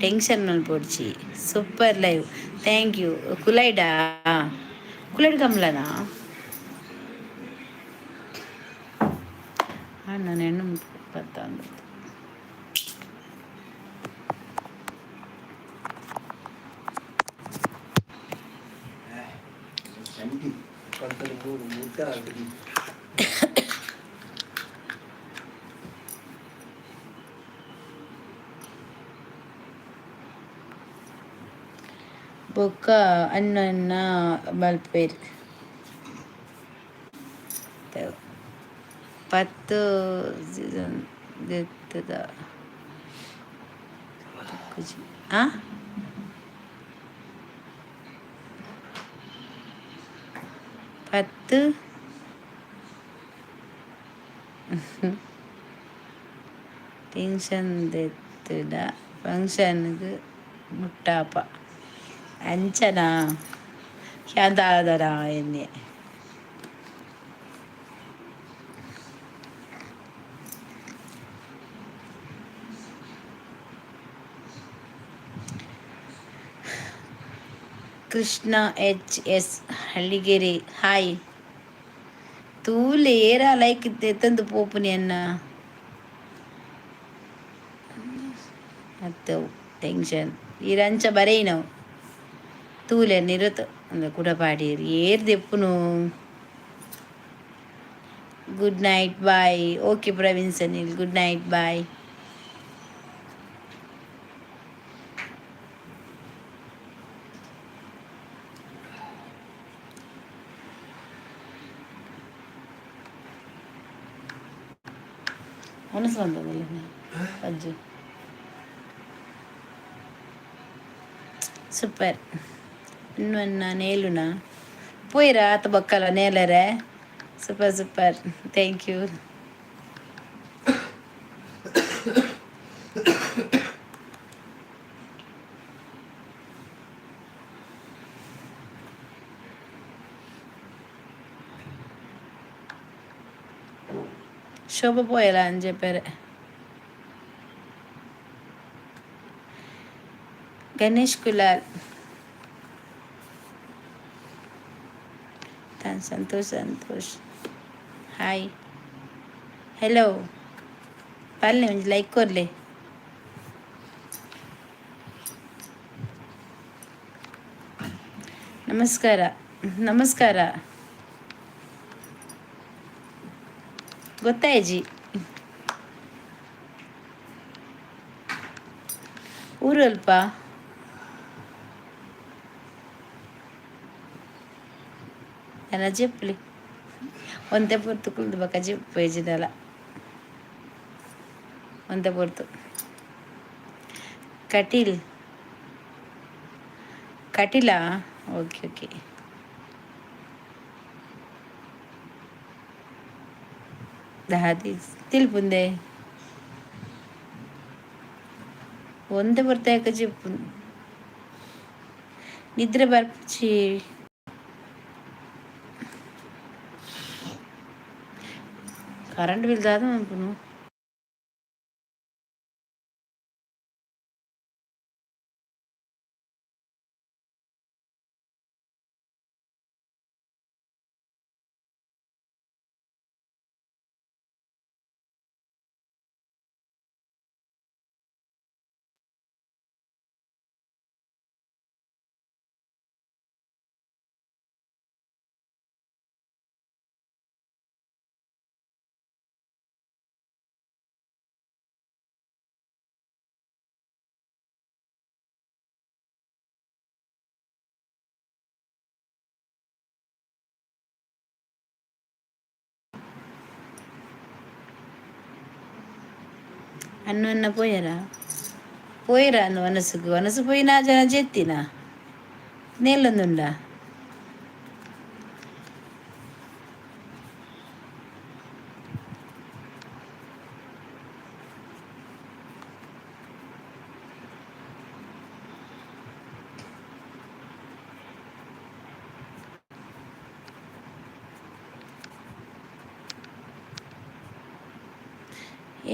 Speaker 1: ಟೆನ್ಷನ್ ಮಲ್ಪೊಡ್ಚಿ ಸೂಪರ್ ಲೈವ್ ಥ್ಯಾಂಕ್ ಯು ಕುಲೈಡಾ ಕುಲೈಡ್ ಕಮ್ಲನಾ ನಾನು ಹೆಣ್ಣು ಬತ್ತಂದು ಬೊಕ್ಕ ಅನ್ನ ಮಲ್ಪೇರು ಪತ್ತು ದೆತ್ತದ ಆ പത്ത് ടെൻഷൻ തെത്തിട ഫങ്ഷനുക്ക് മുട്ടാപ്പ അഞ്ചനാ യാതാതരാ എന്നെ ಕೃಷ್ಣ ಎಚ್ ಎಸ್ ಹಳ್ಳಿಗೆರೆ ಹಾಯ್ ತೂಲೆ ಏರ ಲೈಕ್ ತಂದು ಪೋಪುನಿ ಅನ್ನ ಮತ್ತು ಟೆನ್ಷನ್ ಈರಂಚ ಬರೇ ನಾವು ತೂಲೆ ನಿರುತ್ ಅಂದ ಕುಡಪಾಡೀರಿ ಏರ್ ದೆಪ್ಪುನು good night bye okay Praveen Sanil good night bye ಮನಸ್ಸು ಬಂದದಲ್ಲ ಅಜ್ಜು ಸೂಪರ್ ಇನ್ನೊನ್ನ ನೇಲುನ ಪೋಯ್ರ ಆತ ಬಕ್ಕಲ್ಲ ನೇಲರೆ super super thank you Shobha పోయేలా అని చెప్పారు గణేష్ కులాల్ సంతోష్ సంతోష్ ಹಾಯ್ ಹೆಲೋ ಪಲ್ಲೆ ಒಂದು ಲೈಕ್ ಕೊರ್ಲೆ ನಮಸ್ಕಾರ ನಮಸ್ಕಾರ ಗೊತ್ತಾಯ್ಜಿ ಊರು ಅಲ್ಪ ನನ್ನ ಜೆಪ್ಪಲಿ ಒಂದೇ ಪೊರ್ತು ಕುಲ್ದು ಬಕ್ಕ ಜೆಪ್ಪು ಎಜಿದಲ್ಲ ಒಂದೇ ಪೊರ್ತು ಕಟೀಲ್ ಕಟೀಲಾ ಓಕೆ ಓಕೆ ತಿಲ್ಪುಂದೆ ಒಂದೇ ಬರ್ತಾಕ చెప్పు నిద్ర ಬರ್చి కరెంట్ బిల్ దాదా అనుకును అన్న పోయిరా నువ్వు వనసు పోయినా జన చెత్తినా నీళ్ళందుండా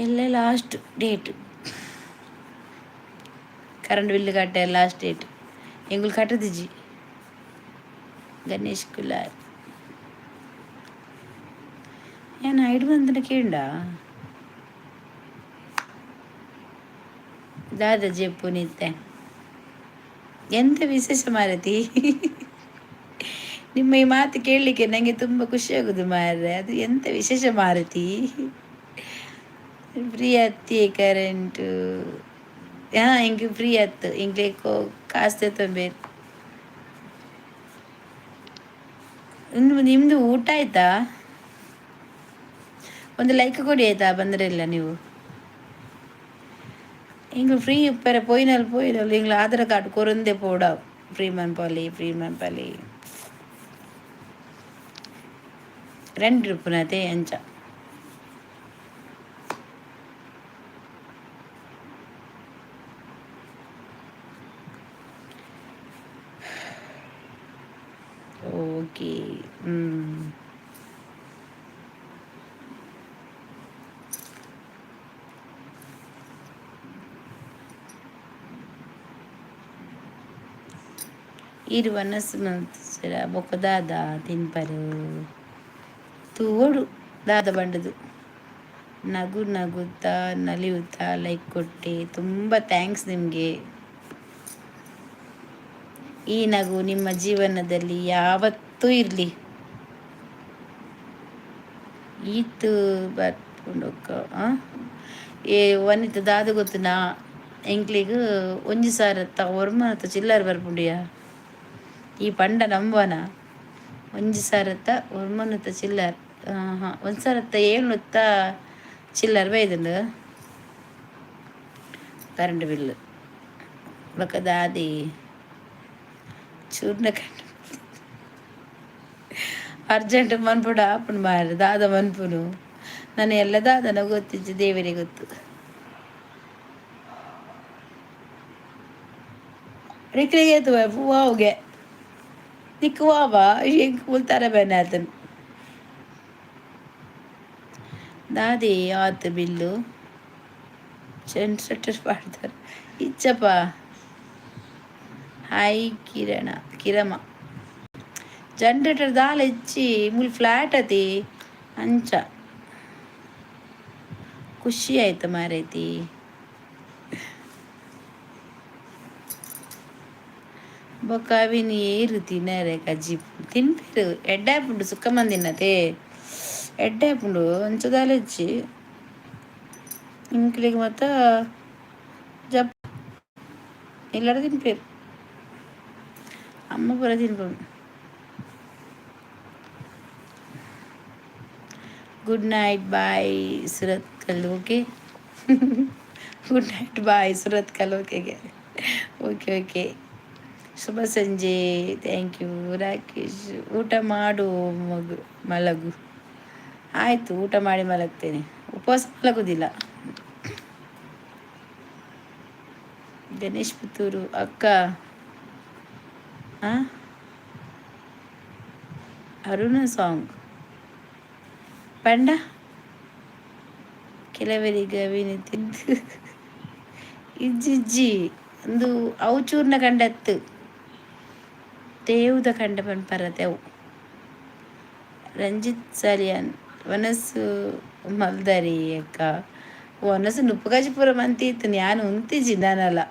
Speaker 1: ಎಲ್ಲ ಲಾಸ್ಟ್ ಡೇಟ್ ಕರೆಂಟ್ ಬಿಲ್ ಕಟ್ಟೆ ಲಾಸ್ಟ್ ಡೇಟ್ ಎಂಗುಳು ಕಟ್ಟದಿಜ್ಜಿ ಗಣೇಶ್ ಕುಲಾರ್ ಏನು ಐಡು ಬಂದನ ಕೇಳ ದಾದ ಜೆಪ್ಪು ನಿತ್ತೆ ಎಂತ ವಿಶೇಷ ಮಾರತಿ ನಿಮ್ಮ ಈ ಮಾತು ಕೇಳಲಿಕ್ಕೆ ನನಗೆ ತುಂಬ ಖುಷಿ ಆಗುದು ಮಾರ್ರೆ ಅದು ಎಂತ ವಿಶೇಷ ಮಾರತಿ ಫ್ರೀ ಹತ್ತಿ ಕರೆಂಟು ಹಾಂ ಹಿಂಗೆ ಫ್ರೀ ಹತ್ತು ಹಿಂಗೆ ಕಾಸ್ತೆ ತೊಂಬೇರು ನಿಮ್ಮದು ಊಟ ಆಯ್ತಾ? ಒಂದು ಲೈಕ್ ಕೊಡಿ ಆಯ್ತಾ, ಬಂದರೆ ಇಲ್ಲ ನೀವು. எங்க ஃப்ரீ இப்போ போயினால் போயினால் எங்களை ஆதார் கார்டு குறைந்தே போடா. ஃப்ரீமன் பாலி 2 இருப்புனாதே அஞ்சா. ஓகே. ఇరువన్నర ఒక దాదా తిన్పరు ತೋಡು ದಾದ ಬಂಡದು ನಗುತ್ತಾ ನಲಿಯುತ್ತಾ ಲೈಕ್ ಕೊಟ್ಟೆ. ತುಂಬ ಥ್ಯಾಂಕ್ಸ್ ನಿಮಗೆ. ಈ ನಗು ನಿಮ್ಮ ಜೀವನದಲ್ಲಿ ಯಾವತ್ತೂ ಇರಲಿ. ಈತು ಬರ್ಪುಂಡೊಕ್ಕ ಒನ್ನಿತ ದಾದ ಗೊತ್ತುನ ಎಂಕ್ಲಿಗೆ 1,000 ಒರ್ಮನತ್ತ ಚಿಲ್ಲರ್ ಬರ್ಪುಂಡಿಯಾ ಈ ಪಂಡ ನಂಬನ 1,000 ಒರ್ಮನತ್ತ ಚಿಲ್ಲರ್ 1,700 ಚಿಲ್ಲರ್ ಬೈದಂಡು ಕರೆಂಟ್ ಬಿಲ್ಲು ಬೊಕ್ಕ ದಾದಿ ಚೂರ್ನ ಕಂಡು ಅರ್ಜೆಂಟ್ ಮನ್ಪುಡ ಆಪುಂಡು ಮಾರ ದಾದ ಮನ್ಪುನು. ನಾನು ಎಲ್ಲ ದಾದನ ಗೊತ್ತಿದ್ದು ದೇವರೇ ಗೊತ್ತು. ರಿಕ್ಲಿಗೆ ಹೂವಾಗೆ ನಿಕ್ಕು ಹೂವ ಹೆಂಗೆ ಕೂಲ್ತಾರ ಬೇನೆ ಆತನು ದಾದಿ ಆತು ಬಿಲ್ಲು ಜನರೇಟರ್ ಮಾಡ್ತಾರೆ ಇಚ್ಚಪ್ಪ. ಹಾಯ್ ಕಿರಮ ಜನರೇಟರ್ ದಾಲ ಇಚ್ಚಿ ಮುಲ್ ಫ್ಲಾಟ್ ಅತಿ ಅಂಚ ಖುಷಿ ಆಯ್ತು ಮಾರೈತಿ. ಬೊಕ್ಕ ಅವಿನ ಏರು ತಿನ್ನರೆ ಕಜ್ಜಿ ತಿನ್ಪೇರು ಎಡ್ಡಾಪುಂಡು ಸುಕ್ಕ ಮಂದಿನತೆ ಎಡ್ಡಾಪುಂಡು ಅಂಚದಾಲ ಇಚ್ಚಿ ಇಂಕ್ಲಿಗೆ ಮತ್ತ ಜಪ್ ಎಲ್ಲರೂ ತಿನ್ಪೇರು. ಅಮ್ಮ ಪುರ ತಿನ್ಪುಂಡು. Good night bye Surathkal okay. Good night bye Surathkal ಓಕೆಗೆ. ಓಕೆ. ಶುಭ ಸಂಜೆ. Thank you Rakesh. ಊಟ ಮಾಡು ಮಲಗು. ಆಯಿತು, ಊಟ ಮಾಡಿ ಮಲಗ್ತೇನೆ. ಉಪವಾಸ ಮಲಗುವುದಿಲ್ಲ. ಗಣೇಶ್ ಪುತ್ತೂರು ಅಕ್ಕ ಅರುಣ ಸಾಂಗ್ ಪಂಡ ಕೆಲವರಿಗೆ ಅವಿನ ತಿಂದು ಇಜ್ಜಿಜ್ಜಿ ಒಂದು ಅವು ಚೂರ್ನ ಕಂಡತ್ತು ತೇವುದ ಕಂಡ ಪನ್ಪರತೆವು. ರಂಜಿತ್ ಸಾಲಿಯಾನ್ ವನಸ್ಸು ಮಲ್ದರಿ ಅಕ್ಕ ವನಸ್ಸು ನುಪ್ಪುಗಾಜಿಪುರ ಮಂತಿ ಇತ್ತು ನಾನು ಉಂತಿಜಿ ನಾನಲ್ಲ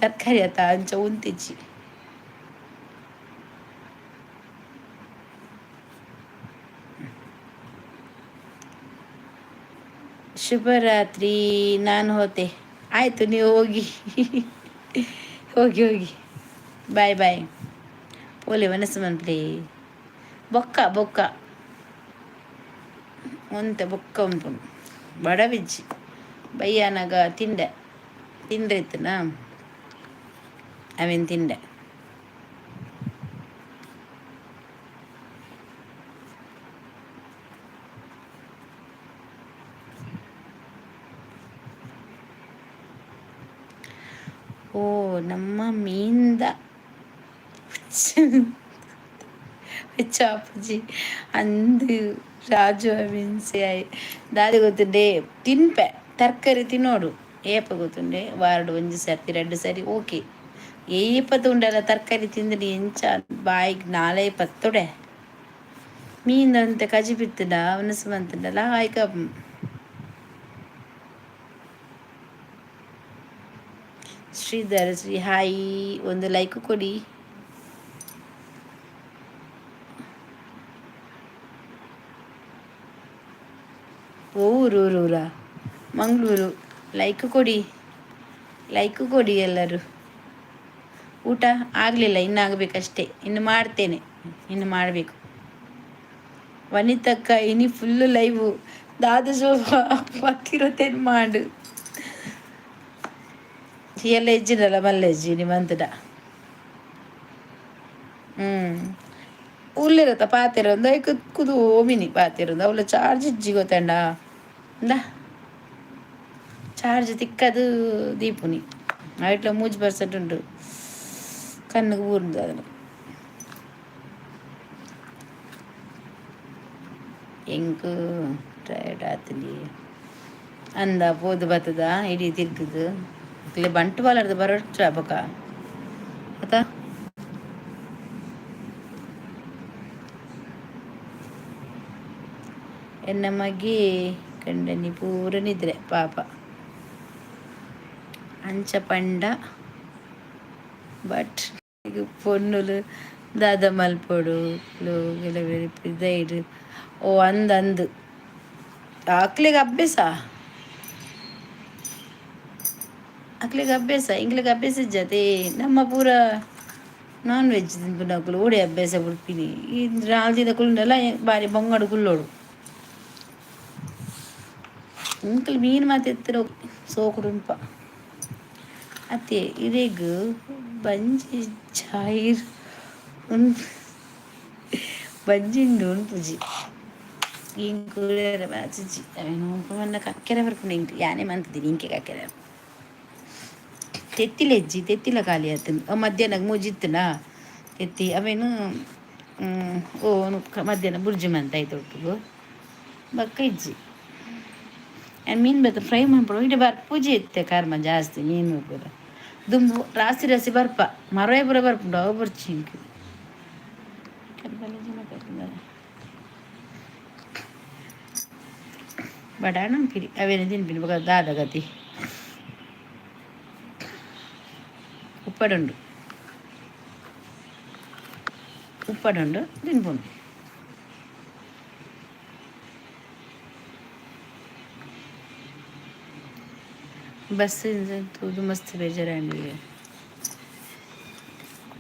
Speaker 1: ತರಕಾರಿ ಆತ ಅಂಚ ಉಂತಿಜಿ. ಶುಭರಾತ್ರಿ. ನಾನು ಹೋತೆ. ಆಯಿತು, ನೀವು ಹೋಗಿ ಬಾಯ್. ಪೋಲೆ ಮನಸ್ಸು ಮನ್ಪ್ಲಿ ಬೊಕ್ಕ ಒಂತೆ ಬೊಕ್ಕ ಉಂಟು ಬಡವಿಜ್ಜಿ ಬಯ್ಯನಾಗ ತಿಂಡ್ರೆತ್ತನ ಅವೇನು ತಿಂಡೆ. ಓ ನಮ್ಮ ಮೀಂದ ಚಾಪಜಿ ಅಂದು ರಾಜು ಮೆಣಸೆ ದಾದಿ ಗೊತ್ತುಂಡೆ ತಿನ್ಪೆ ತರಕಾರಿ ತಿನ್ನೋಡು ಏಪ ಗೊತ್ತುಂಡೆ ವಾರಡು 1 ಸರ್ತಿ 2 ಸರಿ ಓಕೆ. ಏಪತ್ತು ಉಂಡಲ್ಲ ತರಕಾರಿ ತಿಂದ್ರೆ ಎಂಚ ಬಾಯಿಗೆ 4-5 ಮೀನಂತೆ ಕಜಿ ಬಿತ್ತಡ ಅವನಸು ಬಂತಂಡಲ್ಲ ಆಯ್ಕ. ಶ್ರೀಧರ್ ಹಾಯ್, ಒಂದು ಲೈಕ್ ಕೊಡಿ. ಊರೂರ ಮಂಗಳೂರು. ಲೈಕ್ ಕೊಡಿ ಎಲ್ಲರೂ. ಊಟ ಆಗಲಿಲ್ಲ, ಇನ್ನಾಗಬೇಕಷ್ಟೇ. ಇನ್ನು ಮಾಡ್ತೇನೆ, ಇನ್ನು ಮಾಡಬೇಕು. ವನಿತಕ್ಕ ಇನಿ ಫುಲ್ಲು ಲೈವು ದಾದ ಶೋಭಾ ಪತ್ತಿರತ್ತೇನು ಮಾಡು ಎಲ್ಲ ಹೆಜ್ಜಿರಲ್ಲ ಮಲ್ಲೆಜ್ಜಿ ನಿಮ್ಮಂತಡ. ಉಳ್ಳಿರತ್ತ ಪಾತೆರೊಂದು ಐ ಕುದು ಓಮಿನಿ ಪಾತೆರೊಂದು ಅವಳ ಚಾರ್ಜ್ ಇಜ್ಜಿ ಗೊತ್ತಂಡ ಇಂದ ಚಾರ್ಜ್ ತಿಕ್ಕದು ದೀಪುನಿ ಐಟ್ಲ 3% ಉಂಟು ಕಣ್ಣಿಗೆ ಊರ್ದು ಅದನ್ನು ಹೆಂಗೆ ಟಯರ್ಡ್ ಆತಲಿ ಅಂದ ಪೋದು ಬತ್ತದ ಇಡೀ ತಿರ್ಗದು ಇಲ್ಲಿ ಬಂಟ್ವಾಳದ ಬರೋಟ್ರ ಬಕ ಆತ ಎನ್ನ ಮಗಿ ಕಂಡನಿ ಪೂರ ನಿದ್ರೆ ಪಾಪ ಅಂಚ ಪಂಡ ಬಟ್ ಈಗ ಪೊನ್ನುಲು ದಾದ ಮಲ್ಪೊಡು ಕೆಲವರಿ ಇದೈಡು ಓ ಅಂದು ಆಕ್ಲಿಗೆ ಅಭ್ಯಾಸ ಇಂಗ್ಲಿಗೆ ಅಭ್ಯಾಸ ಇಜ್ಜತೆ ನಮ್ಮ ಪೂರ ನಾನ್ ವೆಜ್ ತಿನ್ಪುನಕುಲು ಓಡಿ ಅಭ್ಯಾಸ ಬಿಡ್ತೀನಿ ಈ ನಾಲ್ದಿನ ಕುಳ್ಳಲ್ಲ ಬಾರಿ ಬಂಗಡು ಕುಲ್ಲೋಡು ಇಂಕಲ್ ಮೀನು ಮಾತು ಎತ್ತಿರೋ ಸೋಕುಡುಂಪ ಅತ್ತೆ ಇರೇಗ ಬಂಜಿ ಚಾಯಿರ್ ಬಂಜಿಂಡು ಪೂಜಿ ಇಂಕು ಮಾಚಿಜಿ ಅವೇನು ಮೊನ್ನ ಕಕ್ಕೆರೆ ಬರ್ಕೊಂಡು ಇಂಕು ಯಾನೇ ಮಂತಿದ್ದೀನಿ ಇಂಕೆ ಕಕ್ಕೆರೆ ತೆತ್ತಿಲ ಖಾಲಿ ಆತನು ಮಧ್ಯಾಹ್ನಕ್ಕೆ ಮೂಜಿತ್ತನ ತೆತ್ತಿ ಅವೇನು ಓ ಮಧ್ಯಾಹ್ನ ಬುರ್ಜಿ ಮಂತ ಆಯ್ತು ಒಟ್ಟಿಗೂ ಬಕ್ಕ ಇಜ್ಜಿ ಮೀನು ಬತ್ತ ಫ್ರೈ ಮಾಡ್ಬಿಡು ಇಡೀ ಪೂಜೆ ಇತ್ತೆ ಕಾರ್ಮ ಜಾಸ್ತಿ ಮೀನು ಪೂರ ದುಂಬು ರಾಸಿ ಬರ್ಪ ಮರವೇ ಪೂರ ಬರ್ಪುಂಡು ಅವು ಬರ್ಚಿ ಇಂಕು ಬಡಾಣ ಪಿರಿ ಅವೇನು ತಿನ್ಪಿನಿ ಬಗ ದಾದ ಗತಿ ಉಪ್ಪಡುಂಡು ತಿನ್ಪುಂಡು ಬಸ್ ತೂದು ಮಸ್ತ್ ಬೇಜಾರಂಡಿ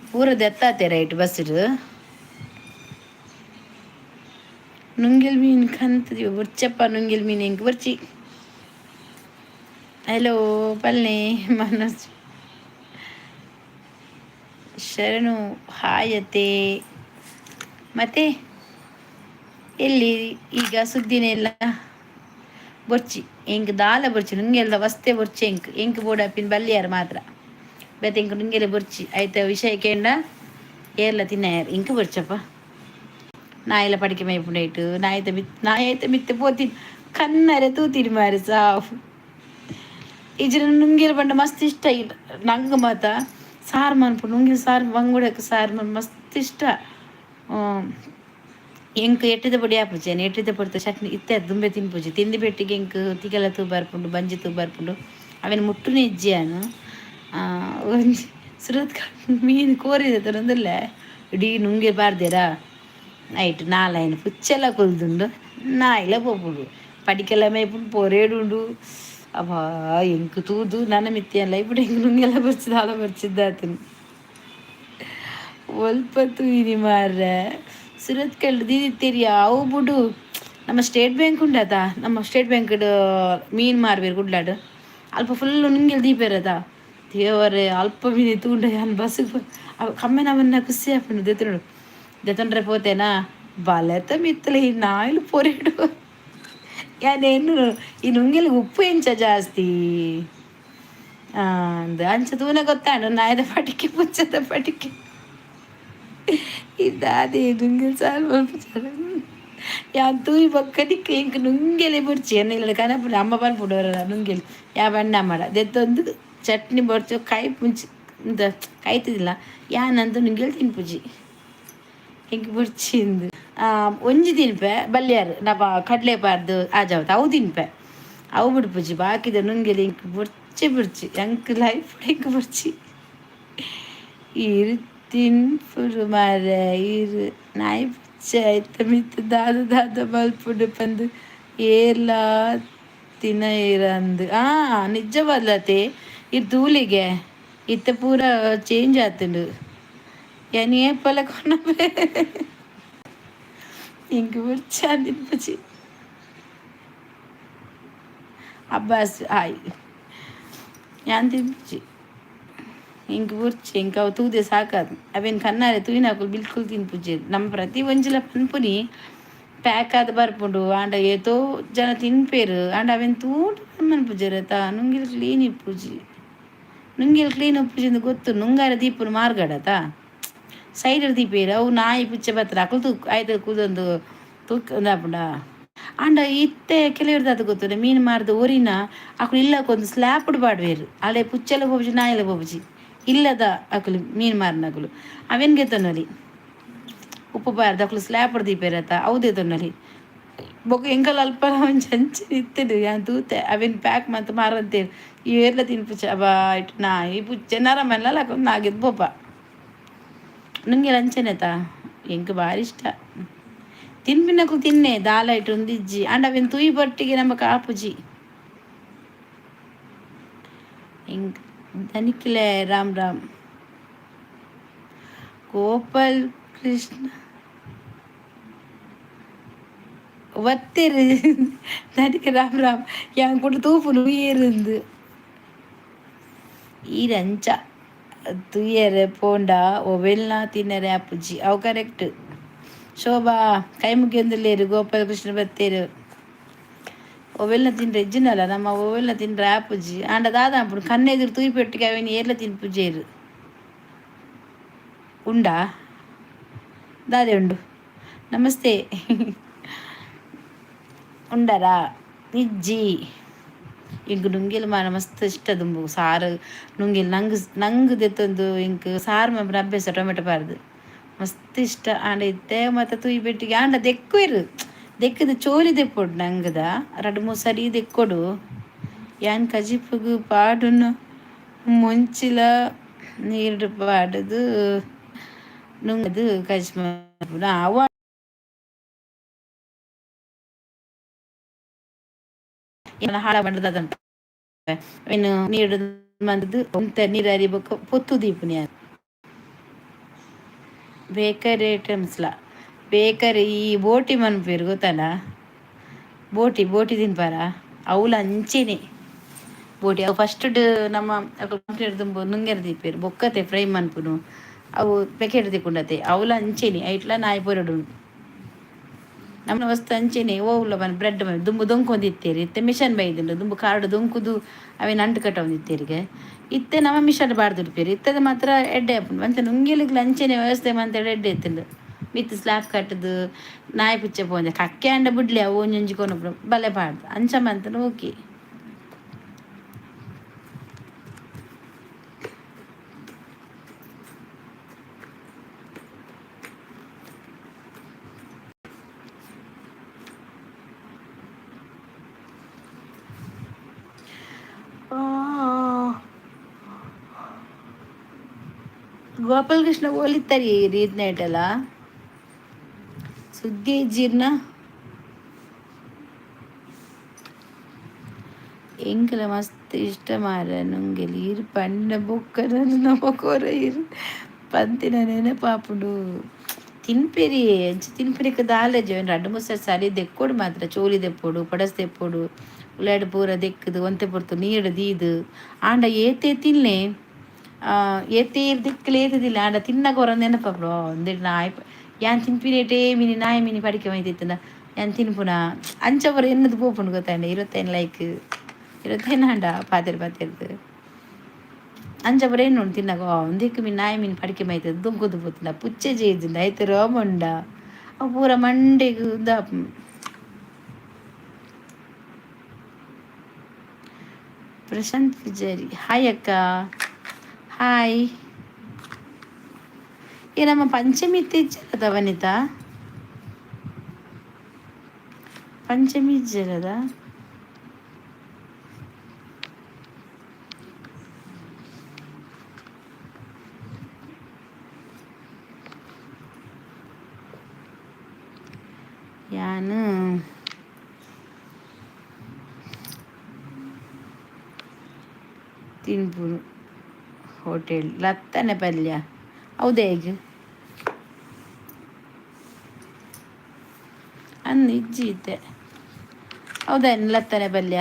Speaker 1: ಪೂರ ದೆತ್ತಾತೆ ರೈಟ್ ಬಸ್ ನುಂಗಿಲ್ ಮೀನು ಕಂತದೀವ ಬರ್ಚಪ್ಪ ನುಂಗಿಲ್ ಮೀನು ಹೆಂಗೆ ಬರ್ಚಿ ಹಲೋ ಪಲ್ಲೆ ಮನಸ್ ಶರಣು ಹಾಯತೆ ಮತ್ತೆ ಎಲ್ಲಿ ಈಗ ಸುದ್ದಿನೇ ಇಲ್ಲ ಬೊರ್ಚಿ ಎಂಕ್ ದಾಲ ಬೊರ್ಚಿ ನುಂಗೆಲ್ದ ವಸ್ತೆ ಬೊರ್ಚಿ ಎಂಕ್ ಬೋಡಪ್ಪಿನ ಬಲ್ಲಿಯಾರು ಮಾತ್ರ ಬೇತೆ ಎಂಕ್ ನುಂಗೆಲೆ ಬೊರ್ಚಿ ಆಯ್ತ ವಿಷಯ ಕೇಂಡ ಏರ್ಲ ತಿನ್ನಾಯಾರು ಇಂಕ ಬೊರ್ಚಪ್ಪ ನಾಯೆಲ್ಲ ಪಡಿಕೆ ಮೇಯ್ಪುಂಡಾಯ್ತು ನಾಯೈತೆ ಮಿತ್ತೆ ಪೋತೀನಿ ಕನ್ನರೆ ತೂತೀನಿ ಮಾರಿ ಸಾಫು ಈಜಿನ ನುಂಗಿಲ್ ಬಂಡ ಮಸ್ತ್ ಇಷ್ಟ ಇಲ್ಲ ನಂಗೆ ಮಾತ ಸಾರು ಮನ್ಪುಡು ನುಂಗಿಲ್ ಸಾರು ಬಂಗುಡಕ್ಕೆ ಸಾರು ಮನ್ ಮಸ್ತ್ ಇಷ್ಟ ಎಂಕ್ ಎಟ್ಟಿದ ಪೊಡಿ ಆಪುಜೇನೆ ಎಟ್ಟಿದ ಪೊಡಿತ ಚಟ್ನಿ ಇತ್ತೆ ದುಂಬೆ ತಿನ್ಪುಜಿ ತಿಂದಿ ಬೆಟ್ಟಿಗೆ ಎಂಕ್ ತಿಗಲ ತೂ ಬರ್ಪುಂಡು ಬಂಜಿ ತೂ ಬರ್ಪುಂಡು ಅವೇನು ಮುಟ್ಟುನೆ ಇಜ್ಜಿಯಾನು ಒಂಜಿ ಸುರತ್ ಮೀನು ಕೋರಿದ ತರೊಂದಿಲ್ಲ ಇಡೀ ನುಂಗಿ ಬಾರ್ದೇರಾ ನೈಟ್ ನಾಲಾಯನ ಪುಚ್ಚೆಲ್ಲ ಕೊಲ್ದುಂಡು ನಾಯಿಲ ಪೋಪುಡು ಪಡಿಕೆಲ್ಲ ಮೇಯ್ಪುಂಡು ಪೊರೇಡುಂಡು ಅವ ಎಂಕ್ ತೂದು ನನ್ನ ಮಿತ್ತಿಯಲ್ಲ ఇప్పుడు ಎಂಕ್ ನುಂಗೆಲ್ಲ ಬರ್ಚಿದ ಆಲ ಬರ್ಚಿದ್ದಾತನು ಒಲ್ಪ ತೂಯಿನಿ ಮಾರ್ರೆ ಸುರತ್ ಕಲ್ಲು ದೀದಿತ್ತೀರಿ ಅವು ಬಿಡು ನಮ್ಮ ಸ್ಟೇಟ್ ಬ್ಯಾಂಕ್ ಉಂಡದ ನಮ್ಮ ಸ್ಟೇಟ್ ಬ್ಯಾಂಕ್ ಮೀನು ಮಾರ್ಬೇರು ಗುಡ್ಲಾಡು ಅಲ್ಪ ಫುಲ್ಲು ನುಂಗೆಲ್ ದೀಪೇರದ ದೇವರೇ ಅಲ್ಪ ಮೀನು ತೂಂಡ ಯಾನು ಬಸ್ಸಿಗೆ ಕಮ್ಮೆನ ಅವನ್ನ ಖುಷಿ ಹಾಕೊಂಡು ದೆತ್ತೊಂಡ್ರೆ ಪೋತೇನಾ ಬಲೆತ ಮಿತ್ತಲೆ ಈ ನಾಯಿಲು ಪೊರೇಡು ಯಾನೇನು ಈ ನುಂಗೆಲಿಗೆ ಉಪ್ಪು ಎಂಚ ಜಾಸ್ತಿ ಅಂಚ ತೂನ ಗೊತ್ತಾಂಡು ನಾಯದ ಪಟಿಕೆ ಪುಚ್ಚದ ಪಟಿಕೆ ಇದಾದೆ ನುಂಗೆಲ್ ಸಾಲು ಯಾನ್ ತೂಯಿ ಬಕ್ಕದಿಕ್ಕೆ ಇಂಕ ನುಂಗೆಲೆ ಬುರ್ಚಿ ಎನ್ನ ಇಲ್ಲ ಕನಪುರ ಅಮ್ಮ ಬಂದ್ಬಿಡೋರ ನುಂಗೆಲ್ ಯಾ ಬಣ್ಣ ಮಾಡ ದೆತ್ತೊಂದು ಚಟ್ನಿ ಬರ್ಚು ಕಾಯಿ ಪುಂಚಿ ಇಂತ ಕಾಯ್ತಿದ್ದಿಲ್ಲ ಯಾನಂತ ನುಂಗೆಲ್ ತಿನ್ಪುಜಿ ಹಿಂಗೆ ಬುರ್ಚಿಂದು ಒಂಜಿ ತಿನ್ಪೆ ಬಲ್ಯಾರು ನಪ ಕಡ್ಲೆ ಪಾರ್ದು ಆಜಾವತ್ತು ಅವು ತಿನ್ಪೆ ಅವು ಬಿಡ್ಪುಜಿ ಬಾಕಿದ ನುಂಗೆಲಿ ಹಿಂಗೆ ಬುರ್ಚಿ ಎಂಕ್ ಲೈಫ್ ಹಿಂಗೆ ಬುರ್ಚಿ ಇರು ತಿನ್ಪುಡು ಮಾರ ಇರು ನಾಯಿ ಬುಚ್ಚ ಆಯ್ತ ಮಿತ್ತು ದಾದ ಮಲ್ಪುಡು ಪಂದು ಏರ್ಲ ತಿನ್ನ ಇರಂದು ನಿಜವಲ್ಲತೆ ಇದು ಧೂಳಿಗೆ ಇತ್ತ ಪೂರ ಚೇಂಜ್ ಆತುಂಡು ಯಾನ್ ಏಪಲ ಕೊನಪೆ ಇಂಕ್ ಬುರ್ಚಾಂದಿಪ್ಪುಜಿ ಅಬ್ಬಾಸ್ ಹಾಯ್ ಯಾನ್ ತಿನ್ಪುಜಿ ಇಂಕ್ ಬುರ್ಚಿ ಇಂಕ್ ಅವು ತೂದೆ ಸಾಕಾದ್ ಅವೆನ್ ಕನ್ನಾರೆ ತೂಯಿನಾಕುಲು ಬಿಲ್ಕುಲ್ ತಿನ್ಪುಜಿ ನಮ್ಮ ಪ್ರತಿ ಒಂಜಿಲ ಪನ್ಪುನಿ ಪ್ಯಾಕ್ ಆದ್ ಬರ್ಪುಂಡು ಆಂಡ ಏತೋ ಜನ ತಿನ್ಪೇರು ಆಂಡ ಅವೆನ್ ತೂಂಡ ಮನ್ಪುಜೆರ್ ನುಂಗಿಲ್ ಕ್ಲೀನ್ ಇಪ್ಪುಜಿ ನುಂಗಿಲ್ ಕ್ಲೀನ್ ಉಪ್ಪುಜಿಂದ ಗೊತ್ತು ನುಂಗಾರ ದೀಪುನು ಮಾರ್ಗಡತ ಸೈಡ್ ದೀಪೇರು ಅವು ನಾಯಿ ಪುಚ್ಚೆ ಬತ್ತದ ಅಕುಲು ತೂಕ್ ಆಯ್ತು ಕೂದೊಂದು ತೂಕ್ ಉಂದಾಪುಂಡ ಆಂಡ ಇತ್ತೆ ಕೆಲವ್ರದ್ದು ಅದು ಗೊತ್ತುಂಡ ಮೀನು ಮಾರ್ದು ಒರಿನ ಅಕುಲು ಇಲ್ಲಕೊಂದು ಸ್ಲ್ಯಾಪ್ಡ್ ಪಾಡ್ವೇರು ಅಲೆ ಪುಚ್ಚೆಲ್ಲ ಪೋಪುಜಿ ನಾಯೆಲ್ಲ ಪೋಪುಜಿ ಇಲ್ಲದ ಅಕುಲು ಮೀನು ಮಾರಿನಕುಲು ಅವೆನ್ಗೆ ತೊನ್ನಲಿ ಉಪ್ಪು ಬಾರ್ದು ಅಕುಲು ಸ್ಲ್ಯಾಪ್ಡ್ ದೀಪೇರತ್ತ ಅವದೇ ತೊನ್ನಲಿ ಬೊಕ ಎಂಕಲ್ ಅಲ್ಪ ಒಂಜಿ ಅಂಚನೆ ಇತ್ತೆಡು ಯಾನ್ ತೂತೆ ಅವೆನ್ ಪ್ಯಾಕ್ ಮಂತ್ ಮಾರಂತೇರು ಏರ್ಲ ತಿನ್ಪುಚ್ಚ ಅಬಾ ಇಟ್ಟು ನಾಯಿ ಪುಚ್ಚೆ ನರಮಲ್ಲ ಅಕೊಂದು ನಾಗಿದ್ ಬೋಪ ನಂಗೆ ಅಂಚನೆತ ಎಂಕ್ ಭಾರಿ ಇಷ್ಟ ತಿನ್ಪಿನಕು ತಿನ್ನೆ ದಾಲ ಇಟ್ಟು ಒಂದಿಜ್ಜಿ ಆಂಡ ಅವೆನ್ ತೂಯಿ ಬೊಟ್ಟಿಗೆ ನಮ್ಮ ಕಾಪುಜಿ ಇಂಕ್ ದನಿಕ್ಲೆ ರಾಮ್ ರಾಮ್ ಗೋಪಾಲ್ ಕೃಷ್ಣ ಒತ್ತಿರು ದನಿಕ್ ರಾಮ್ ರಾಮ್ ಯಾನ್ ಕೊಟ್ಟು ತೂಪುನು ಏರುಂದು ಈ ರಂಚ ತುಯ್ಯರೆ ಪೋಂಡ ಒವೆಲ್ನ ತಿನ್ನರೆ ಆಪುಜಿ ಅವು ಕರೆಕ್ಟ್ ಶೋಭಾ ಕೈ ಮುಗಿಯೊಂದುಲ್ಲೇರು ಗೋಪಾಲ ಕೃಷ್ಣ ಬತ್ತೇರು ಒವೆಲ್ನ ತಿನ್ರೆ ಇಜ್ಜಿನಲ್ಲ ನಮ್ಮ ಒವೆಲ್ನ ತಿನ್ರೆ ಆಪುಜಿ ಆಂಡ ದಾದ ಆಪುಡು ಕಣ್ಣೆದುರು ತೂಯಿ ಪೆಟ್ಟಿಗೆ ಅವೇನು ಏರ್ಲ ತಿನ್ಪುಜೇರು ಉಂಡಾ ದಾದೆ ಉಂಡು ನಮಸ್ತೆ ಉಂಡರಾ ಇಜ್ಜಿ ಇಂಕ್ ನುಂಗಿಲ್ ಮಾರ ಮಸ್ತ್ ಇಷ್ಟ ದುಂಬು ಸಾರು ನುಂಗಿಲ್ ನಂಗ್ ದೆತ್ತೊಂದು ಇಂಕ್ ಸಾರು ಮನ್ಪುನ ಅಭ್ಯಾಸ ಟೊಮೆಟೊ ಪಾರ್ದು ಮಸ್ತ್ ಇಷ್ಟ ಆಂಡ ಇತ್ತೆ ಮತ್ತು ತೂಯಿ ಪೆಟ್ಟಿಗೆ ಆಂಡ ದೆಕ್ಕೊಯ್ರು ದೆಕ್ಕದು ಚೋಲಿ ದೆಪ್ಪೊಡು ನಂಗದ 2-3 ಸರಿ ದೆಕ್ಕೊಡು ಯಾನ್ ಕಜಿಪುಗು ಪಾಡುನು ಮುಂಚಿಲ ನೀರು ಪಾಡುದು ನುಂಗದು ಕಜಿ ಮನ್ಪುನ ಅವ ಹಾಳ ಬಂಡದಂತ ಇನ್ನು ನೀರು ಮಂದದು ಒಂತ ನೀರಾರಿ ಬೊಕ್ಕ ಪೊತ್ತು ದೀಪುನಿ ಬೇಕರಿ ಐಟಮ್ಸ್ಲ ಬೇಕರಿ ಈ ಬೋಟಿ ಮನ್ಪೇರು ಗೊತ್ತಲ್ಲ ಬೋಟಿ ತಿನ್ಪಾರ ಅವಲ ಅಂಚೆನೆ ಬೋಟಿ ಅವು ಫಸ್ಟ್ ನಮ್ಮ ಕಂಪ್ಲೀಟ್ ದುಂಬು ನುಂಗೆರ ದೀಪೇರು ಬೊಕ್ಕತೆ ಫ್ರೈ ಮನ್ಪುನು ಅವು ಪ್ಯಾಕೆಟ್ ತಿಕ್ಕೊಂಡತೆ ಅವಲ ಅಂಚೆನೆ ಐಟ್ಲ ನಾಯಿ ಪೊರಡು ನಮ್ಮ ವಸ್ತು ಅಂಚೆನೆ ಓವುಲ ಮನ ಬ್ರೆಡ್ ದುಂಬು ದೊಂಕೊಂದಿತ್ತೇರಿ ಇತ್ತೆ ಮಿಷನ್ ಬೈದುಂಡು ದುಂಬು ಕಾರ್ಡ್ ದೊಂಕುದು ಅವೇನು ಅಂಟು ಕಟ್ಟೊಂದಿತ್ತೇರಿಗೆ ಇತ್ತೆ ನಮ್ಮ ಮಿಷನ್ ಬಾರ್ದುಡ್ಪೇರು ಇತ್ತದ ಮಾತ್ರ ಎಡ್ಡೆ ಆಪುಂಡು ಅಂಚೆ ನುಂಗಿಲಿಗ್ಲ ಅಂಚೆನೆ ವ್ಯವಸ್ಥೆ ಮಂತೇಳಿ ಎಡ್ಡೆ ಎತ್ತುಂಡು ಮಿತ್ ಸ್ಲ್ಯಾಬ್ ಕಟ್ಟದು ನಾಯಿ ಪುಚ್ಚೆ ಪೋಂದೆ ಕಕ್ಕೆ ಅಂಡ ಬಿಡ್ಲಿ ಅವು ಒಂಜೊಂಜಿ ಕೊನೊಬ್ರು ಬಲೆ ಪಾಡ್ದು ಅಂಚ ಮಂತನು ಓಕೆ ಗೋಪಾಲ್ ಕೃಷ್ಣ ಓಲಿತ್ತರಿ ರೀತ್ ನೈಟಲ್ಲ ಸುದ್ದಿ ಜೀರ್ಣ ಎಂಕಲ ಮಸ್ತ್ ಇಷ್ಟ ಮಾರ ನುಂಗೆಲಿ ಇರು ಪಂಡ ಬೊಕ್ಕನ ನಮಕೋರ ಇರು ಪಂತಿನ ನೆನಪಾಪುಡು ತಿನ್ಪೇರಿ ಎಂಚ ತಿನ್ಪೇರಿಕ ದಾಲೆಜ 2-3 ಸರಿ ದೆಕ್ಕೊಡು ಮಾತ್ರ ಚೋಲಿ ದೆಪ್ಪೊಡು ಪಡಸ್ ದೆಪ್ಪೊಡು ಉಳ್ಳಾಡಿ ಪೂರ ದೆಕ್ಕದು ಒಂತೆ ಪೊರ್ತು ನೀಡು ದೀದು ಆಂಡ ಏತೆ ತಿನ್ನೆ ಏತೆ ದಿಕ್ಕಲು ಏತದಿಲ್ಲ ಆಂಡ ತಿನ್ನಗ ಹೊರ ನೆನಪಾಪುಡು ಒಂದೆಡ್ ನಾಯಿ ಯಾನ್ ತಿನ್ಪಿನೇಟೇ ಮಿನಿ ನಾಯಿ ಮಿನಿ ಪಡಿಕೆ ಮೈತಿತ್ತಂದ ಯಾನ್ ತಿನ್ಪುನ ಅಂಚ ಬರ ಎನ್ನದು ಪೋಪುಂಡು ಗೊತ್ತಾಂಡ ಇರತ್ತೇನು ಲೈಕ್ ಇರತ್ತೇನು ಆಂಡ ಪಾತೆರ್ದು ಅಂಚ ಬರ ಏನು ತಿನ್ನಗ ಒಂದಿಕ್ಕು ಮೀನು ನಾಯಿ ಮೀನು ಪಡಿಕೆ ಮೈತದ ದುಂಕುದು ಪೋತಿಂದ ಪುಚ್ಚೆ ಜೇಜಿಂದ ಆಯ್ತು ರೋಮಂಡ ಅವು ಪೂರ ಮಂಡೆಗು ದಾಪು ಪ್ರಶಾಂತ್ ಪೂಜಾರಿ ಹಾಯ್ ಅಕ್ಕ ಹಾಯ್ ಈ ನಮ್ಮ ಪಂಚಮಿ ಇತ್ತೀಚೆರದ ವನಿತಾ ಪಂಚಮಿ ಇಜ್ಜರದ ಯಾನು ತಿನ್ಪುನು ಹೋಟೆಲ್ ಲತ್ತನೆ ಪಲ್ಯ ಹೌದೇ ಈಗ ಅನ್ನ ಇಜ್ಜಿ ಇದ್ದೆ ಹೌದೇನು ಲತ್ತನೆ ಪಲ್ಯ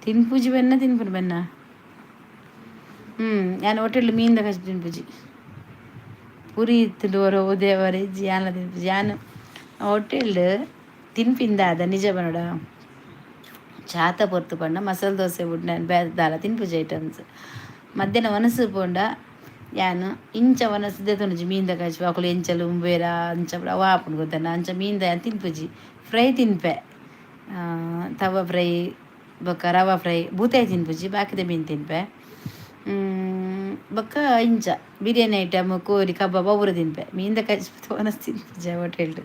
Speaker 1: ತಿನ್ಪುಜಿ ಬೆನ್ನ ತಿನ್ಪುಡು ಬೆನ್ನ ഞാൻ ഹോട്ടലിൽ മീനിൻ്റെ കഷ്ണം തിന്നിപ്പിച്ച് ಪುರಿ ಇತ್ತು ಓ ದೇವರೇ ಜಾನ ತಿನ್ಪಿ ಜಾನು ಹೋಟೆಲ್ ತಿನ್ಪಿಂದಾದ ನಿಜ ಬನ್ನಡ ಚಾತ ಪೊರ್ತು ಪಂಡ ಮಸಾಲೆ ದೋಸೆ ಬಿಟ್ಟು ಬೇದಾಲ ತಿನ್ಪುಜಿ ಐಟಮ್ಸ್ ಮಧ್ಯಾಹ್ನ ಮನಸ್ಸು ಪೋಂಡ ಯಾನು ಇಂಚ ಮನಸ್ಸು ತೊಂಜಿ ಮೀನ್ದ ಕಚ್ಚಿ ಅಕುಲು ಎಂಚಲು ಬೇರ ಅಂಚ ಅವ ಹಾಪುಂಡು ಗೊತ್ತಾನ ಅಂಚ ಮೀನ್ದ ತಿನ್ಪುಜಿ ಫ್ರೈ ತಿನ್ಪೆ ತವ ಫ್ರೈ ಬೊಕ್ಕ ರವಾ ಫ್ರೈ ಬೂತಾಯಿ ತಿನ್ಪುಜಿ ಬಾಕಿದ ಮೀನು ತಿನ್ಪೆ ಬೊಕ್ಕ ಇಂಚ ಬಿರಿಯಾನಿ ಐಟಮ್ ಕೋರಿ ಕಬಾಬ್ ಅವ್ರ ತಿನ್ಪೆ ಮೀನ್ದ ಕಚ್ಚಿ ಮನಸ್ಸು ತಿನ್ಪುಜಿ ಹೋಟೆಲ್ಡು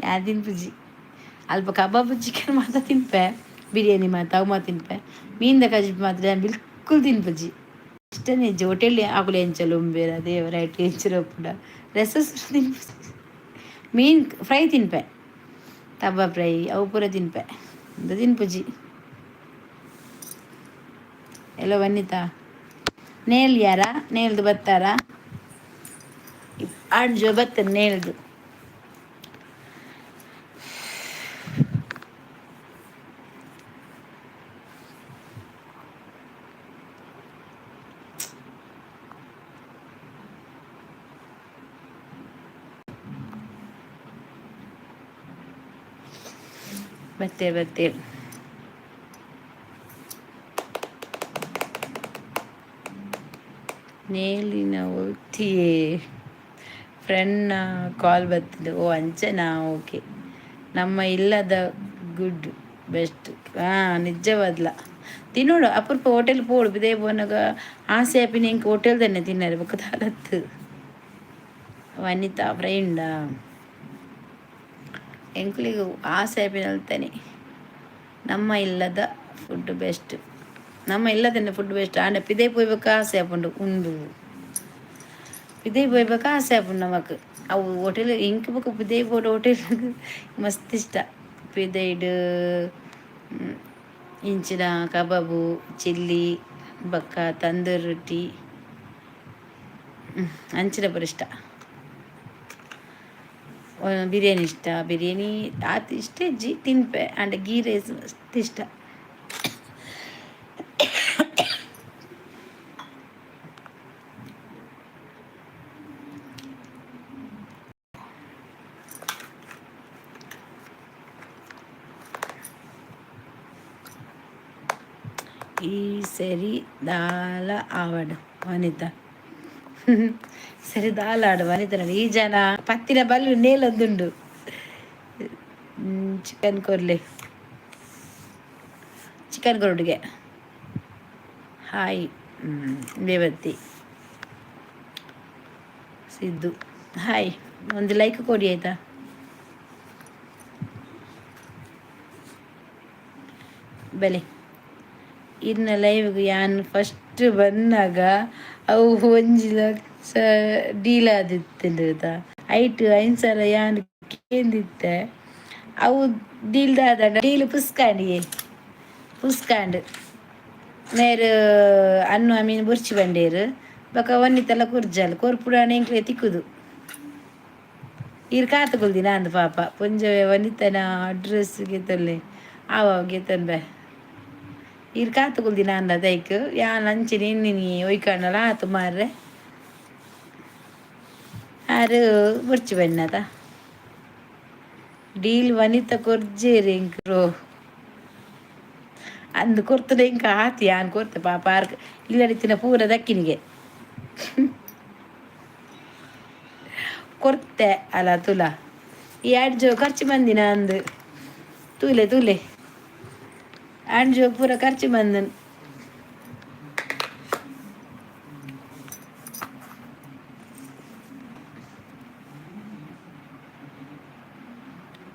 Speaker 1: ಯಾರು ತಿನ್ಪುಜಿ ಅಲ್ಪ ಕಬಾಬ್ ಚಿಕನ್ ಮಾತ್ರ ತಿನ್ಪೆ ಬಿರಿಯಾನಿ ಮಾತ್ರ ಅವು ಮಾತ್ರ ತಿನ್ಪೆ ಮೀನ್ದ ಕಜ್ಜಿ ಮಾತ್ರ ನಾನು ಬಿಲ್ಕುಲ್ ತಿನ್ಪುಜಿ ಇಷ್ಟೇ ನಿಜ ಹೋಟೆಲ್ ಆಕುಲು ಎಂಚಲು ಉಂಬೇರ ದೇವರ ಐಟು ಎಂಚಲು ಪುಡ ರೆಸಸ್ ತಿನ್ಪುಜಿ ಮೀನು ಫ್ರೈ ತಿನ್ಪೆ ತವ ಫ್ರೈ ಅವು ಪೂರ ತಿನ್ಪೆ ಅದು ತಿನ್ಪುಜಿ ಎಲ್ಲ ಬನ್ನಿತಾ ನೇಲ್ ಯಾರ ನೇಲ್ದು ಬತ್ತಾರ ಆಡ್ಜೋ ಬತ್ತನೆ ನೇಲ್ದು ಬತ್ತೇವೆ ನೇಲಿನ ಒತ್ತಿಯೇ ಫ್ರೆಂಡ್ನ ಕಾಲ್ ಬರ್ತಿದೆ ಓ ಅಂಚನಾ ಓಕೆ ನಮ್ಮ ಇಲ್ಲದ ಗುಡ್ ಬೆಸ್ಟ್ ನಿಜವಾದ್ಲ ತಿನ್ನೋಡು ಅಪರೂಪ ಹೋಟೆಲ್ ಪೋಡು ಬಿದೇ ಬೋನಾಗ ಆಸೆ ಆಪಿನ ಇಂಕ ಹೋಟೆಲ್ തന്നെ ತಿನ್ನರು ಬೊಕ್ಕದಾಲತ್ತು ವನಿತಾ ಫ್ರೆಂಡಾ ಎಂಕ್ಲಿಗೆ ಆಸೆ ಆಪಿನ ಅಲ್ತಾನೆ ನಮ್ಮ ಇಲ್ಲದ ಫುಡ್ ಬೆಸ್ಟ್ ನಮ್ಮ ಇಲ್ಲದನ್ನ ಫುಡ್ ಬೆಸ್ಟ್ ಆಂಡ ಪಿದೇ ಪೋಯ್ಬೇಕು ಆಸೆ ಆಪುಂಡು ಉಂಡು ಪಿದೇ ಪೋಯ್ಬೇಕು ಆಸೆ ಆಪುಂಡು ನಮಕ್ ಅವು ಹೋಟೆಲ್ ಇಂಕ ಬೇಕು ಪಿದೇ ಪೋಡು ಹೋಟೆಲ್ ಮಸ್ತ್ ಇಷ್ಟ ಪಿದೈಡು ಇಂಚಿನ ಕಬಾಬು ಚಿಲ್ಲಿ ಬಕ್ಕ ತಂದೂರಿ ರೊಟ್ಟಿ ಅಂಚಿನ ಪೂರ ಇಷ್ಟ ಬಿರಿಯಾನಿ ಇಷ್ಟ ಬಿರಿಯಾನಿ ಆತು ಇಷ್ಟ ಇಜ್ಜಿ ತಿನ್ಪೆ ಆಂಡ ಗೀ ರೈಸ್ ಮಸ್ತ್ ಇಷ್ಟ ಈ ಸರಿ ದಾಲ ಆವಡು ವನಿತ ಸರಿ ದಾಲ ಆಡು ವನಿತ ನೋಡಿ ಈ ಜನ ಪತ್ತಿನ ಬಲ್ಲು ನೇಲೊಂದುಂಡು ಚಿಕನ್ ಕೊರ್ಲೆ ಚಿಕನ್ ಕೊರಡುಗೆ ಹಾಯ್ ಬೇವತ್ತಿ ಸಿದ್ದು ಹಾಯ್ ಒಂದು ಲೈಕ್ ಕೊಡಿ ಆಯಿತಾ ಬೆಲೆ ಇನ್ನ ಲೈವ್ಗೆ ಯಾನ್ ಫಸ್ಟ್ ಬಂದಾಗ ಅವು 1 ಲಕ್ಷ ಡೀಲ್ ಆದಿತ್ತಂದ ಐಟು 5,000 ಯಾನ್ ಕೇಂದಿತ್ತೆ ಅವು ಡೀಲ್ದಾದ ಡೀಲ್ ಪುಸ್ಕಾಂಡು ಮೇರು ಅನ್ನು ಮೀನು ಬುರ್ಚಿ ಬಂಡೇರು ಬೊಕ ಒನ್ನಿತ್ತಲ್ಲ ಕುರ್ಜಲ್ ಕೊರ್ಪುಡಾಣ ಎಂಕ್ಲೆ ತಿಕ್ಕುದು ಇರ್ ಕಾತುಕೊಲ್ದಿ ನಾಂದು ಪಾಪ ಪೊಂಜವೆ ಒನ್ನಿತ್ತನ ಅಡ್ರೆಸ್ ಗೆತ್ತೊಲ್ಲೆ ಆವ ಗೆತ್ತನ್ ಬೆ ಇರ್ ಕಾತುಕೊಲ್ದಿ ನಾಂದ ದೈಕ್ ಯಾನ್ ಅಂಚಿನ ಇನ್ನಿನಿ ಒಯ್ಕಣ್ಣಲ ಆತು ಮಾರ್ರೆ ಆರು ಬುರ್ಚಿ ಬನ್ನದ ಡೀಲ್ ವನಿತ ಕೊರ್ಜೇರಿ ಇಂಕ್ರು ಅಂದು ಕೊರ್ತದೆ ಇಂಕ ಆತಿ ಯಾನ್ ಕೊರ್ತೆ ಪಾಪ ಆರ್ಕ ಇಲ್ಲಡಿತ್ತಿನ ಪೂರ ದಕ್ಕಿನಿಗೆ ಕೊರ್ತೆ ಅಲ್ಲ ತುಲ ಈ ಅಡ್ಜೋ ಖರ್ಚು ಬಂದಿನ ಅಂದು ತೂಲೆ ಅಡ್ಜೋ ಪೂರ ಖರ್ಚು ಬಂದನ್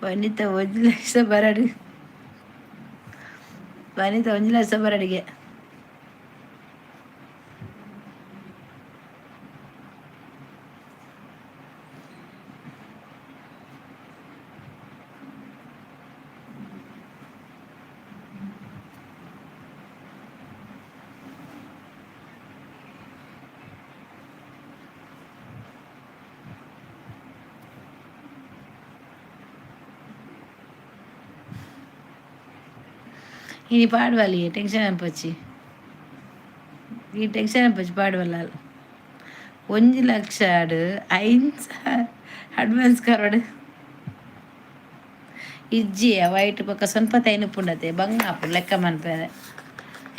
Speaker 1: ವನಿತ 1 ಲಕ್ಷ ಬರಡು ವನಿತ 1 ಲಕ್ಷ ಬರಡಿಗೆ ಇನಿ ಪಾಡುವಲ್ಲಿ ಟೆನ್ಷನ್ ಅನ್ಪಚ್ಚಿ ಈ ಟೆನ್ಷನ್ ಅನ್ಪಚ್ಚಿ ಪಾಡುವಲ್ಲ 1 ಲಕ್ಷ ಆಡು 5 ಅಡ್ವಾನ್ಸ್ ಕರೋಡು ಇಜ್ಜಿ ವೈಟ್ ಪಕ್ಕ ಸ್ವಲ್ಪ ತೈನು ಪುಂಡತೆ ಬಂಗಾಪು ಲೆಕ್ಕ ಮನ್ಪೇರೆ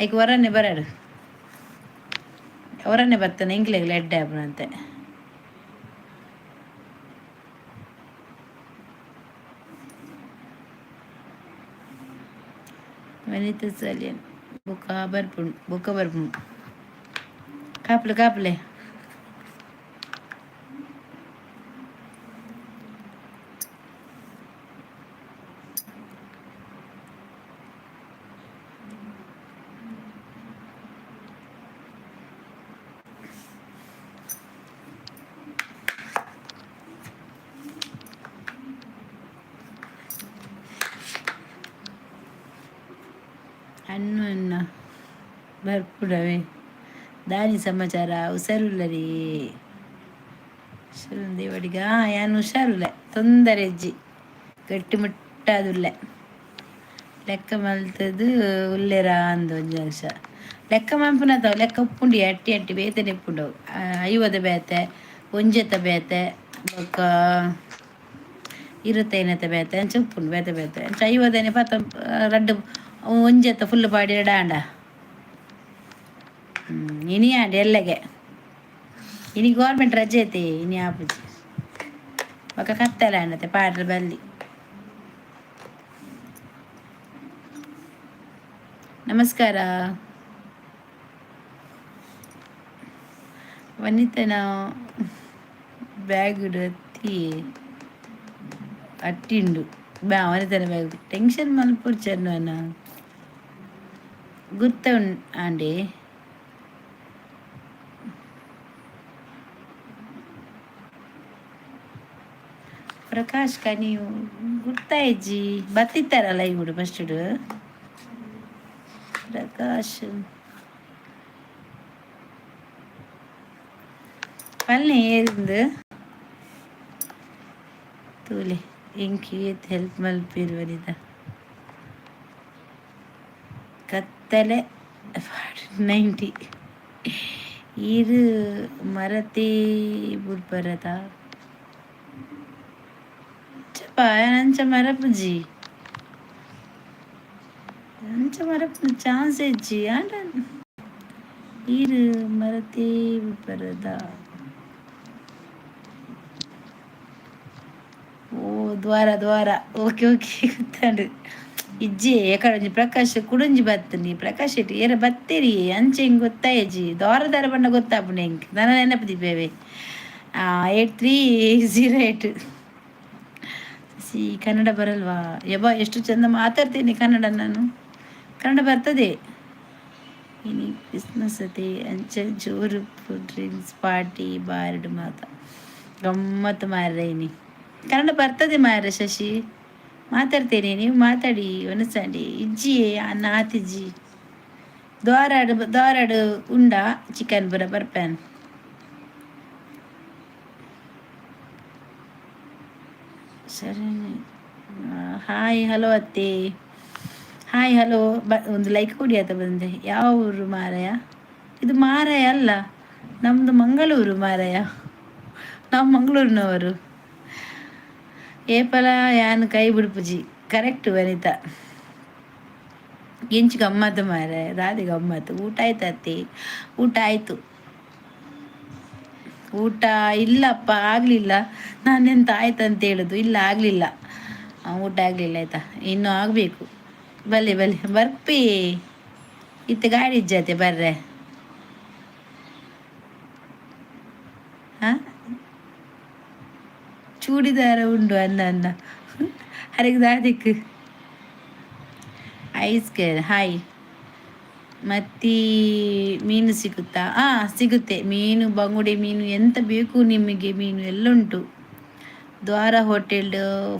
Speaker 1: ಈಗ ಹೊರನ್ನೇ ಬರ್ತಾನೆ ಇಂಗ್ಲೆಗ್ಲ ಎಡ್ಡೆ ಆಪುನಂತೆ ವನಿತಾ ಸಲಿಯನ್ ಬುಕ್ಕ ಬರ್ಪುಂಡು ಕಾಪ್ಲೆ ಅನ್ನ ಬರ್ಪುಡವೆ ದಾನಿ ಸಮಾಚಾರ ಹುಷಾರುಲ್ಲರಿ ದೇವಡಿಗ ಯಾನು ಹುಷಾರುಲ್ಲ ತೊಂದರೆ ಅಜ್ಜಿ ಗಟ್ಟಿಮುಟ್ಟಾದುಲ್ಲೆ ಲೆಕ್ಕ ಮಲ್ತದು ಉಲ್ಲೆರ ಅಂದು 1 ಲಕ್ಷ ಲೆಕ್ಕ ಮಲ್ಪುನತಾವು ಲೆಕ್ಕ ಉಪ್ಪುಂಡಿ ಅಟ್ಟಿ ಬೇತೆ ನೆಪ್ಪುಂಡವು 50 ಬೇತೆ 1 ಬೇತೆ ಬೊಕ್ಕ 25 ಬೇತೆ ಅಂಚ ಉಪ್ಪುಂಡು ಬೇತೆ ಅಂಚ 50 ಪತ್ತ ರಡ್ಡು 1 ಫುಲ್ ಪಾಡಿ ಡಾಂಡ ಇನಿ ಆಂಡ ಎಲ್ಲಗೆ ಇನಿ ಗೌರ್ಮೆಂಟ್ ರಜೆ ಐತಿ ಇನಿ ಆಪುಜಿ ಬೊಕ್ಕ ಕತ್ತಲ ಆಂಡತೆ ಪಾಡ್ರ ಬಲ್ಲಿ ನಮಸ್ಕಾರ ವನಿತನ ಬ್ಯಾಗ್ ಎತ್ತಿ ಅಟ್ಟಿಂಡು ವನಿತನ ಬ್ಯಾಗ್ ಟೆನ್ಷನ್ ಮಲ್ಪುರ್ಚನ್ನ ಗುರ್ತ ಆಂಡೆ ಪ್ರಕಾಶ್ ನೀವು ಗುರ್ತಾಯಿಜ್ಜಿ ಬತ್ತಿತ್ತಾರಲ್ಲ ಇವ್ರು ಫಸ್ಟ್ ಪ್ರಕಾಶ್ ಪಲ್ಲೆ ಏರಿಂದು ತೂಲೆ ಇಂಕಿ ಹೆಲ್ಪ್ ಮಲ್ಪಿರುವನಿದ ಕತ್ತಲೆ 90 ಇರು ಮರತೆ ಬುಡ್ಬರದ ನಂಚ ಮರಪುಜಿ ನಂಚ ಮರಪು ಚಾನ್ಸ್ ಇಜ್ಜಿ ಆಂಡ ಇರು ಮರತೆ ಬರದ ಓ ದ್ವಾರ ಓಕೆ ಗೊತ್ತಾಂಡು ಇಜ್ಜಿ ಎಕಡೆ ಪ್ರಕಾಶ್ ಕುಡಂಜಿ ಬತ್ತನಿ ಪ್ರಕಾಶ್ ಇಟ್ಟು ಏರ ಬತ್ತೇರಿ ಅಂಚೆ ಹಿಂಗೆ ಗೊತ್ತಾಯಜ್ಜಿ ದ್ವಾರ ಬಣ್ಣ ಗೊತ್ತಾಪುಣೆ ಹಿಂಗೆ ನನ್ನ ನೆನಪದಿದ್ದೇವೆ 8308 ಕನ್ನಡ ಬರಲ್ವಾ ಯಬ್ಬ ಎಷ್ಟು ಚಂದ ಮಾತಾಡ್ತೀನಿ ಕನ್ನಡ ಬರ್ತದೆ ಇನಿ ಕ್ರಿಸ್ಮಸ್ ಅತೆ ಅಂಚ ಜೋರು ಡ್ರಿಂಕ್ಸ್ ಪಾರ್ಟಿ ಬಾರ್ಡ್ ಗಮ್ಮತ್ತು ಮಾರ್ರೆ ಇನಿ ಕನ್ನಡ ಬರ್ತದೆ ಮಾರ್ರೆ ಶಶಿ ಮಾತಾಡ್ತೇನೆ ನೀವು ಮಾತಾಡಿ ಒನಸಂಡಿ ಇಜ್ಜಿ ಅನ್ನ ಆತಿಜ್ಜಿ ದ್ವಾರಾಡು ಉಂಡ ಚಿಕನ್ ಬರ್ಪ್ಯಾನ್ ಸರಿ ಹಾಯ್ ಹಲೋ ಅತ್ತೆ ಹಾಯ್ ಹಲೋ ಒಂದು ಲೈಕ್ ಕೊಡಿ ಆತ ಬಂದೆ ಯಾವ ಊರು ಮಾರಾಯ ಇದು ಮಾರಾಯ ಅಲ್ಲ ನಮ್ಮದು ಮಂಗಳೂರು ಮಾರಾಯ ನಾವು ಮಂಗಳೂರಿನವರು ಏಪಲ ಯಾನು ಕೈ ಬಿಡ್ಪುಜಿ ಕರೆಕ್ಟ್ ವನಿತಾ ಎಂಚು ಗಮ್ಮತ್ತು ಮಾರಾಯ ದಾದಿ ಗಮ್ಮತ್ತು ಊಟ ಆಯ್ತು ಅತ್ತೆ ಊಟ ಆಯಿತು ಊಟ ಇಲ್ಲಪ್ಪ ಆಗಲಿಲ್ಲ ನಾನೆಂತ ಆಯ್ತಂತ ಹೇಳೋದು ಇಲ್ಲ ಆಗಲಿಲ್ಲ ಊಟ ಆಗಲಿಲ್ಲ ಆಯಿತಾ ಇನ್ನೂ ಆಗಬೇಕು ಬಲ್ಲೆ ಬರ್ಪಿ ಇತ್ತು ಗಾಡಿ ಇಜ್ಜತೆ ಬರ್ರೆ ಹಾಂ ಚೂಡಿದಾರ ಉಂಡು ಅನ್ನ ಹರಗೆ ದಾದಿಕ್ ಐಸ್ ಕೇರ್ ಹಾಯ್ ಮತ್ತು ಮೀನು ಸಿಗುತ್ತಾ ಸಿಗುತ್ತೆ ಮೀನು ಬಂಗುಡೆ ಮೀನು ಎಂತ ಬೇಕು ನಿಮಗೆ ಮೀನು ಎಲ್ಲ ಉಂಟು ದ್ವಾರ ಹೋಟೆಲ್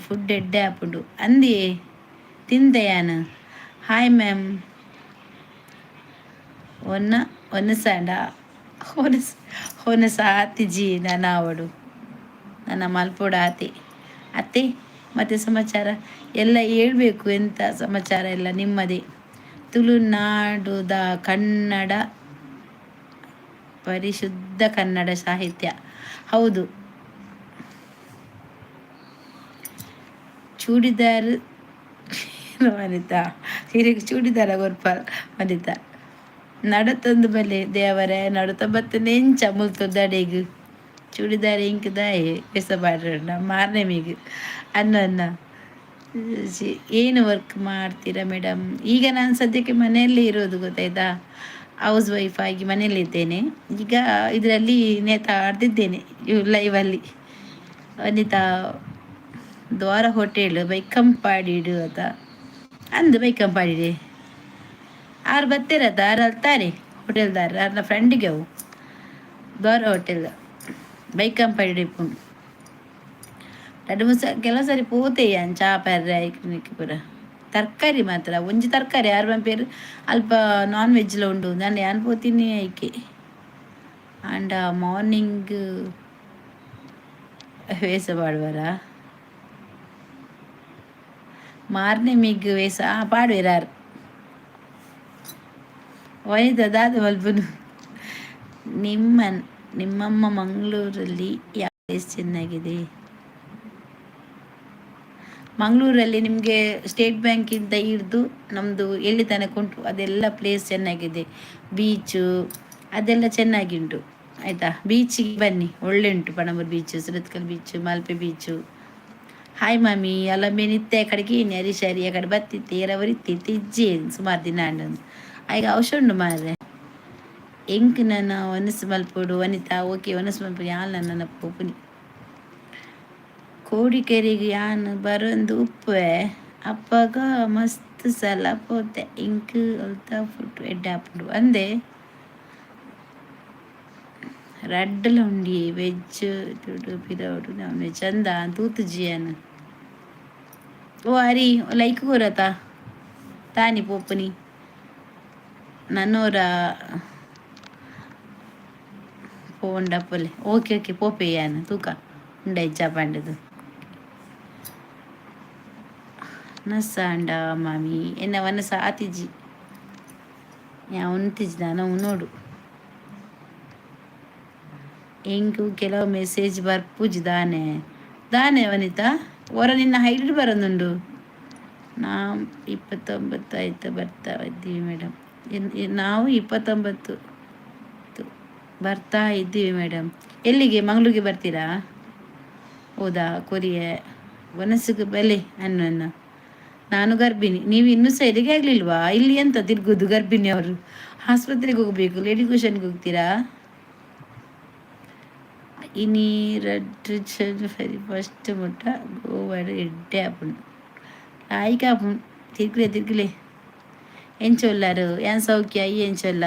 Speaker 1: ಫುಡ್ ಎಡ್ಡೆ ಹಾಪುಂಡು ಅಂದಿ ತಿಂದೆಯಾನು ಹಾಯ್ ಮ್ಯಾಮ್ ಒನ್ನಸಾಂಡ ಹೊನಸ ಆತಿಜಿ ನನ್ನ ಅವಡು ನನ್ನ ಮಲ್ಪೋಡ ಅತ್ತೆ ಮತ್ತೆ ಸಮಾಚಾರ ಎಲ್ಲ ಹೇಳ್ಬೇಕು ಎಂಥ ಸಮಾಚಾರ ಎಲ್ಲ ನಿಮ್ಮದೇ ತುಳುನಾಡುದ ಕನ್ನಡ ಪರಿಶುದ್ಧ ಕನ್ನಡ ಸಾಹಿತ್ಯ. ಹೌದು. ಚೂಡಿದಾರ್ ವನಿತಾ ಸೀರೆಗೆ ಚೂಡಿದಾರ ಗೊರ್ಪಾಲ್ ವನಿತಾ ನಡತೊಂದು ಬಲೆ ದೇವರೇ ನಡತ ನೆಂಚ ಮುಲ್ತು ದಡೆಗ್ ಚೂಡಿದಾರ ಇಂಕದಾಯೆ ಬೆಸಬಾಡ್ರ ಮಾರನೇ ಮೀಗು ಅನ್ನ ಏನು ವರ್ಕ್ ಮಾಡ್ತೀರಾ ಮೇಡಮ್? ಈಗ ನಾನು ಸದ್ಯಕ್ಕೆ ಮನೆಯಲ್ಲೇ ಇರೋದು ಗೊತ್ತಾಯ್ತಾ. ಹೌಸ್ ವೈಫ್ ಆಗಿ ಮನೆಯಲ್ಲಿದ್ದೇನೆ. ಈಗ ಇದರಲ್ಲಿ ನೇತಾಡ್ತಿದ್ದೇನೆ ಲೈವಲ್ಲಿ. ವನಿತಾ ದ್ವಾರ ಹೋಟೆಲ್ ಬೈಕಂಪಾಡಿಡು ಅದ ಅಂದು ಬೈಕಂಪಾಡಿಡೆ ಆರು ಬತ್ತಿರತ್ತ ಆರು ಅಲ್ತಾರೆ ಹೋಟೆಲ್ದಾರ ನನ್ನ ಫ್ರೆಂಡಿಗೆ ಅವು ದ್ವಾರ ಹೋಟೆಲ್ ಬೈಕಂಪಾಡಿಡೆ ಇಪ್ಪುಂಡು ಎರಡು ಮೂರು ಕೆಲವು ಸರಿ ಪೋತೆಯ ಚಾ ಪರ್ರೆ ಪೂರ ತರಕಾರಿ ಮಾತ್ರ ಒಂಜಿ ತರಕಾರಿ ಯಾರು ಪೇರು ಅಲ್ಪ ನಾನ್ ವೆಜ್ಲ ಉಂಡು ನಾನು ಯಾನ್ ಪೋತೀನಿ ಐಕೆ ಆಂಡ ಮಾರ್ನಿಂಗ್ ವೇಸ ಪಾಡುವರ ಮಾರನೇ ಮಿಗ್ ವೇಸ ಪಾಡುವೆರಾರು ವನಿತದಾದ ಮಲ್ಪನು. ನಿಮ್ಮಮ್ಮ ಮಂಗಳೂರಲ್ಲಿ ಯಾವ ಪ್ಲೇಸ್ ಚೆನ್ನಾಗಿದೆ? ಮಂಗಳೂರಲ್ಲಿ ನಿಮಗೆ ಸ್ಟೇಟ್ ಬ್ಯಾಂಕಿಂದ ಹಿಡಿದು ನಮ್ಮದು ಎಲ್ಲಿ ತನಕ ಉಂಟು ಅದೆಲ್ಲ ಪ್ಲೇಸ್ ಚೆನ್ನಾಗಿದೆ. ಬೀಚು ಅದೆಲ್ಲ ಚೆನ್ನಾಗಿಂಟು ಆಯಿತಾ. ಬೀಚಿಗೆ ಬನ್ನಿ, ಒಳ್ಳೆ ಉಂಟು. Panambur beach, Surathkal beach, Malpe beach. Hi ಮಾಮಿ ಅಲ್ಲ ಮೇನಿತ್ತೆ ಕಡೆಗೆ ಏನು ಹರಿಶಾರಿ ಆ ಕಡೆ ಬತ್ತಿತ್ತೆ ಎರವರಿತ್ತಿತ್ತೆ ಇಜ್ಜೆ ಸುಮಾರು ದಿನ ಅಂಡು ಈಗ ಅವಶ್ಯ ಉಂಡು ಮಾರ್ರೆ. ಎಂಕ್ ನನ್ನ ಒನಸು ಮಲ್ಪೋಡು ವನಿತಾ ಓಕೆ ಒನಸು ಮಲ್ಪೋಡು ಯಾನ್ ನನ್ನ ಪೋಪುನಿ ಕೋಡಿಕೆರೆಗೆ ಯಾನ್ ಬರೊಂದು ಉಪ್ಪೆ ಅಪ್ಪಗ ಮಸ್ತ್ ಸಲ ಪೋತೆ ಇಂಕ್ ಅಲ್ತ ಫುಡ್ ಎಡ್ಡಾಪುಡು ಅಂದೆ ರಡ್ಡಲ ಉಂಡಿ ವೆಜ್ ಪಿರವಡು ನಾನ್ ವೆಜ್ ಅಂದ ತೂತು ಜಿಯನ್ ಓ ಅರಿ ಲೈಕ್ ಕೂರತ ತಾನಿ ಪೋಪುನಿ ನನ್ನೋರ ಪೋಂಡಪ್ಪಲೆ ಓಕೆ ಓಕೆ ಪೋಪೆ ಯಾನ್ ತೂಕ ಉಂಡ ಇಜ್ಜ ಪಂಡದು ನಸ ಅಂಡ ಮಾಮಿ ಎನ್ನ ವನಸ ಆತಿಜಿ ಯಾ ಉಂತಿಜ್ದ ನಾವು ನೋಡು ಹೆಂಗು ಕೆಲವು ಮೆಸೇಜ್ ಬರ್ಪುಜಿ ದಾನೆ ದಾನೆ ವನಿತಾ ಹೊರ ನಿನ್ನ ಹೈಡ್ ಬರೋದುಂಡು. ನಾ 29 ಆಯ್ತು ಬರ್ತಾ ಇದ್ದೀವಿ ಮೇಡಮ್. ನಾವು 29 ಬರ್ತಾ ಇದ್ದೀವಿ ಮೇಡಮ್. ಎಲ್ಲಿಗೆ? ಮಂಗಳೂರಿಗೆ ಬರ್ತೀರಾ? ಹೌದಾ? ಕೊರಿಯೆ ಒನಸಿಗೆ ಬೆಲೆ ಅನ್ನ ನಾನು ಗರ್ಭಿಣಿ. ನೀವು ಇನ್ನೂ ಸೈಡಿಗೆ ಆಗಲಿಲ್ವಾ? ಇಲ್ಲಿ ಎಂತ ತಿರ್ಗೋದು ಗರ್ಭಿಣಿ ಅವರು? ಆಸ್ಪತ್ರೆಗೆ ಹೋಗಬೇಕು. ಲೇಡಿ ಕ್ಯೂಷನ್ಗೆ ಹೋಗ್ತೀರಾ? ಇನಿ ಫೆರಿ ಫಸ್ಟ್ ಮುಟ್ಟ ಗೋವಾಡು ಎಡ್ಡೆ ಆಪುಂಡು ಆಯ್ಕೆ ಆಪುಂಡು ತಿರ್ಗಿಲೆ ಏನ್ ಚೊಲ್ಲಾರು ಏನ್ ಸೌಖ್ಯ ಏನ್ ಚೊಲ್ಲ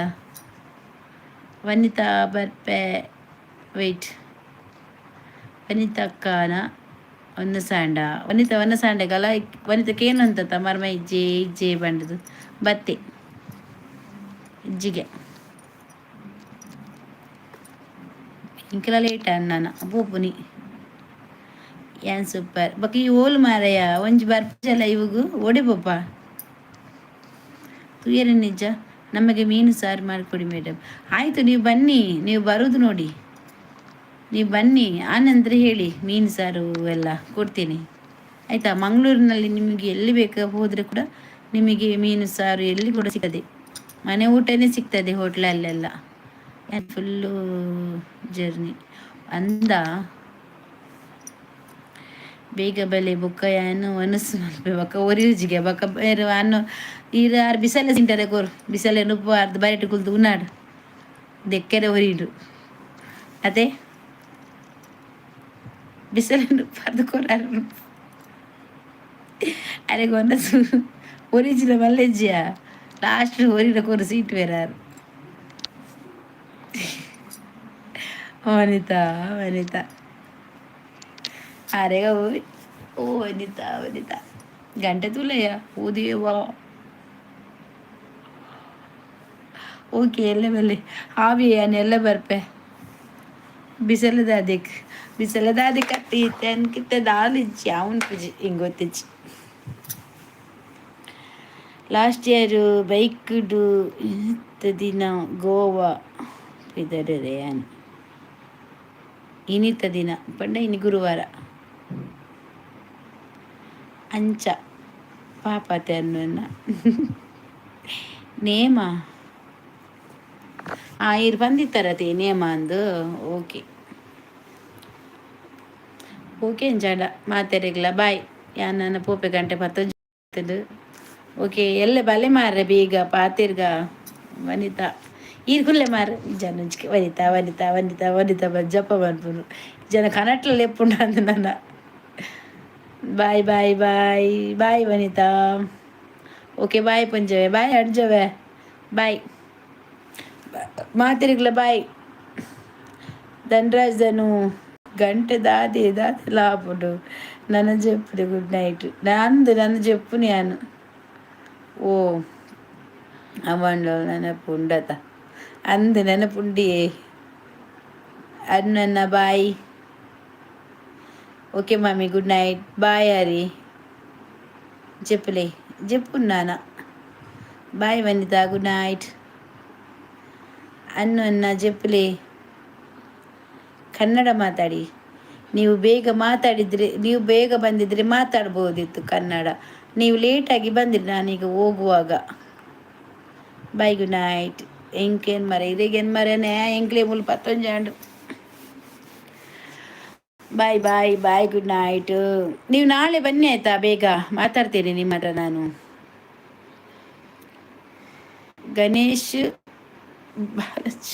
Speaker 1: ವನಿತಾ ಬರ್ಪೆ ವೆಯ್ಟ್ ವನಿತಾ ಅಕ್ಕನ ಒಂದು ಸಾಂಡ ವನಿತಾ ಒಂದು ಸಾಂಡೆಗಲ್ಲ ವನಿತಕ್ಕೆ ಏನು ಅಂತ ಮರ್ಮ ಇಜ್ಜೆ ಬಂಡದು ಬತ್ತೆ ಇಜ್ಜಿಗೆ ಇಂಕೆಲ್ಲ ಲೇಟ್ ಅಣ್ಣನ ಪೂಪುನಿ ಏನ್ ಸೂಪರ್ ಬಕ್ಕ ಈ ಓಲ್ ಮಾರಯ್ಯ ಒಂಜಿ ಬರ್ಪಲ್ಲ ಇವಾಗ ಓಡೆ ಪೋಪ ತುಯ್ಯರ ನಿಜ ನಮಗೆ ಮೀನು ಸಾರು ಮಾಡಿಕೊಡಿ ಮೇಡಮ್. ಆಯಿತು ನೀವು ಬನ್ನಿ, ನೀವು ಬರೋದು ನೋಡಿ, ನೀವು ಬನ್ನಿ ಆನಂತರ ಹೇಳಿ ಮೀನು ಸಾರು ಎಲ್ಲ ಕೊಡ್ತೀನಿ ಆಯಿತಾ. ಮಂಗಳೂರಿನಲ್ಲಿ ನಿಮಗೆ ಎಲ್ಲಿ ಬೇಕಾ ಹೋದರೆ ಕೂಡ ನಿಮಗೆ ಮೀನು ಸಾರು ಎಲ್ಲಿ ಕೂಡ ಸಿಗ್ತದೆ, ಮನೆ ಊಟನೇ ಸಿಗ್ತದೆ ಹೋಟ್ಲಲ್ಲೆಲ್ಲ. ಫುಲ್ಲು ಜರ್ನಿ ಅಂದ ಬೇಗ ಬಲೆ ಬೊಕ್ಕ ಏನು ಒನಸು ಮಲ್ಪೆ ಬೊಕ್ಕ ಒರಿಜಿಗೆ ಬೊಕ್ಕ ಬೇರೆ ಅನ್ನು ಈರ ಆರು ಬಿಸಲೆ ಸಿಂಟರೆ ಕೋರು ಬಿಸಲೆ ನುಪ್ಪು ಅರ್ಧ ಬಯಟು ಕುಲ್ತು ಉನ್ನಾಡು ದೆಕ್ಕೆರೆ ಒರಿಡು ಅದೇ ಬಿಸಲೆ ನುಪ್ಪು ಅರ್ಧ ಕೋರು ಅರೆಗೆ ಒನಸು ಒರಿಜಿನ ಮಲ್ಲೆಜ್ಜಿಯ ಲಾಸ್ಟ್ ಒರಿಡ ಕೋರು ಸೀಟ್ ಬೇರಾರು ವನಿತಾ ಅರೆಗ ಓ ವನಿತಾ ಗಂಟೆ ತುಲೆಯ ಓದಿಯವಾ ಓಕೆ ಎಲ್ಲ ಬಲ್ಲೆ ಆವಿಯಾನ ಎಲ್ಲ ಬರ್ಪೆ ಬಿಸಲದಾದಿ ಕಟ್ಟಿ ತೆನ್ಕಿತ್ತ ದಾಲಿಜ್ಜಿ ಅವನ್ ಪೂಜಿ ಹಿಂಗೆ ಗೊತ್ತಿಜ್ಜಿ ಲಾಸ್ಟ್ ಇಯರ್ ಬೈಕ್ಡು ದಿನ ಗೋವಾ ಇದರದೆ ಇನಿತ ದಿನ ಪಂಡ ಇನಿ ಗುರುವಾರ ಅಂಚ ಪಾಪತೆ ಅನ್ನ ನೇಮ ಇರು ಬಂದಿತ್ತಾರತಿ ನೇಮ ಅಂದು ಓಕೆ ಓಕೆ ಜಾಡ ಮಾತಾಡಿಗ್ಲ ಬಾಯ್ ನನ್ನ ಪೋಪೆ ಗಂಟೆ ಪತ್ತೊಂದು ಓಕೆ ಎಲ್ಲ ಬಲೆ ಮಾರ್ರೆ ಬೀಗ ಪಾತಿರ್ಗ ವನಿತಾ ಈರ್ಗುಲ್ಲೆ ಮಾರ್ರೆ ಜನಂಚಿಕೆ ವನಿತಾ ವನಿತಾ ವನಿತಾ ವನಿತಾ ಜಪ ಮಾಡ್ಬೋದು ಜನ ಕನಟ್ಲಲ್ಲಿ ಎಪ್ಪುಂಡ ಅಂದ ನನ್ನ ಬಾಯ್ ಬಾಯ್ ಬಾಯ್ ಬಾಯ್ ವನಿತಾ ಓಕೆ ಬಾಯ್ ಪುಂಜವೆ ಬಾಯ್ ಅಡ್ಜವೆ ಬಾಯ್ ಮಾತಿರ್ಗ್ಲ ಬಾಯ್ ಧನ್ರಾಜನು గంట దాది లాపుడు నన్ను చెప్పుడు గుడ్ నైట్ నన్ను చెప్పు నేను ఓ అవ్వంలో నెనపు ఉండత అందు నెనపుండి అన్న bye okay mummy good night bye Hari చెప్పులే చెప్పున్నానా బాయ్ వనిత గుడ్ నైట్ ಅನ್ನ చెప్పులే ಕನ್ನಡ ಮಾತಾಡಿ ನೀವು ಬೇಗ ಬಂದಿದ್ರೆ ಮಾತಾಡ್ಬೋದಿತ್ತು ಕನ್ನಡ ನೀವು ಲೇಟಾಗಿ ಬಂದಿರಿ ನಾನೀಗ ಹೋಗುವಾಗ ಬಾಯ್ ಗುಡ್ ನೈಟ್ ಎಂಕೇನು ಮರ ಇದೇಗೇನು ಮರನೇ ಎಂಕ್ಲೇ ಮುಲ್ ಪತ್ತೊಂಜಾಂಡು ಬಾಯ್ ಬಾಯ್ ಬಾಯ್ ಗುಡ್ ನೈಟ್ ನೀವು ನಾಳೆ ಬನ್ನಿ ಆಯ್ತಾ ಬೇಗ ಮಾತಾಡ್ತೀನಿ ನಿಮ್ಮ ಹತ್ರ ನಾನು ಗಣೇಶ್ ಬಾಲಜ್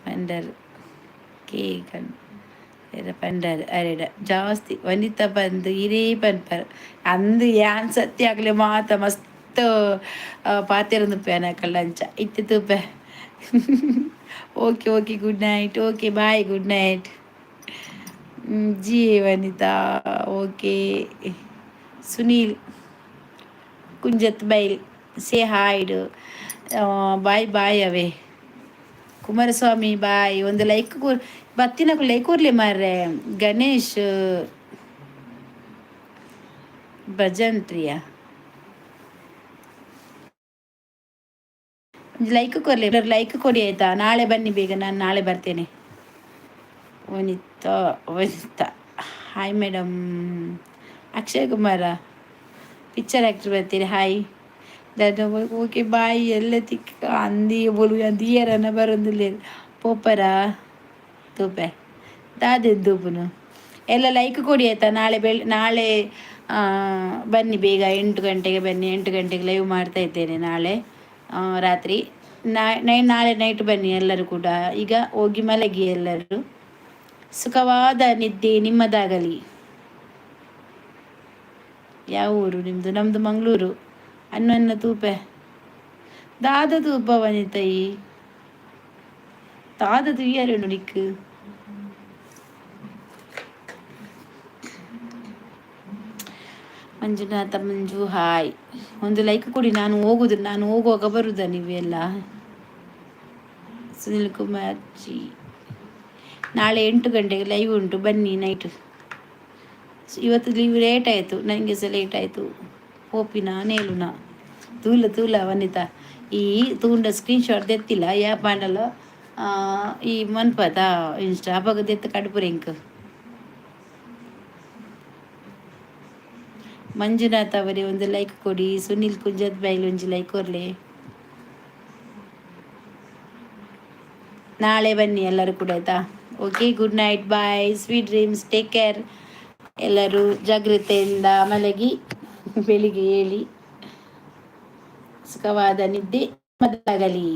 Speaker 1: ಪಂಡರ್ ಕೇಕನ್ ಪಂಡರ್ ಅರೆಡ ಜಾಸ್ತಿ ವನಿತ ಬಂದು ಇರೇ ಪನ್ಪರ್ ಅಂದು ಯಾನ್ ಸತ್ಯ ಆಗ್ಲಿ ಮಾತ ಮಸ್ತ್ ಪಾತಿರಂದು ಪೇನ ಕಳ್ಳಂಚ ಇತ್ತು ತುಪ್ಪೆ okay okay good night okay bye good night ಜಿ Vanitha okay Sunil Kunjathbail say ಹಾಯ್ಡು ಬಾಯ್ ಬಾಯ್ ಅವೇ ಕುಮಾರಸ್ವಾಮಿ ಬಾಯ್ ಒಂದು ಲೈಕ್ ಬತ್ತಿನಕು ಲೈಕ್ ಕೊರ್ಲಿ ಮಾರ್ರೆ ಗಣೇಶ್ ಭಜಂತ್ರಿಯ ಲೈಕ್ ಕೊರ್ಲಿ ಲೈಕ್ ಕೊಡಿ ಆಯ್ತಾ ನಾಳೆ ಬನ್ನಿ ಬೇಗ ನಾನು ನಾಳೆ ಬರ್ತೇನೆ Vanitha hi madam Akshay Kumar picture actor ಬರ್ತೀರಿ ಹಾಯ್ ಓಕೆ ಬಾಯ್ ಎಲ್ಲ ತಿಕ್ಕ ಅಂದಿ ಬೋಲು ದಿಯರನ್ನ ಬರೋದಿಲ್ಲ ಪೋಪರ ತೂಪೆ ದಾದೆದ್ದೂಪುನು ಎಲ್ಲ ಲೈಕ್ ಕೊಡಿ ಆಯ್ತಾ ನಾಳೆ ಬನ್ನಿ ಬೇಗ 8 ಗಂಟೆಗೆ ಬನ್ನಿ 8 ಗಂಟೆಗೆ ಲೈವ್ ಮಾಡ್ತಾ ಇದ್ದೇನೆ ನಾಳೆ ರಾತ್ರಿ ನಾಳೆ ನೈಟ್ ಬನ್ನಿ ಎಲ್ಲರೂ ಕೂಡ ಈಗ ಹೋಗಿ ಮಲಗಿ ಎಲ್ಲರೂ ಸುಖವಾದ ನಿದ್ದೆ ನಿಮ್ಮದಾಗಲಿ ಯಾವ ಊರು ನಿಮ್ಮದು ನಮ್ಮದು ಮಂಗಳೂರು ಅನ್ನ ತೂಪೆ ದಾದ ತೂಪ ವನಿತಾಯಿ ದಾದ ತುಯ್ಯಾರು ನುಡಿಕು ಮಂಜುನಾಥ ಮಂಜು ಹಾಯ್ ಒಂದು ಲೈಕ್ ಕೊಡಿ ನಾನು ಹೋಗುವಾಗ ಬರುದ ನೀವೆಲ್ಲ ಸುನಿಲ್ ಕುಮಾರ್ ಜಿ ನಾಳೆ 8 ಗಂಟೆಗೆ ಲೈವ್ ಉಂಟು ಬನ್ನಿ ನೈಟ್ ಇವತ್ತು ಲೀವ್ ಲೇಟ್ ಆಯಿತು ನನಗೆ ಸಹ ಲೇಟ್ ಆಯಿತು ಪೋಪಿನ ನೇಲುನ ತೂಲ ವನಿತಾ ಈ ತೂಂಡ ಸ್ಕ್ರೀನ್ಶಾಟ್ ತೆತ್ತಿಲ್ಲ ಯಾ ಪಾಂಡಲ ಈ ಮನ್ಪದ ಇನ್ಸ್ಟಾ ಅವಾಗ ತೆತ್ತ ಕಡುಪುರೆಂಕ್ ಮಂಜುನಾಥ್ ಅವರೇ ಒಂದು ಲೈಕ್ ಕೊಡಿ ಸುನಿಲ್ ಕುಂಜತ್ ಬೈಲ್ ಒಂಜಿ ಲೈಕ್ ಕೊರ್ಲೆ ನಾಳೆ ಬನ್ನಿ ಎಲ್ಲರೂ ಕೂಡ ಆಯ್ತಾ okay good night bye sweet dreams take care ಎಲ್ಲರೂ ಜಾಗೃತೆಯಿಂದ ಮಲಗಿ ಬೆಳಿಗ್ಗೆ ಹೇಳಿ ಸುಖವಾದ ನಿದ್ದೆ ಮದಾಗಲಿ.